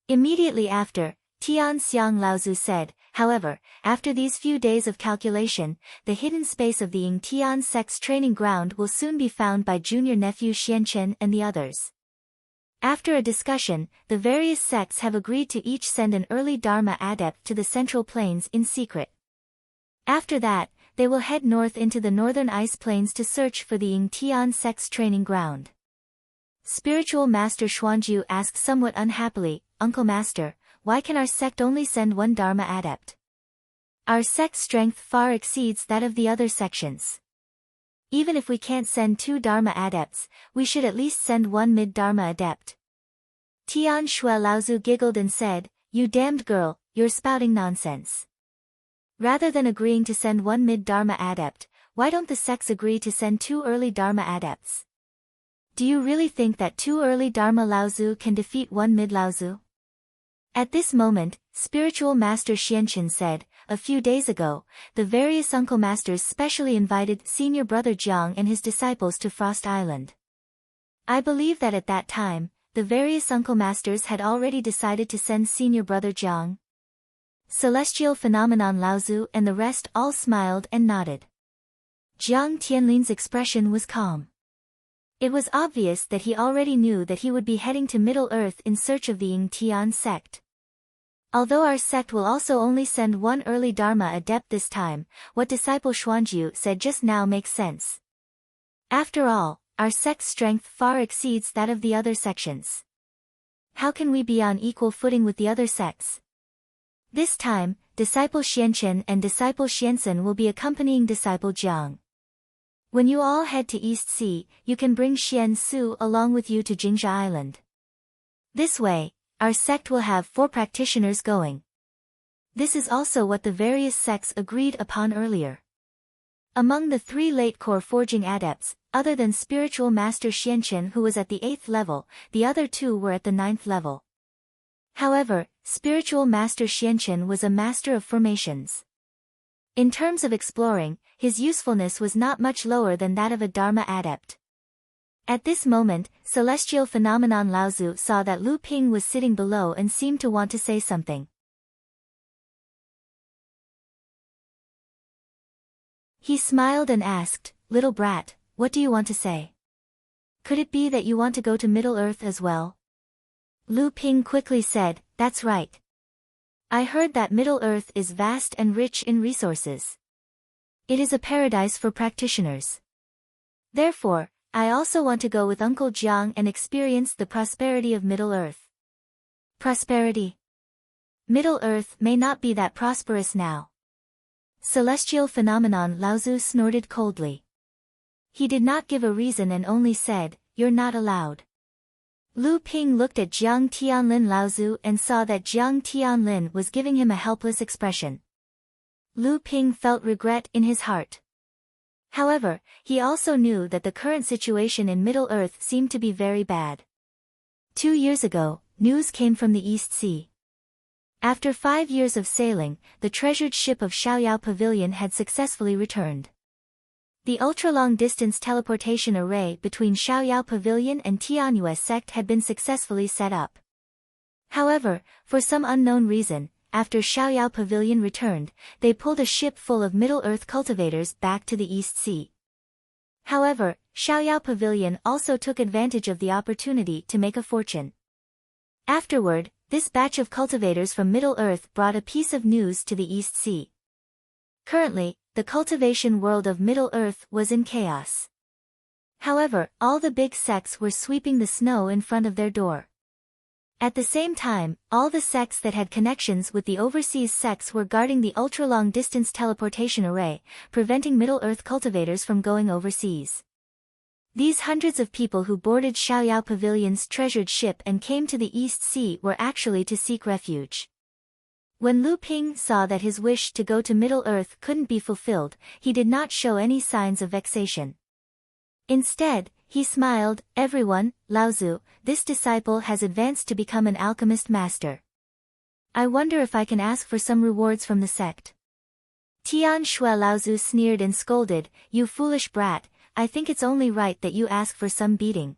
Immediately after, Tian Xiang Laozu said, however, after these few days of calculation, the hidden space of the Ying Tian sect's training ground will soon be found by junior nephew Xianchen and the others. After a discussion, the various sects have agreed to each send an early Dharma adept to the Central Plains in secret. After that, they will head north into the northern ice plains to search for the Ying Tian sect's training ground. Spiritual Master Xuanju asked somewhat unhappily, Uncle Master, why can our sect only send 1 Dharma adept? Our sect's strength far exceeds that of the other sections. Even if we can't send 2 Dharma adepts, we should at least send 1 mid-Dharma adept. Tian Shui Laozu giggled and said, you damned girl, you're spouting nonsense. Rather than agreeing to send 1 mid-Dharma adept, why don't the sects agree to send 2 early Dharma adepts? Do you really think that 2 early Dharma Laozu can defeat 1 mid-Laozu? At this moment, Spiritual Master Xianchen said, a few days ago, the various uncle masters specially invited senior brother Jiang and his disciples to Frost Island. I believe that at that time, the various uncle masters had already decided to send senior brother Jiang. Celestial Phenomenon Laozu and the rest all smiled and nodded. Jiang Tianlin's expression was calm. It was obvious that he already knew that he would be heading to Middle-earth in search of the Ying Tian sect. Although our sect will also only send 1 early Dharma adept this time, what disciple Xuanju said just now makes sense. After all, our sect's strength far exceeds that of the other sections. How can we be on equal footing with the other sects? This time, disciple Xianchen and disciple Xiansen will be accompanying disciple Jiang. When you all head to East Sea, you can bring Xian Su along with you to Jingjia Island. This way, our sect will have 4 practitioners going. This is also what the various sects agreed upon earlier. Among the 3 late core forging adepts, other than spiritual master Xianchen who was at the 8th level, the other 2 were at the 9th level. However, spiritual master Xianchen was a master of formations. In terms of exploring, his usefulness was not much lower than that of a Dharma adept. At this moment, Celestial Phenomenon Laozu saw that Lu Ping was sitting below and seemed to want to say something. He smiled and asked, little brat, what do you want to say? Could it be that you want to go to Middle-earth as well? Lu Ping quickly said, that's right. I heard that Middle-earth is vast and rich in resources. It is a paradise for practitioners. Therefore, I also want to go with Uncle Jiang and experience the prosperity of Middle-earth. Prosperity? Middle-earth may not be that prosperous now. Celestial phenomenon. Laozu snorted coldly. He did not give a reason and only said, "You're not allowed." Lu Ping looked at Jiang Tianlin Laozu and saw that Jiang Tianlin was giving him a helpless expression. Lu Ping felt regret in his heart. However, he also knew that the current situation in Middle-earth seemed to be very bad. 2 years ago, news came from the East Sea. After 5 years of sailing, the treasured ship of Xiaoyao Pavilion had successfully returned. The ultra-long-distance teleportation array between Xiaoyao Pavilion and Tianyue sect had been successfully set up. However, for some unknown reason, after Xiaoyao Pavilion returned, they pulled a ship full of Middle-earth cultivators back to the East Sea. However, Xiaoyao Pavilion also took advantage of the opportunity to make a fortune. Afterward, this batch of cultivators from Middle-earth brought a piece of news to the East Sea. Currently, the cultivation world of Middle-earth was in chaos. However, all the big sects were sweeping the snow in front of their door. At the same time, all the sects that had connections with the overseas sects were guarding the ultra-long-distance teleportation array, preventing Middle-earth cultivators from going overseas. These hundreds of people who boarded Xiaoyao Pavilion's treasured ship and came to the East Sea were actually to seek refuge. When Lu Ping saw that his wish to go to Middle-earth couldn't be fulfilled, he did not show any signs of vexation. Instead, he smiled. "Everyone, Laozu, this disciple has advanced to become an alchemist master. I wonder if I can ask for some rewards from the sect." Tian Shui. Laozu sneered and scolded, "You foolish brat, I think it's only right that you ask for some beating."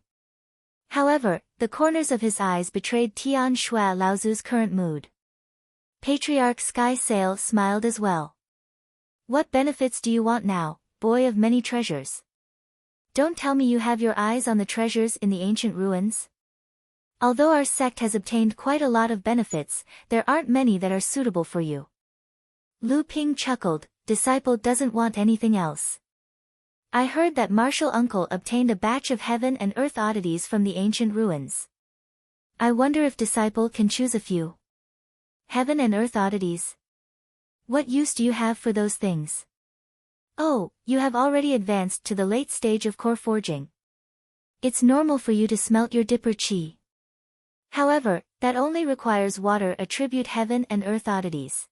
However, the corners of his eyes betrayed Tian Shui Laozu's current mood. Patriarch Sky Sail smiled as well. "What benefits do you want now, boy of many treasures? Don't tell me you have your eyes on the treasures in the ancient ruins? Although our sect has obtained quite a lot of benefits, there aren't many that are suitable for you." Lu Ping chuckled, "Disciple doesn't want anything else. I heard that Martial Uncle obtained a batch of heaven and earth oddities from the ancient ruins. I wonder if disciple can choose a few. Heaven and earth oddities? What use do you have for those things? Oh, you have already advanced to the late stage of core forging. It's normal for you to smelt your dipper chi. However, that only requires water. Attribute heaven and earth oddities.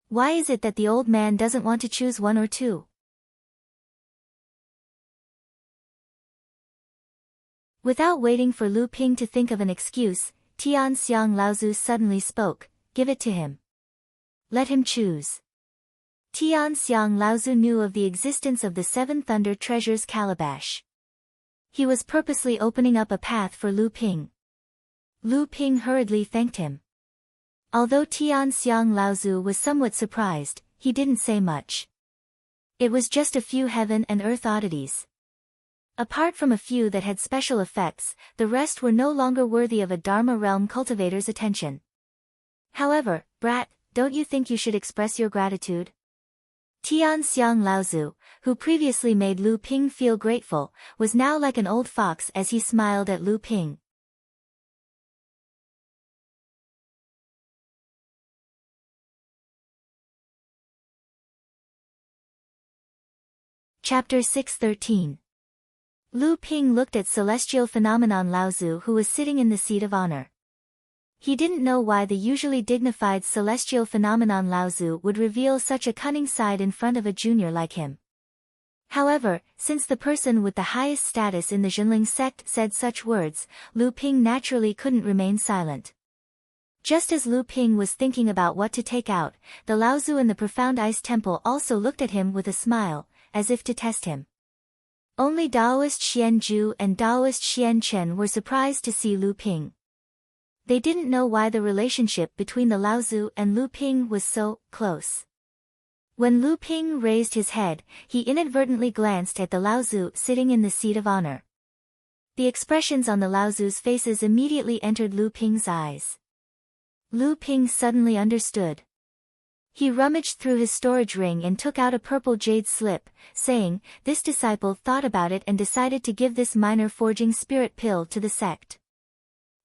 Why is it that the old man doesn't want to choose one or two?" Without waiting for Lu Ping to think of an excuse, Tian Xiang Laozu suddenly spoke, "Give it to him. Let him choose." Tian Xiang Laozu knew of the existence of the Seven Thunder Treasures calabash. He was purposely opening up a path for Lu Ping. Lu Ping hurriedly thanked him. Although Tian Xiang Laozu was somewhat surprised, he didn't say much. It was just a few heaven and earth oddities. Apart from a few that had special effects, the rest were no longer worthy of a Dharma realm cultivator's attention. "However, brat, don't you think you should express your gratitude?" Tian Xiang Laozu, who previously made Lu Ping feel grateful, was now like an old fox as he smiled at Lu Ping. Chapter 613. Lu Ping looked at Celestial Phenomenon Laozu, who was sitting in the seat of honor. He didn't know why the usually dignified Celestial Phenomenon Laozu would reveal such a cunning side in front of a junior like him. However, since the person with the highest status in the Zhenling sect said such words, Lu Ping naturally couldn't remain silent. Just as Lu Ping was thinking about what to take out, the Laozu in the Profound Ice Temple also looked at him with a smile, as if to test him. Only Daoist Xian Zhu and Daoist Xian Chen were surprised to see Lu Ping. They didn't know why the relationship between the Laozu and Lu Ping was so close. When Lu Ping raised his head, he inadvertently glanced at the Laozu sitting in the seat of honor. The expressions on the Laozu's faces immediately entered Lu Ping's eyes. Lu Ping suddenly understood. He rummaged through his storage ring and took out a purple jade slip, saying, "This disciple thought about it and decided to give this minor forging spirit pill to the sect."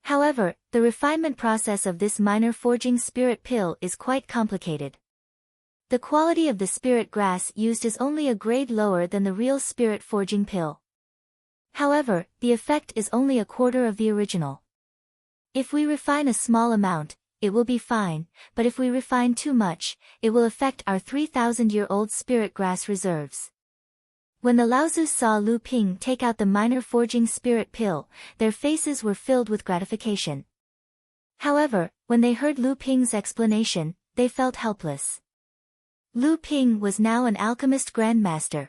However, the refinement process of this minor forging spirit pill is quite complicated. The quality of the spirit grass used is only a grade lower than the real spirit forging pill. However, the effect is only a quarter of the original. If we refine a small amount, it will be fine, but if we refine too much, it will affect our 3,000-year-old spirit grass reserves. When the Laozus saw Lu Ping take out the minor forging spirit pill, their faces were filled with gratification. However, when they heard Lu Ping's explanation, they felt helpless. Lu Ping was now an alchemist grandmaster.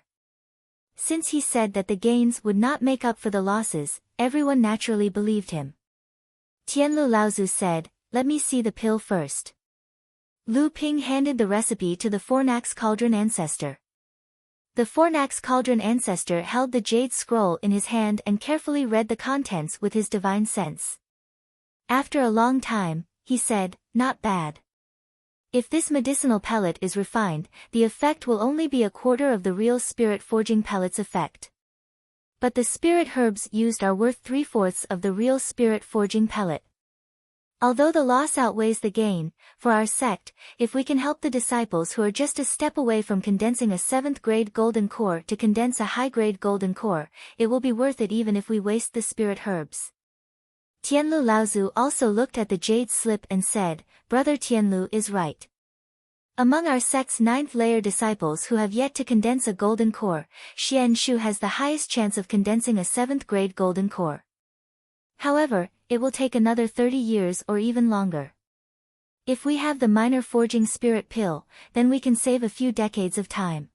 Since he said that the gains would not make up for the losses, everyone naturally believed him. Tianlu Laozu said, "Let me see the pill first." Lu Ping handed the recipe to the Fornax Cauldron ancestor. The Fornax Cauldron ancestor held the jade scroll in his hand and carefully read the contents with his divine sense. After a long time, he said, "Not bad. If this medicinal pellet is refined, the effect will only be a quarter of the real spirit forging pellet's effect. But the spirit herbs used are worth 3/4 of the real spirit forging pellet. Although the loss outweighs the gain, for our sect, if we can help the disciples who are just a step away from condensing a 7th-grade golden core to condense a high-grade golden core, it will be worth it even if we waste the spirit herbs." Tianlu Laozu also looked at the jade slip and said, "Brother Tianlu is right. Among our sect's 9th-layer disciples who have yet to condense a golden core, Xian Shu has the highest chance of condensing a 7th-grade golden core. However, it will take another 30 years or even longer. If we have the minor forging spirit pill, then we can save a few decades of time."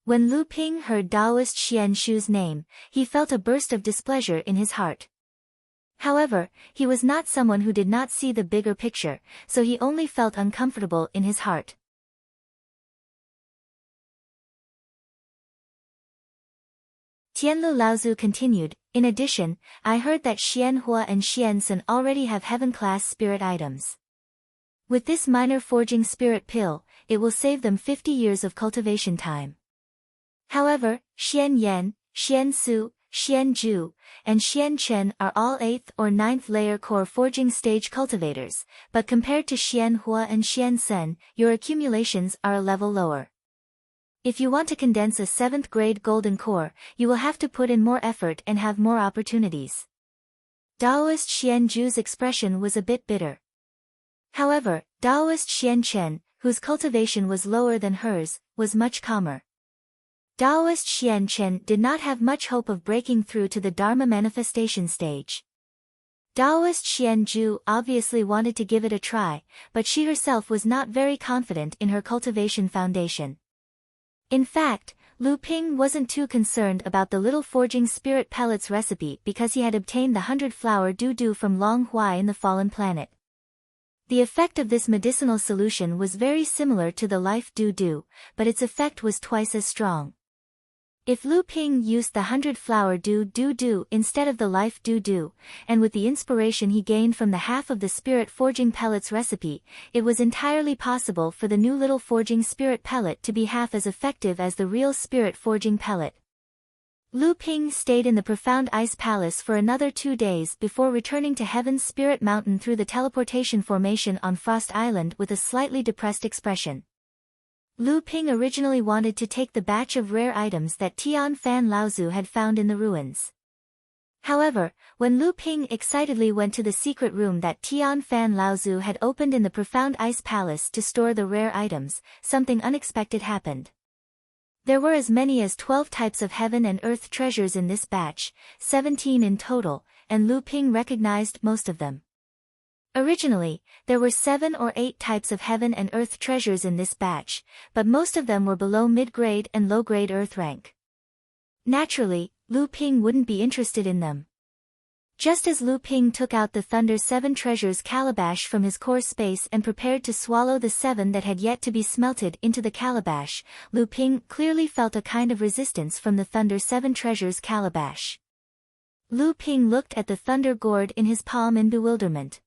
When Lu Ping heard Taoist Xian Shu's name, he felt a burst of displeasure in his heart. However, he was not someone who did not see the bigger picture, so he only felt uncomfortable in his heart. Tianlu Laozu continued, "In addition, I heard that Xian Hua and Xian Sun already have heaven-class spirit items. With this minor forging spirit pill, it will save them 50 years of cultivation time. However, Xian Yan, Xian Su, Xian Ju, and Xian Chen are all 8th or 9th layer core forging stage cultivators, but compared to Xian Hua and Xian Sun, your accumulations are a level lower. If you want to condense a 7th-grade golden core, you will have to put in more effort and have more opportunities." Taoist Xian Ju's expression was a bit bitter. However, Taoist Xian Chen, whose cultivation was lower than hers, was much calmer. Taoist Xian Chen did not have much hope of breaking through to the Dharma manifestation stage. Taoist Xian Ju obviously wanted to give it a try, but she herself was not very confident in her cultivation foundation. In fact, Lu Ping wasn't too concerned about the little forging spirit pellets recipe because he had obtained the 100-flower du-du from Long Huai in the Fallen Planet. The effect of this medicinal solution was very similar to the life du-du, but its effect was twice as strong. If Lu Ping used the 100-flower du-du instead of the life du-du, and with the inspiration he gained from the half of the spirit forging pellets recipe, it was entirely possible for the new little forging spirit pellet to be half as effective as the real spirit forging pellet. Lu Ping stayed in the profound ice palace for another 2 days before returning to Heaven's Spirit Mountain through the teleportation formation on Frost Island with a slightly depressed expression. Lu Ping originally wanted to take the batch of rare items that Tian Fan Laozu had found in the ruins. However, when Lu Ping excitedly went to the secret room that Tian Fan Laozu had opened in the profound ice palace to store the rare items, something unexpected happened. There were as many as 12 types of heaven and earth treasures in this batch, 17 in total, and Lu Ping recognized most of them. Originally, there were 7 or 8 types of heaven and earth treasures in this batch, but most of them were below mid-grade and low-grade earth rank. Naturally, Lu Ping wouldn't be interested in them. Just as Lu Ping took out the Thunder 7 Treasures calabash from his core space and prepared to swallow the 7 that had yet to be smelted into the calabash, Lu Ping clearly felt a kind of resistance from the Thunder 7 Treasures calabash. Lu Ping looked at the Thunder Gourd in his palm in bewilderment.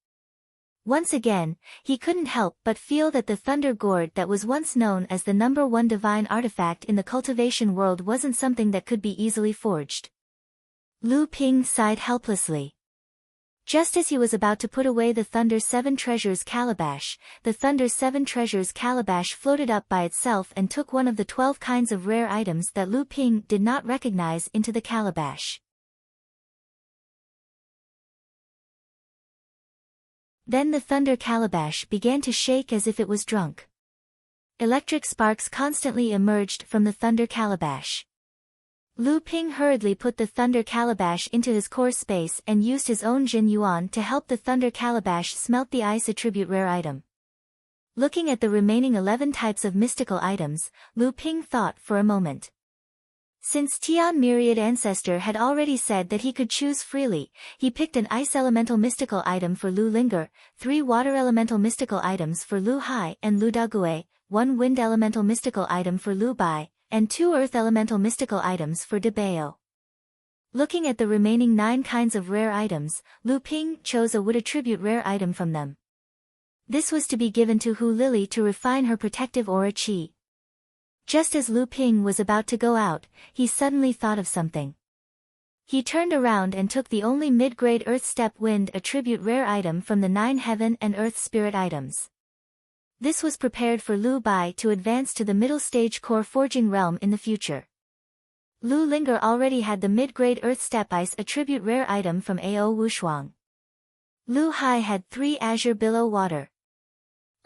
Once again, he couldn't help but feel that the thunder gourd that was once known as the #1 divine artifact in the cultivation world wasn't something that could be easily forged. Lu Ping sighed helplessly. Just as he was about to put away the Thunder 7 Treasures calabash, the Thunder 7 Treasures calabash floated up by itself and took one of the 12 kinds of rare items that Lu Ping did not recognize into the calabash. Then the thunder calabash began to shake as if it was drunk. Electric sparks constantly emerged from the thunder calabash. Lu Ping hurriedly put the thunder calabash into his core space and used his own Jin Yuan to help the thunder calabash smelt the ice attribute rare item. Looking at the remaining 11 types of mystical items, Lu Ping thought for a moment. Since Tian Myriad Ancestor had already said that he could choose freely, he picked an ice elemental mystical item for Lu Linger, 3 water elemental mystical items for Lu Hai and Lu Dague, 1 wind elemental mystical item for Lu Bai, and 2 earth elemental mystical items for De Bao. Looking at the remaining 9 kinds of rare items, Lu Ping chose a wood attribute rare item from them. This was to be given to Hu Lily to refine her protective aura qi. Just as Lu Ping was about to go out, he suddenly thought of something. He turned around and took the only mid-grade Earth Step Wind attribute rare item from the 9 Heaven and Earth Spirit items. This was prepared for Lu Bai to advance to the middle stage core forging realm in the future. Lu Linger already had the mid-grade Earth Step Ice attribute rare item from Ao Wushuang. Lu Hai had 3 Azure Billow Water.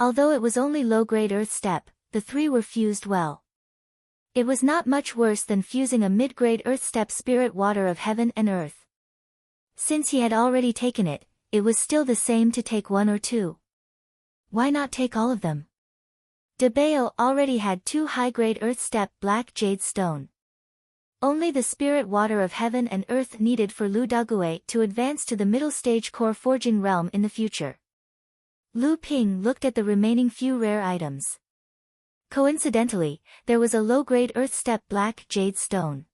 Although it was only low-grade Earth Step, the 3 were fused well. It was not much worse than fusing a mid-grade Earth Step Spirit Water of Heaven and Earth. Since he had already taken it, it was still the same to take 1 or 2. Why not take all of them? De Bao already had 2 high-grade Earth Step Black Jade Stone. Only the Spirit Water of Heaven and Earth needed for Lu Dague to advance to the middle stage core forging realm in the future. Lu Ping looked at the remaining few rare items. Coincidentally, there was a low-grade Earth Step Black Jade Stone.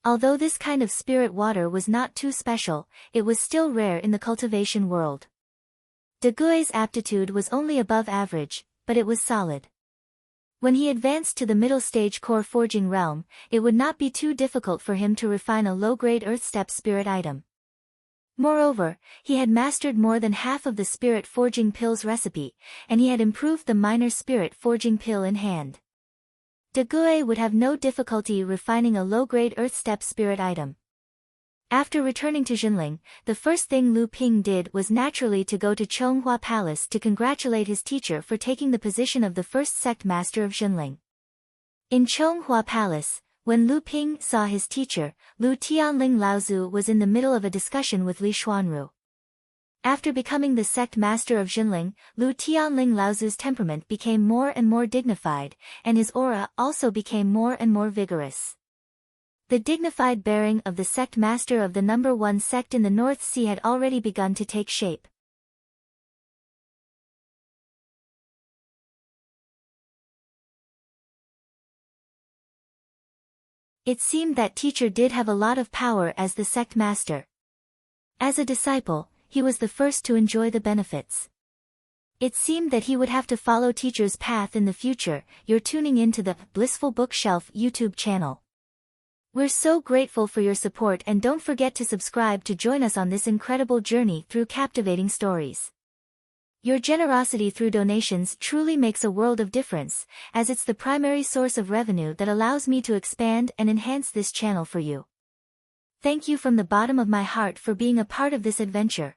Although this kind of spirit water was not too special, it was still rare in the cultivation world. De Gui's aptitude was only above average, but it was solid. When he advanced to the middle stage core forging realm, it would not be too difficult for him to refine a low-grade Earth Step spirit item. Moreover, he had mastered more than half of the spirit forging pill's recipe, and he had improved the minor spirit forging pill in hand. De Gui would have no difficulty refining a low-grade Earth Step spirit item. After returning to Jinling, the first thing Lu Ping did was naturally to go to Chonghua Palace to congratulate his teacher for taking the position of the first sect master of Jinling. In Chonghua Palace, when Lu Ping saw his teacher, Lu Tianling Laozu was in the middle of a discussion with Li Xuanru. After becoming the sect master of Jinling, Lu Tianling Laozu's temperament became more and more dignified, and his aura also became more and more vigorous. The dignified bearing of the sect master of the #1 sect in the North Sea had already begun to take shape. It seemed that teacher did have a lot of power as the sect master. As a disciple, he was the first to enjoy the benefits. It seemed that he would have to follow teacher's path in the future. You're tuning into the Blissful Bookshelf YouTube channel. We're so grateful for your support, and don't forget to subscribe to join us on this incredible journey through captivating stories. Your generosity through donations truly makes a world of difference, as it's the primary source of revenue that allows me to expand and enhance this channel for you. Thank you from the bottom of my heart for being a part of this adventure.